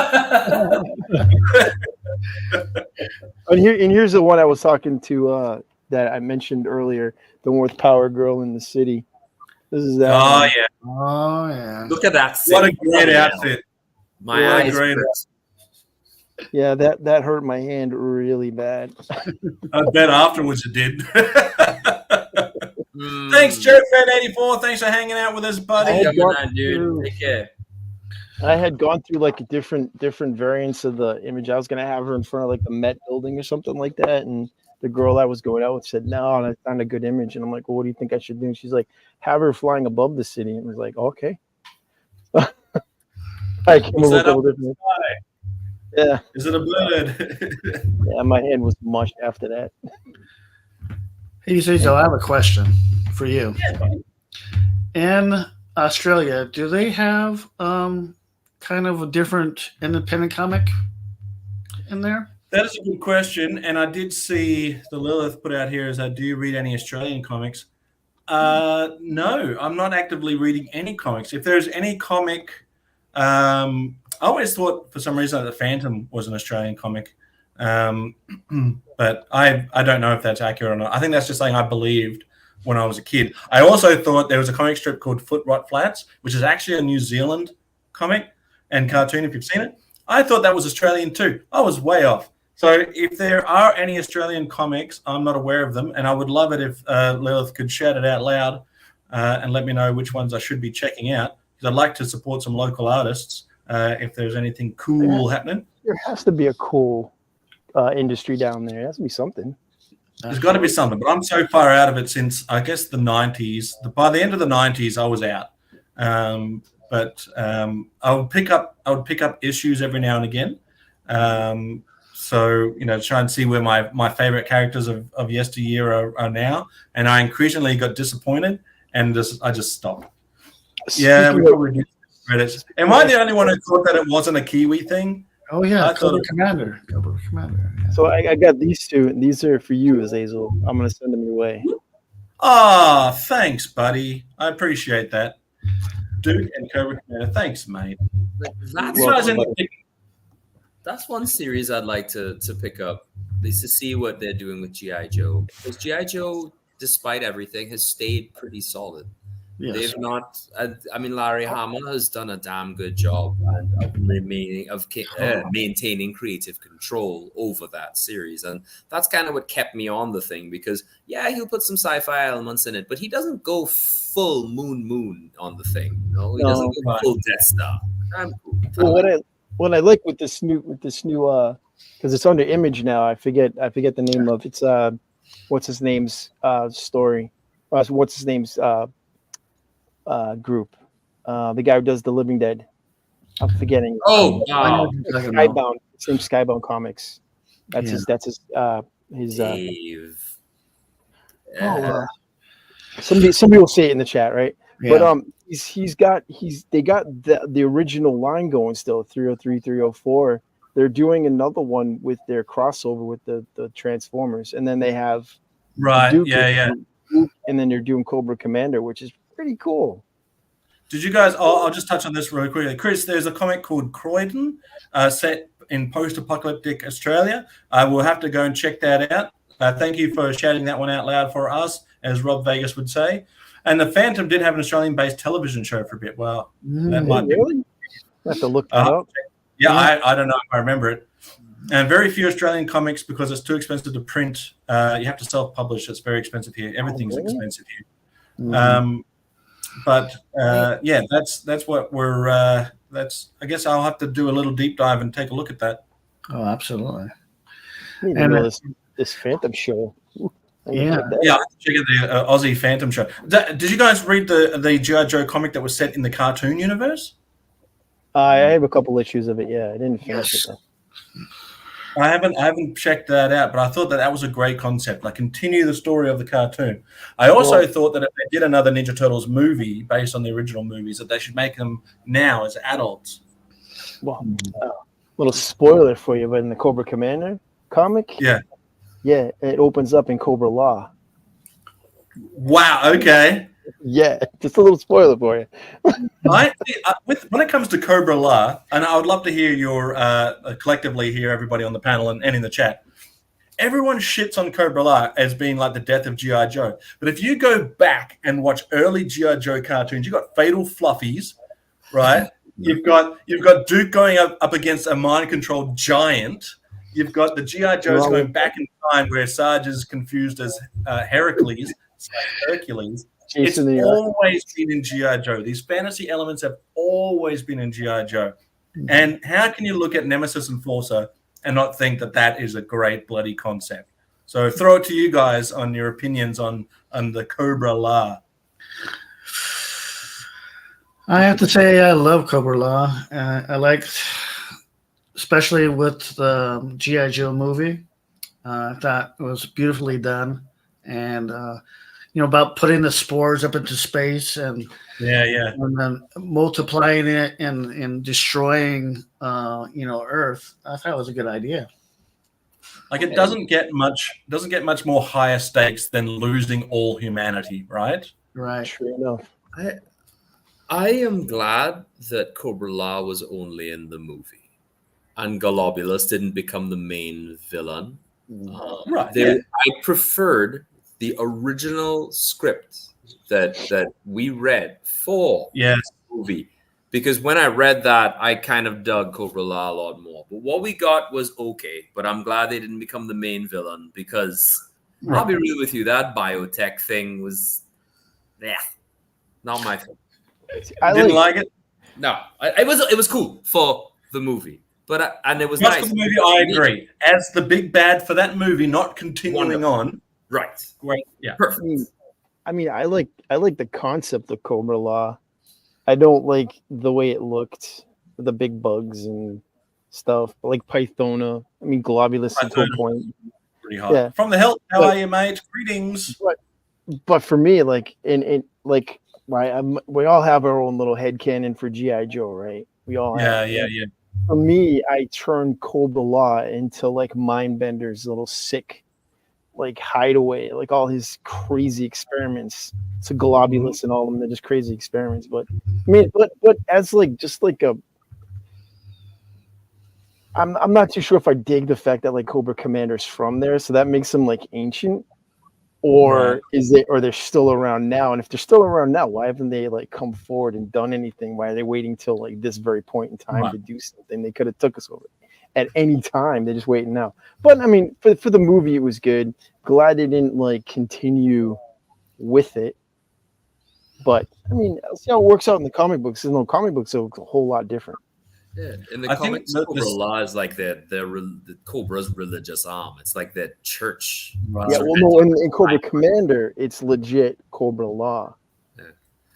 Speaker 4: And here's the one I was talking to that I mentioned earlier, the one with Power Girl in the City. This is that.
Speaker 3: Oh
Speaker 4: one.
Speaker 3: yeah.
Speaker 6: Oh yeah.
Speaker 5: Look at that.
Speaker 3: What a great outfit.
Speaker 5: My eyes.
Speaker 4: Yeah, that hurt my hand really bad.
Speaker 3: I bet afterwards it did. Thanks, JoeFan84. Thanks for hanging out with us, buddy.
Speaker 5: Dude. Take care.
Speaker 4: I had gone through like a different variants of the image. I was gonna have her in front of like the Met building or something like that, and the girl I was going out with said, "No, that's not a good image." And I'm like, "Well, what do you think I should do?" And she's like, "Have her flying above the city." And I was like, "Okay." I came up with a different. Yeah.
Speaker 3: Is it a bird?
Speaker 4: Yeah, my hand was mushed after that.
Speaker 6: Hey, so I have a question for you.
Speaker 3: Yeah, buddy.
Speaker 6: In Australia, do they have kind of a different independent comic in there?
Speaker 3: That is a good question. And I did see the Lilith put out here is, do you read any Australian comics? No, I'm not actively reading any comics. If there's any comic, I always thought for some reason that the Phantom was an Australian comic. But I don't know if that's accurate or not. I think that's just something I believed when I was a kid. I also thought there was a comic strip called Foot Rot Flats, which is actually a New Zealand comic and cartoon if you've seen it. I thought that was Australian too. I was way off. So if there are any Australian comics, I'm not aware of them, and I would love it if Lilith could shout it out loud and let me know which ones I should be checking out, because I'd like to support some local artists if there's anything cool happening.
Speaker 4: There has to be a cool industry down there. There has to be something.
Speaker 3: There's got to be something, but I'm so far out of it since, I guess, the 90s. By the end of the 90s, I was out. But I would pick up issues every now and again. So, try and see where my favorite characters of yesteryear are now. And I increasingly got disappointed and I just stopped. Yeah, we probably get credits. Am I the only one who thought that it wasn't a Kiwi thing?
Speaker 6: Oh yeah, Cobra Commander. Cobra Commander. Yeah.
Speaker 4: So I got these two, and these are for you, Azazel. I'm gonna send them your way.
Speaker 3: Ah, thanks, buddy. I appreciate that. Duke and Cobra Commander. Thanks, mate.
Speaker 5: Like,
Speaker 3: You guys end up picking-
Speaker 5: that's one series I'd like to pick up, at least to see what they're doing with GI Joe. Because GI Joe, despite everything, has stayed pretty solid.
Speaker 6: Yes.
Speaker 5: They've not. I mean, Larry Hama has done a damn good job of maintaining creative control over that series, and that's kind of what kept me on the thing. Because yeah, he'll put some sci-fi elements in it, but he doesn't go full moon on the thing. You know, he doesn't go full Death Star. I'm cool.
Speaker 4: Well, what I like with this new because it's under Image now. I forget the name of it's what's his name's story. What's his name's group? The guy who does the Living Dead. I'm forgetting. Skybound. It's named Skybound Comics. That's his
Speaker 5: Dave.
Speaker 4: somebody will say it in the chat, right?
Speaker 6: Yeah.
Speaker 4: But they got the original line going still, 303, 304. They're doing another one with their crossover with the Transformers, and then they have Duke and then they're doing Cobra Commander, which is pretty cool.
Speaker 3: Did you guys? I'll just touch on this really quickly. Chris, there's a comic called Croydon, set in post-apocalyptic Australia. We'll have to go and check that out. Thank you for shouting that one out loud for us, as Rob Vegas would say. And the Phantom did have an Australian-based television show for a bit. Well, that might be.
Speaker 4: Really? I have to look that up.
Speaker 3: Yeah, I don't know if I remember it. And very few Australian comics, because it's too expensive to print. You have to self-publish. It's very expensive here. Everything's expensive here. But yeah, that's what we're. I guess I'll have to do a little deep dive and take a look at that.
Speaker 6: Oh, absolutely.
Speaker 4: And this Phantom show.
Speaker 6: Yeah.
Speaker 3: Yeah, check out the Aussie Phantom show. Did you guys read the G.I. Joe comic that was set in the cartoon universe?
Speaker 4: I have a couple issues of it. Yeah, I didn't finish it though.
Speaker 3: I haven't checked that out, but I thought that was a great concept. Like, continue the story of the cartoon. I also thought that if they did another Ninja Turtles movie based on the original movies, that they should make them now as adults.
Speaker 4: Well, little spoiler for you, but in the Cobra Commander comic, yeah, it opens up in Cobra Law.
Speaker 3: Wow. Okay.
Speaker 4: Yeah, just a little spoiler for you.
Speaker 3: When it comes to Cobra La, and I would love to hear your collectively here, everybody on the panel and in the chat. Everyone shits on Cobra La as being like the death of G.I. Joe. But if you go back and watch early G.I. Joe cartoons, you've got Fatal Fluffies, right? You've got Duke going up against a mind-controlled giant. You've got the G.I. Joes going back in time where Sarge is confused as Hercules. It's always been in G.I. Joe. These fantasy elements have always been in G.I. Joe. And how can you look at Nemesis and Forza and not think that that is a great bloody concept? So throw it to you guys on your opinions on the Cobra La.
Speaker 6: I have to say I love Cobra La. I like, especially with the G.I. Joe movie. I thought it was beautifully done. And about putting the spores up into space and then multiplying it and destroying Earth. I thought it was a good idea.
Speaker 3: Like, it doesn't get much more higher stakes than losing all humanity, right?
Speaker 6: Right.
Speaker 4: True enough.
Speaker 5: I am glad that Cobra La was only in the movie and Globulus didn't become the main villain. I preferred the original script that we read for the movie, because when I read that, I kind of dug Cobra La a lot more. But what we got was okay, but I'm glad they didn't become the main villain, because I'll be real with you, that biotech thing was not my thing.
Speaker 3: I didn't like it.
Speaker 5: No, it was cool for the movie. But and it was nice.
Speaker 3: For the movie, I agree. As the big bad for that movie, not continuing on.
Speaker 5: Right.
Speaker 3: Great. Yeah.
Speaker 5: Perfect.
Speaker 4: I mean, I like the concept of Cobra La. I don't like the way it looked, with the big bugs and stuff. I like Pythona. I mean, Globulus to a point.
Speaker 3: Pretty hot. Yeah. From the Hilt. How are you, mate? Greetings.
Speaker 4: But for me, like we all have our own little headcanon for G.I. Joe, right? We all have.
Speaker 3: Yeah.
Speaker 4: For me, I turned Cobra La into like Mindbender's little sick like hideaway, like all his crazy experiments. It's a globulus and all of them. They're just crazy experiments. But I mean, but as like just like a, I'm not too sure if I dig the fact that like Cobra Commander's from there, so that makes him like ancient, or they're still around now? And if they're still around now, why haven't they like come forward and done anything? Why are they waiting till like this very point in time to do something? They could have took us over at any time. They're just waiting now. But I mean, for the movie, it was good. Glad they didn't like continue with it. But I mean, let's see how it works out in the comic books. In the comic books, it looks a whole lot different.
Speaker 5: Yeah, in the comics, Cobra Law is like the Cobra's religious arm. It's like the church.
Speaker 4: Yeah, well, no, in Cobra Commander, it's legit Cobra Law.
Speaker 5: Yeah.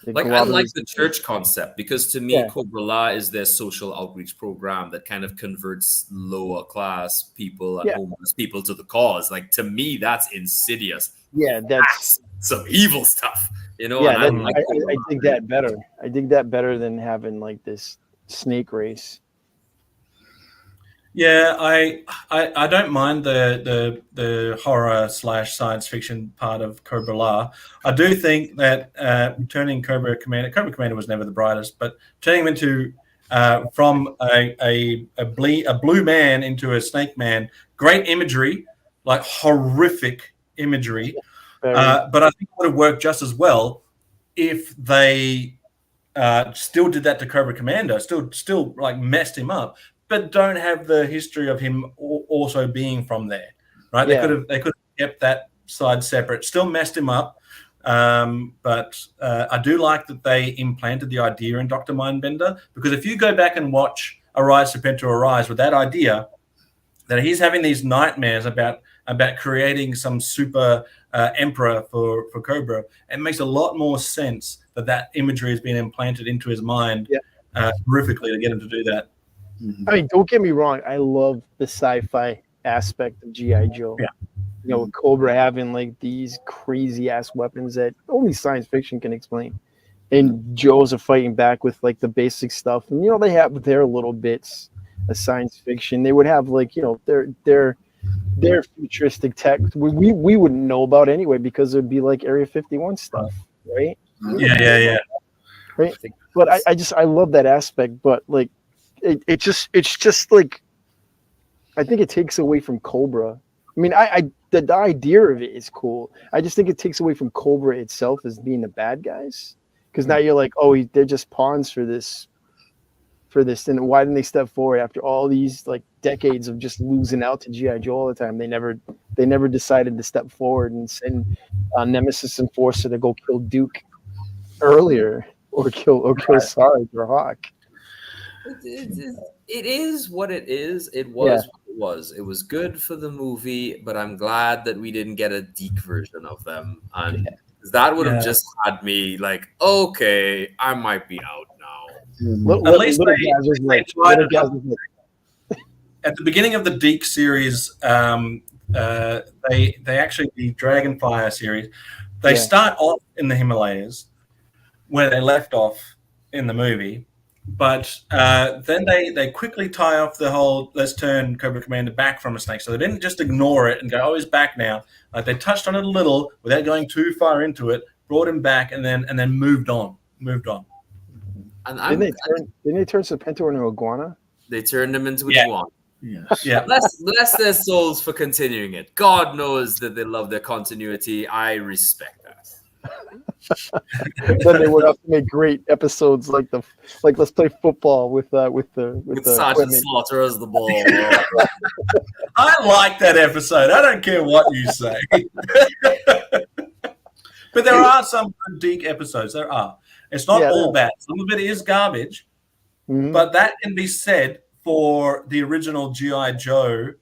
Speaker 5: Like I like the church concept because to me, Cobra Law is their social outreach program that kind of converts lower class people and homeless people to the cause. Like to me, that's insidious.
Speaker 4: Yeah, that's
Speaker 5: some evil stuff. You know,
Speaker 4: yeah, I dig that better. I dig that better than having like this snake race.
Speaker 3: Yeah, I don't mind the horror / science fiction part of Cobra Law. I do think that turning Cobra Commander was never the brightest, but turning him into from a blue man into a snake man, great imagery, like horrific imagery. But I think it would have worked just as well if they still did that to Cobra Commander, still like messed him up, but don't have the history of him also being from there, right? They could have kept that side separate, still messed him up. But I do like that they implanted the idea in Dr. Mindbender, because if you go back and watch Arise, Serpentor, Arise with that idea that he's having these nightmares about creating some super emperor for Cobra, it makes a lot more sense that imagery has been implanted into his mind horrifically to get him to do that.
Speaker 4: I mean, don't get me wrong. I love the sci-fi aspect of G.I. Joe. Yeah. You know, with Cobra having like these crazy ass weapons that only science fiction can explain. And Joes are fighting back with like the basic stuff. And, you know, they have their little bits of science fiction. They would have like, you know, their futuristic tech we wouldn't know about anyway, because it would be like Area 51 stuff, right?
Speaker 3: Yeah.
Speaker 4: Right. But I love that aspect, but like it's just like, I think it takes away from Cobra. I mean, the idea of it is cool. I just think it takes away from Cobra itself as being the bad guys, because now you're like, oh, they're just pawns for this. And why didn't they step forward after all these like decades of just losing out to G.I. Joe all the time? They never decided to step forward and send Nemesis Enforcer to go kill Duke earlier, or kill Sarge or Hawk.
Speaker 5: It is what it is. It was what it was. It was good for the movie, but I'm glad that we didn't get a Deke version of them, and that would have just had me like, okay, I might be out now.
Speaker 3: At least at the beginning of the Deke series, they actually, the Dragonfire series, they start off in the Himalayas where they left off in the movie. But then they quickly tie off the whole let's turn Cobra Commander back from a snake. So they didn't just ignore it and go, oh, he's back now. Like they touched on it a little without going too far into it, brought him back, and then moved on.
Speaker 5: And
Speaker 4: didn't they turn Serpentor into iguana?
Speaker 5: They turned him into iguana.
Speaker 3: Yeah.
Speaker 5: Bless their souls for continuing it. God knows that they love their continuity. I respect that.
Speaker 4: Then they would have to make great episodes like let's play football with
Speaker 5: Sergeant Slaughter as the ball.
Speaker 3: I like that episode. I don't care what you say. But there are some good Deke episodes. There are. It's not all bad. Some of it is garbage, but that can be said for the original G.I. Joe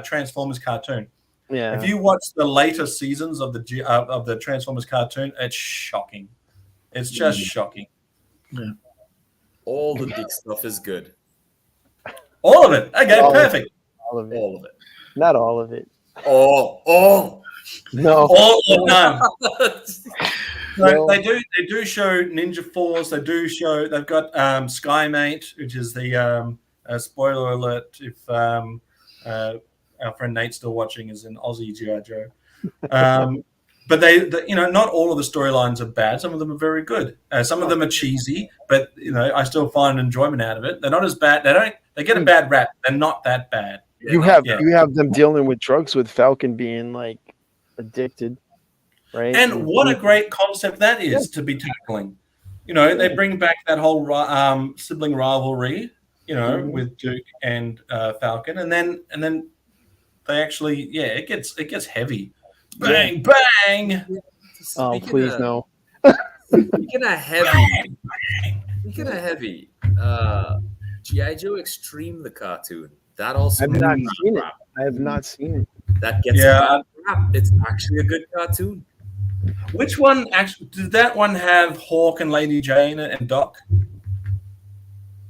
Speaker 3: Transformers cartoon. Yeah. If you watch the later seasons of the Transformers cartoon, it's shocking. It's just shocking.
Speaker 6: Yeah.
Speaker 5: All the Deke stuff is good.
Speaker 3: All of it. Okay, perfect.
Speaker 4: All of it.
Speaker 5: All of it.
Speaker 4: Not all of it.
Speaker 5: All.
Speaker 4: No.
Speaker 3: All or none. No. They do show Ninja Force. They've got Skymate, which is the spoiler alert if our friend Nate's still watching, is in Aussie GI Joe. But not all of the storylines are bad. Some of them are very good. Some of them are cheesy, but I still find enjoyment out of it. They're not as bad. They get a bad rap. They're not that bad.
Speaker 4: You have them dealing with drugs, with Falcon being like addicted, right?
Speaker 3: And what a great concept that is to be tackling. They bring back that whole sibling rivalry, with Duke and Falcon, and then they actually, it gets heavy. Bang, bang.
Speaker 4: Oh, please no.
Speaker 5: Speaking of heavy, G.I. Joe Extreme, the cartoon. That also
Speaker 4: I've not seen it. I have not seen it.
Speaker 5: That gets a bad rap. It's actually a good cartoon.
Speaker 3: Which one actually did that one have Hawk and Lady Jane and Doc?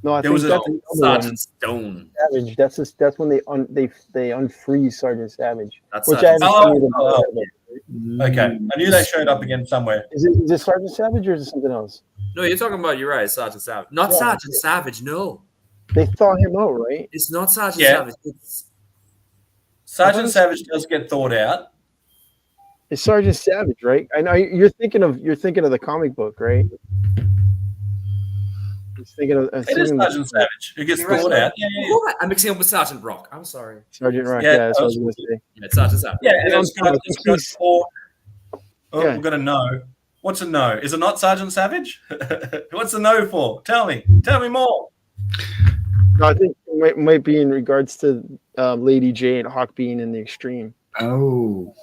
Speaker 4: No, I
Speaker 3: There
Speaker 4: think
Speaker 3: was
Speaker 4: that's
Speaker 5: Sergeant Stone.
Speaker 4: Savage. That's when they unfreeze Sergeant Savage.
Speaker 5: That's
Speaker 4: Which I
Speaker 5: Sergeant
Speaker 4: haven't seen.
Speaker 3: Okay, I knew they showed up again somewhere.
Speaker 4: Is it Sergeant Savage or is it something else?
Speaker 5: No, you're talking about, you're right, Sergeant Savage. Not Sergeant Savage, no.
Speaker 4: They thaw him out, right?
Speaker 5: It's not Sergeant Savage. It's
Speaker 3: Sergeant Savage does get thawed out.
Speaker 4: It's Sergeant Savage, right? I know you're thinking of the comic book, right?
Speaker 3: It is Sergeant Savage who gets thawed out. Yeah.
Speaker 5: I'm mixing up with Sergeant Rock. I'm sorry.
Speaker 4: Sergeant Rock, that's what I was going to say.
Speaker 5: Yeah, it's Sergeant Savage.
Speaker 3: Yeah, and it's got Hawk. Oh, we're going to know. What's a no? Is it not Sergeant Savage? What's a no for? Tell me more.
Speaker 4: No, I think it might be in regards to Lady J and Hawk being in the Extreme.
Speaker 6: Oh.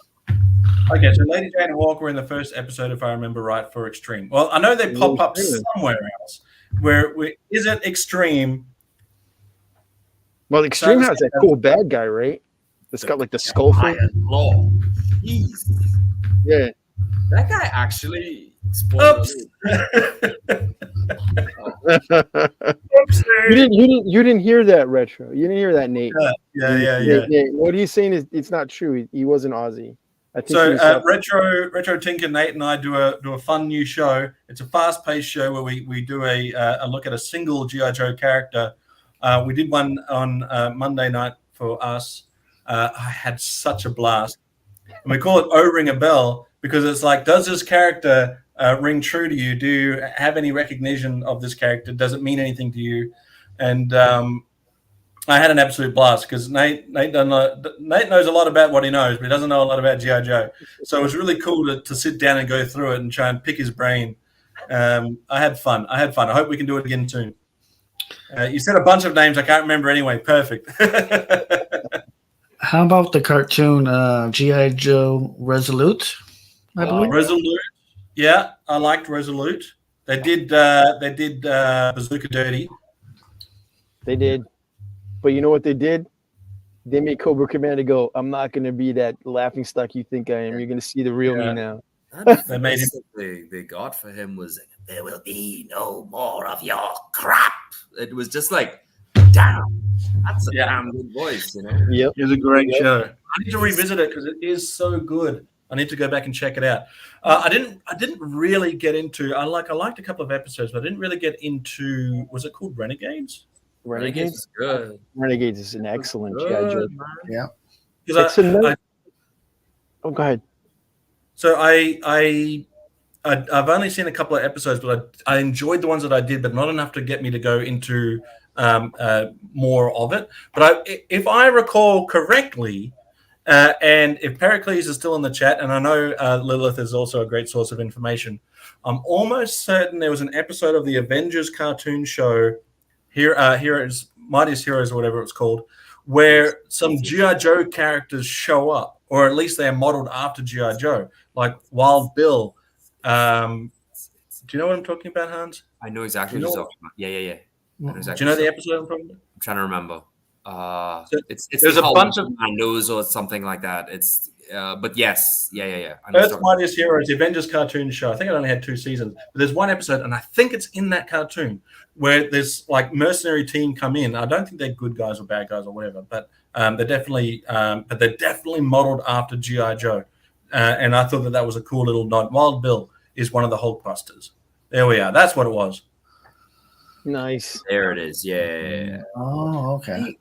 Speaker 3: Okay, so Lady Jane and Hawk were in the first episode, if I remember right, for Extreme. Well, I know they pop up somewhere else. Where is it Extreme?
Speaker 4: Well, Extreme has that cool bad guy, right? It's got like the skull thing.
Speaker 5: Law. Jeez.
Speaker 4: Yeah.
Speaker 5: That guy actually.
Speaker 3: Oops.
Speaker 4: You didn't hear that, Retro. You didn't hear that, Nate.
Speaker 3: Yeah.
Speaker 4: What he's saying is it's not true. He wasn't Aussie. I think
Speaker 3: So Retro Tinker, Nate, and I do a fun new show. It's a fast-paced show where we do a look at a single GI Joe character. We did one on Monday night for us. I had such a blast, and we call it "Oh Ring a Bell" because it's like, does this character ring true to you? Do you have any recognition of this character? Does it mean anything to you? And I had an absolute blast because Nate knows a lot about what he knows, but he doesn't know a lot about G.I. Joe. So it was really cool to sit down and go through it and try and pick his brain. I had fun. I hope we can do it again soon. You said a bunch of names I can't remember anyway. Perfect.
Speaker 6: How about the cartoon G.I. Joe Resolute? I believe.
Speaker 3: Resolute. Yeah, I liked Resolute. They did Bazooka Dirty.
Speaker 4: They did. But you know what they did? They made Cobra Commander go, I'm not going to be that laughing stock you think I am. You're going to see the real me now.
Speaker 5: They made they got for him was, there will be no more of your crap. It was just like, damn. That's a damn good voice, you know?
Speaker 4: Yep.
Speaker 3: It was a great show. I need to revisit it because it is so good. I need to go back and check it out. I didn't really get into. I liked a couple of episodes, but I didn't really get into. Was it called Renegades?
Speaker 4: Renegades
Speaker 5: is good.
Speaker 4: Renegades is an excellent G.I. Joe.
Speaker 6: Yeah.
Speaker 4: Oh, go ahead.
Speaker 3: So I've only seen a couple of episodes, but I enjoyed the ones that I did, but not enough to get me to go into more of it. But if I recall correctly. And if Pericles is still in the chat, and I know Lilith is also a great source of information, I'm almost certain there was an episode of the Avengers cartoon show, Heroes, Mightiest Heroes, or whatever it's called, where some G.I. Joe characters show up, or at least they're modeled after G.I. Joe, like Wild Bill. Do you know what I'm talking about, Hans?
Speaker 5: I know exactly what you're talking about. Yeah.
Speaker 3: Do you know the episode I'm talking about?
Speaker 5: I'm trying to remember. It's
Speaker 3: there's a bunch of
Speaker 5: nose or something like that. It's but yes, yeah.
Speaker 3: Earth's Mightiest Heroes, the Avengers cartoon show. I think it only had 2 seasons, but there's one episode, and I think it's in that cartoon where this like mercenary team come in. I don't think they're good guys or bad guys or whatever, but they're definitely modeled after G.I. Joe, and I thought that was a cool little nod. Wild Bill is one of the Hulkbusters. There we are. That's what it was.
Speaker 4: Nice.
Speaker 5: There it is. Yeah.
Speaker 6: Oh, okay.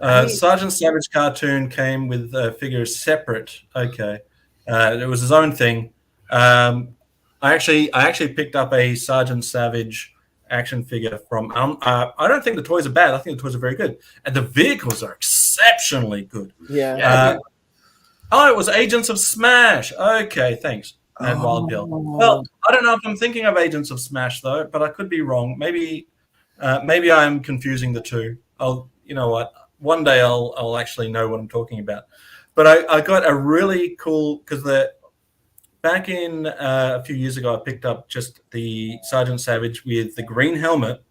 Speaker 3: Sergeant Savage cartoon came with figures separate. Okay, it was his own thing. I actually picked up a Sergeant Savage action figure from. I don't think the toys are bad. I think the toys are very good, and the vehicles are exceptionally good.
Speaker 4: Yeah.
Speaker 3: It was Agents of Smash. Okay, thanks. And Wild Bill. Well, I don't know if I'm thinking of Agents of Smash though, but I could be wrong. Maybe I'm confusing the two. You know what? One day I'll actually know what I'm talking about. But I got a really cool because back in a few years ago I picked up just the Sergeant Savage with the green helmet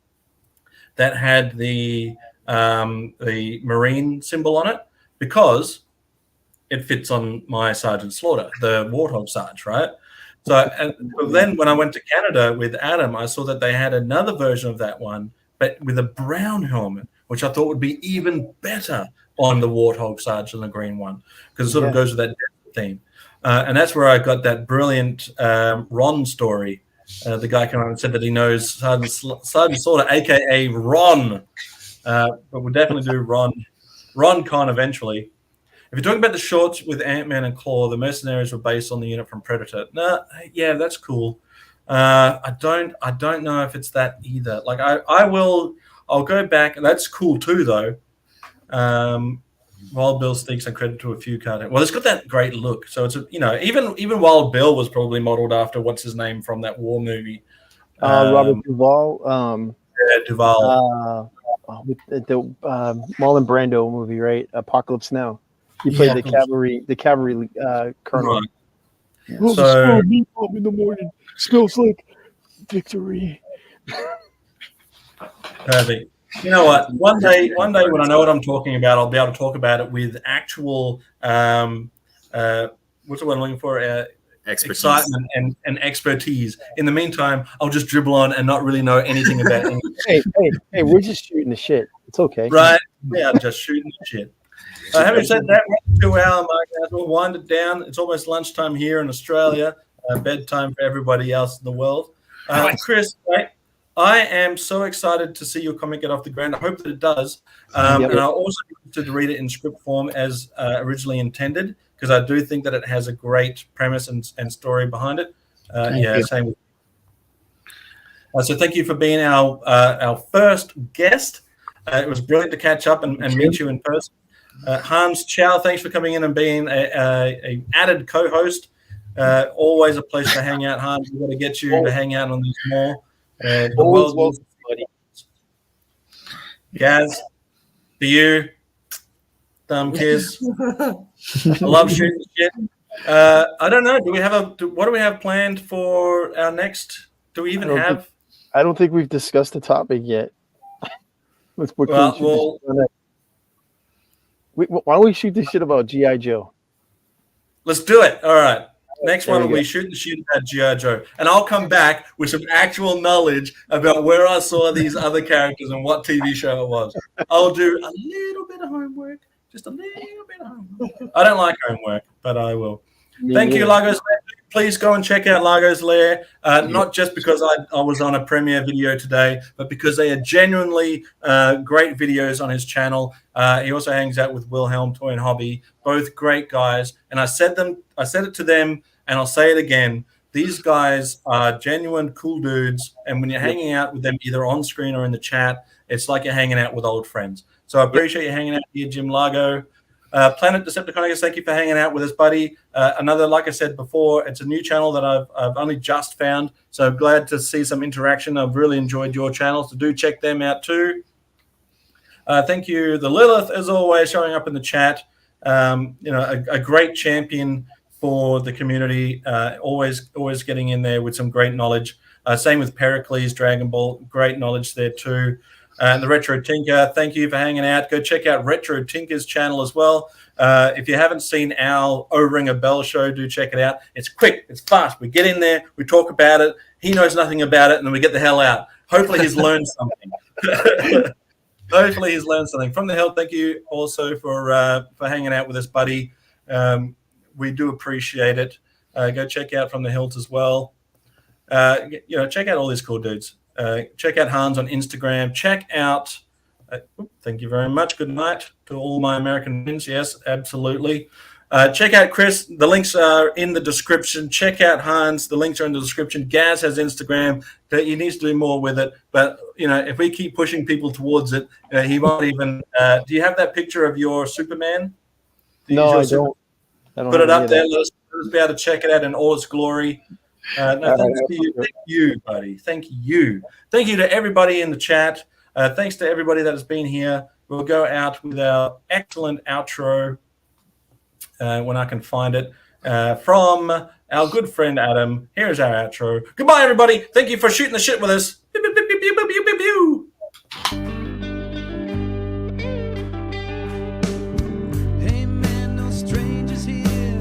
Speaker 3: that had the Marine symbol on it because it fits on my Sergeant Slaughter, the Warthog Sarge, right? So and then when I went to Canada with Adam, I saw that they had another version of that one, but with a brown helmet, which I thought would be even better on the Warthog Sarge than the green one, because it sort of goes with that theme. And that's where I got that brilliant Ron story. The guy came out and said that he knows Sergeant Slaughter, a.k.a. Ron. But we'll definitely do Ron Con eventually. If you're talking about the shorts with Ant-Man and Claw, the mercenaries were based on the unit from Predator. Yeah, that's cool. I don't know if it's that either. Like I'll go back. That's cool too, though. Wild Bill sneaks and credit to a few cartoons. Well, it's got that great look. So it's even Wild Bill was probably modeled after what's his name from that war movie.
Speaker 4: Robert Duvall.
Speaker 3: Duvall.
Speaker 4: With the Marlon Brando movie, right? Apocalypse Now. He played the cavalry colonel.
Speaker 3: Right.
Speaker 4: Oh,
Speaker 3: So
Speaker 4: meatball in the morning smells like victory.
Speaker 3: perfect. You know what? One day when I know what I'm talking about, I'll be able to talk about it with actual what's the word I'm looking for? Excitement and expertise. In the meantime, I'll just dribble on and not really know anything about anything.
Speaker 4: Hey, we're just shooting the shit. It's okay.
Speaker 3: Right? Yeah, just shooting the shit. Having said that, we're at 2 hour mark now. We'll wind it down. It's almost lunchtime here in Australia, bedtime for everybody else in the world. Chris, I am so excited to see your comic get off the ground. I hope that it does. And I also wanted to read it in script form as originally intended, because I do think that it has a great premise and story behind it. Same with so thank you for being our first guest. It was brilliant to catch up and meet you in person. Hans Chow, thanks for coming in and being a added co-host. Always a pleasure to hang out, Hans. We've got to get you to hang out on these more. The world needs Gazz, for you, thumb kiss. I love shooting shit. I don't know. What do we have planned for our next? Do we even have?
Speaker 4: I don't think we've discussed the topic yet. Why don't we shoot this shit about G.I. Joe?
Speaker 3: Let's do it. All right. Next one will be shoot the shit about G.I. Joe. And I'll come back with some actual knowledge about where I saw these other characters and what TV show it was. I'll do a little bit of homework. Just a little bit of homework. I don't like homework, but I will. Thank you, Largo's Lair. Please go and check out Largo's Lair. Not just because I was on a premiere video today, but because they are genuinely great videos on his channel. He also hangs out with Wilhelm Toy and Hobby, both great guys. And I said it to them, and I'll say it again. These guys are genuine, cool dudes. And when you're hanging out with them, either on screen or in the chat, it's like you're hanging out with old friends. So I appreciate you hanging out here, Jim Largo. Planet Decepticonicus, thank you for hanging out with us, buddy. Another, like I said before, it's a new channel that I've only just found. So I'm glad to see some interaction. I've really enjoyed your channels. So do check them out too. Thank you, the Lilith, as always, showing up in the chat. A great champion for the community. Always getting in there with some great knowledge. Same with Pericles, Dragon Ball, great knowledge there too. And the Retro Tinker, thank you for hanging out. Go check out Retro Tinker's channel as well. If you haven't seen our O-Ring a Bell show, do check it out. It's quick, it's fast. We get in there, we talk about it. He knows nothing about it, and then we get the hell out. Hopefully he's learned something. Hopefully he's learned something. From the Hill, thank you also for hanging out with us, buddy. We do appreciate it. Go check out From the Hilt as well. Check out all these cool dudes. Check out Hans on Instagram. Check out Thank you very much. Good night to all my American friends. Yes, absolutely. Check out Chris. The links are in the description. Check out Hans. The links are in the description. Gazz has Instagram. He needs to do more with it. But, if we keep pushing people towards it, he won't even. Do you have that picture of your Superman?
Speaker 4: No, I don't. I don't
Speaker 3: Put it
Speaker 4: have any
Speaker 3: up
Speaker 4: of
Speaker 3: there.
Speaker 4: that.
Speaker 3: Let us be able to check it out in all its glory. No, thanks to you. Thank you, buddy. Thank you. Thank you to everybody in the chat. Thanks to everybody that has been here. We'll go out with our excellent outro when I can find it from our good friend Adam. Here's our outro. Goodbye, everybody. Thank you for shooting the shit with us. Pew, pew, pew, pew, pew, pew, pew, pew.
Speaker 2: Hey man, no strangers here.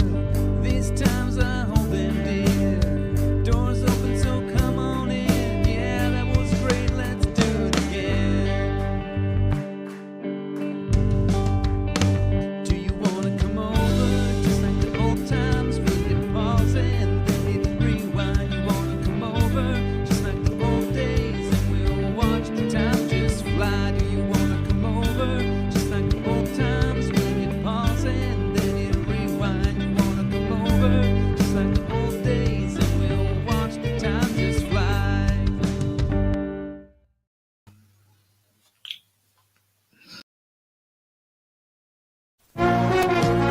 Speaker 2: These times I hold them dear. Doors open, so come on in. Yeah, that was great. Let's do it again. Do you wanna come over? Just like the old times, we'll hit pause and then hit rewind. You wanna come over? Just like the old days, and we'll watch the time just fly. Do you wanna come over? Just like the old times, we'll hit pause and then hit rewind. You wanna come over? Just like the old days, and we'll watch the time just fly.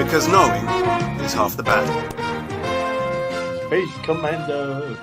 Speaker 7: Because knowing is half the battle.
Speaker 1: Space Commando.